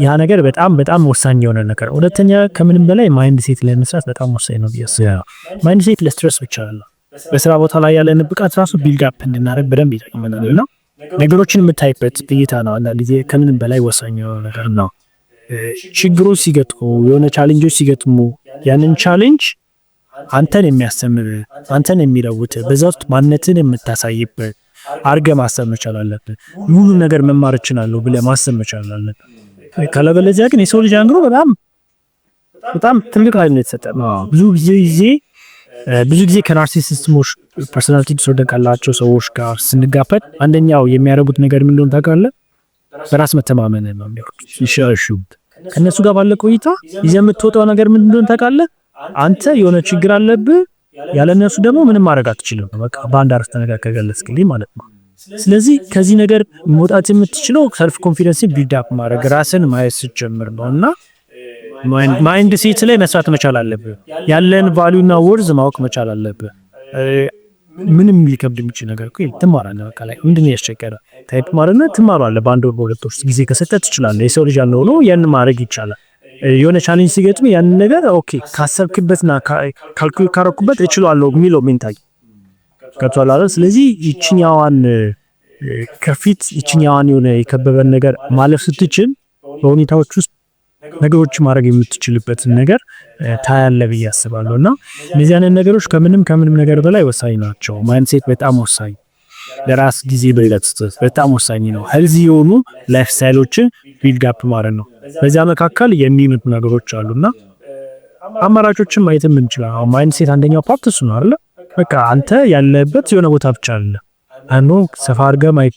ያ ነገር በጣም በጣም ወሳኝ የሆነ ነገር። ሁለተኛ ከምንም በላይ ማይንድ ሴት ላይ መስራት በጣም ወሳኝ ነው ብያለሁ። ማይንድ ሴት ለስትረስ ብቻ አይደለም፣ በስራ ቦታ ላይ ያለን ብቃት ራሱ ቢልድ አፕ እንድናደርግ በደንብ ይጠቅመናል እና ነገሮችን የምታይበት እይታ ነው አንዳንድ ጊዜ ከምንም በላይ ወሳኝ የሆነ ነገር ነው። ችግሮች ሲገጥሙ፣ የሆነ ቻሌንጆች ሲገጥሙ ያንን ቻሌንጅ አንተን የሚያስተምር አንተን የሚለውጥ በዛ ውስጥ ማንነትን የምታሳይበት አድርገህ ማሰብ መቻል አለብህ። ሙሉ ነገር መማር እችላለሁ ብለህ ማሰብ መቻል አለብህ። ካለበለዚያ ግን የሰው ልጅ አንግሮ በጣም ትልቅ ኃይል ነው የተሰጠው። ብዙ ጊዜ ከናርሲሲስቶች ፐርሶናሊቲ ዲስኦርደር ካላቸው ሰዎች ጋር ስንጋፈጥ አንደኛው የሚያረቡት ነገር ምን እንደሆነ ታውቃለህ? በራስ መተማመን ነው የሚያወጡት። ከነሱ ጋር ባለ ቆይታ ይዘህ የምትወጣው ነገር ምን እንደሆነ ታውቃለህ? አንተ የሆነ ችግር አለብህ፣ ያለነሱ ደግሞ ምንም ማድረግ አትችልም። በቃ በአንድ አረፍተ ነገር ከገለጽክልኝ ማለት ነው። ስለዚህ ከዚህ ነገር መውጣት የምትችለው ሰልፍ ኮንፊደንስ ቢልድ አፕ ማድረግ ራስን ማየት ስትጀምር ነውና ማይንድ ሴት ላይ መስራት መቻል አለብህ። ያለን ቫልዩና ወርዝ ማወቅ መቻል አለብህ። ምንም ሊከብድ የሚችል ነገር እኮ ትማራለህ። በቃ ላይ ምንድን ነው ያስቸገረ ታይፕ ማረና ትማራለህ። በአንድ ወር በሁለት ወር ጊዜ ከሰጠህ ትችላለህ። የሰው ልጅ ያለው ነው ያን ማድረግ ይቻላል። የሆነ ቻሌንጅ ሲገጥም ያን ነገር ኦኬ ካሰብክበትና ካልኩሌት ካረኩበት እችላለሁ የሚለው ሜንታል ከተዋላለ። ስለዚህ ይችኛዋን ከፊት ይችኛዋን የሆነ የከበበን ነገር ማለፍ ስትችል በሁኔታዎች ውስጥ ነገሮች ማድረግ የምትችልበትን ነገር ታያለህ ብዬ አስባለሁና እነዚህ አይነት ነገሮች ከምንም ነገር በላይ ወሳኝ ናቸው። ማይንድሴት በጣም ወሳኝ፣ ለራስ ጊዜ ብለት በጣም ወሳኝ ነው። ሄልዚ የሆኑ ላይፍ ስታይሎችን ቢልድ አፕ ማለት ነው። በዚያ መካከል የሚመጡ ነገሮች አሉና አማራጮችን ማየት እንችላለን። ማይንድሴት አንደኛው ፓርት እሱ ነው አይደል? በቃ አንተ ያለበት የሆነ ቦታ ብቻ አይደለ፣ አንዱ ሰፋ አድርገህ ማየት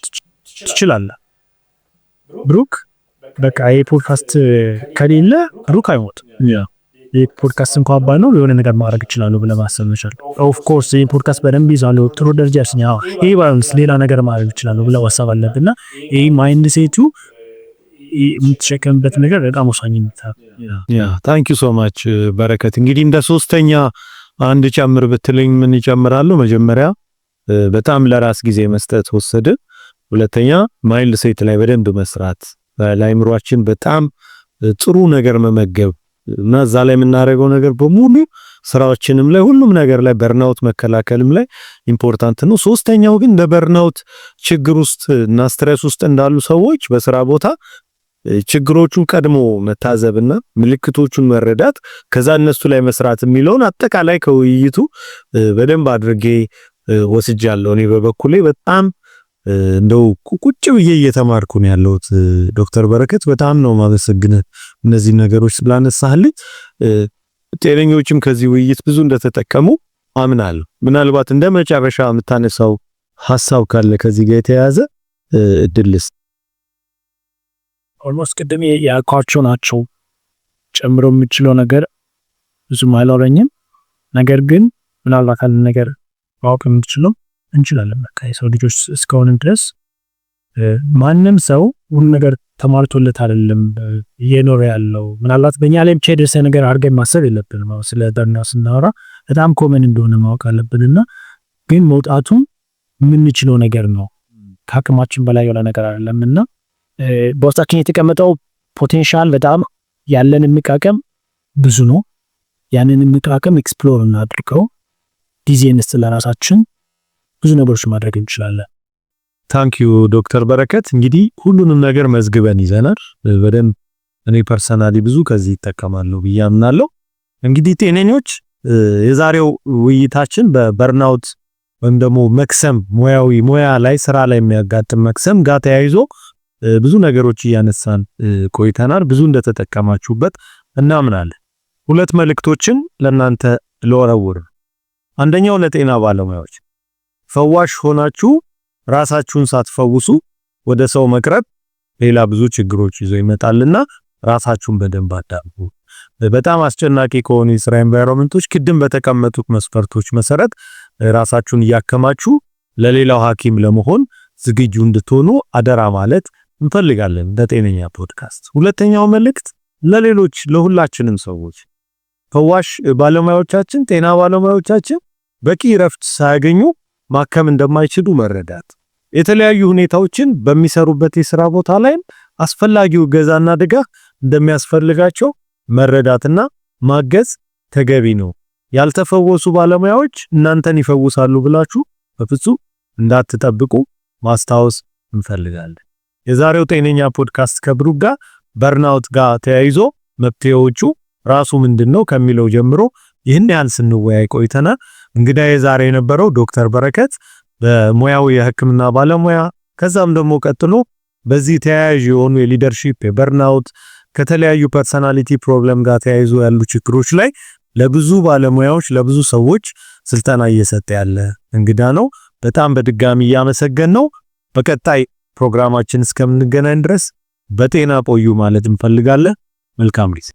ትችላለህ። ብሩክ በቃ ይሄ ፖድካስት ከሌለ ብሩክ አይሞትም። ይሄ ፖድካስት እንኳን ባይኖር የሆነ ነገር ማድረግ ይችላል ብለህ ማሰብ መቻል። ኦፍ ኮርስ ይሄ ፖድካስት በደንብ ይዛል ጥሩ ደረጃ ያስኛው ይሄ ባይሆንስ ሌላ ነገር ማድረግ ይችላል ብለህ ማሰብ አለብህና ይሄ ማይንድ ሴቱ የምትሸከምበት ነገር በጣም ወሳኝ ነው። ታንክ ዩ ሶ ማች በረከት። እንግዲህ እንደ ሶስተኛ አንድ ጨምር ብትለኝ ምን ይጨምራሉ? መጀመሪያ በጣም ለራስ ጊዜ መስጠት ወሰደ። ሁለተኛ ማይንድ ሴት ላይ በደንብ መስራት፣ ለአእምሮአችን በጣም ጥሩ ነገር መመገብ እና እዛ ላይ የምናደርገው ነገር በሙሉ ስራዎችንም ላይ ሁሉም ነገር ላይ በርናውት መከላከልም ላይ ኢምፖርታንት ነው። ሶስተኛው ግን ለበርናውት ችግር ውስጥ እና ስትሬስ ውስጥ እንዳሉ ሰዎች በስራ ቦታ ችግሮቹን ቀድሞ መታዘብና ምልክቶቹን መረዳት ከዛ እነሱ ላይ መስራት የሚለውን አጠቃላይ ከውይይቱ በደንብ አድርጌ ወስጃለሁ። እኔ በበኩሌ በጣም እንደው ቁጭ ብዬ እየተማርኩ ነው ያለሁት። ዶክተር በረከት በጣም ነው ማመሰግነህ እነዚህ ነገሮች ስላነሳህልኝ። ጤነኞችም ከዚህ ውይይት ብዙ እንደተጠቀሙ አምናለሁ። ምናልባት እንደ መጨረሻ የምታነሳው ሐሳብ ካለ ከዚህ ጋር የተያያዘ እድልስ? ኦልሞስት ቅድም ያልኳቸው ናቸው። ጨምሮ የምችለው ነገር ብዙም አይኖረኝም። ነገር ግን ምናልባት ካለ ነገር ማወቅ የምችለው እንችላለን። በቃ የሰው ልጆች እስከሆነ ድረስ ማንም ሰው ሁሉ ነገር ተማርቶለት አይደለም እየኖረ ያለው። ምናልባት በእኛ ላይ ብቻ የደረሰ ነገር አድርገን ማሰብ የለብንም። ስለ በርናውት ስናወራ በጣም ኮመን እንደሆነ ማወቅ አለብንና ግን መውጣቱን የምንችለው ነገር ነው። ከአቅማችን በላይ የሆነ ነገር አይደለምና በውስጣችን የተቀመጠው ፖቴንሻል በጣም ያለን የሚቃቀም ብዙ ነው። ያንን የሚቃቀም ኤክስፕሎር እናድርገው። ጊዜ እንስጥ ለራሳችን። ብዙ ነገሮች ማድረግ እንችላለን። ታንኪዩ ዶክተር በረከት። እንግዲህ ሁሉንም ነገር መዝግበን ይዘናል። በደንብ እኔ ፐርሰናሊ ብዙ ከዚህ ይጠቀማለሁ ብዬ አምናለሁ። እንግዲህ ጤነኞች የዛሬው ውይይታችን በበርናውት ወይም ደግሞ መክሰም ሙያ ላይ ስራ ላይ የሚያጋጥም መክሰም ጋር ተያይዞ ብዙ ነገሮች እያነሳን ቆይተናል። ብዙ እንደተጠቀማችሁበት እናምናለን። ሁለት መልእክቶችን ለናንተ ለወረውር። አንደኛው ለጤና ባለሙያዎች ፈዋሽ ሆናችሁ ራሳችሁን ሳትፈውሱ ወደ ሰው መቅረብ ሌላ ብዙ ችግሮች ይዞ ይመጣልና ራሳችሁን በደንብ አዳምጡ። በጣም አስጨናቂ ከሆኑ የስራ ኤንቫይሮንመንቶች ቅድም በተቀመጡት መስፈርቶች መሰረት ራሳችሁን እያከማችሁ ለሌላው ሐኪም ለመሆን ዝግጁ እንድትሆኑ አደራ ማለት እንፈልጋለን በጤነኛ ፖድካስት። ሁለተኛው መልእክት ለሌሎች ለሁላችንም ሰዎች ፈዋሽ ባለሙያዎቻችን ጤና ባለሙያዎቻችን በቂ ረፍት ሳያገኙ ማከም እንደማይችሉ መረዳት፣ የተለያዩ ሁኔታዎችን በሚሰሩበት የሥራ ቦታ ላይ አስፈላጊው ገዛና ድጋፍ እንደሚያስፈልጋቸው መረዳትና ማገዝ ተገቢ ነው። ያልተፈወሱ ባለሙያዎች እናንተን ይፈውሳሉ ብላችሁ በፍጹም እንዳትጠብቁ ማስታወስ እንፈልጋለን። የዛሬው ጤነኛ ፖድካስት ከብሩክ ጋር በርናውት ጋር ተያይዞ መፍትሄዎቹ ራሱ ምንድነው ከሚለው ጀምሮ ይህን ያህል ስንወያይ ቆይተናል። እንግዲህ የዛሬ የነበረው ዶክተር በረከት በሙያው የሕክምና ባለሙያ ከዛም ደግሞ ቀጥሎ በዚህ ተያያዥ የሆኑ የሊደርሺፕ የበርናውት ከተለያዩ ፐርሰናሊቲ ፕሮብለም ጋር ተያይዞ ያሉ ችግሮች ላይ ለብዙ ባለሙያዎች ለብዙ ሰዎች ስልጠና እየሰጠ ያለ እንግዳ ነው። በጣም በድጋሚ እያመሰገን ነው። በቀጣይ ፕሮግራማችን እስከምንገናኝ ድረስ በጤና ቆዩ ማለት እንፈልጋለን። መልካም ጊዜ።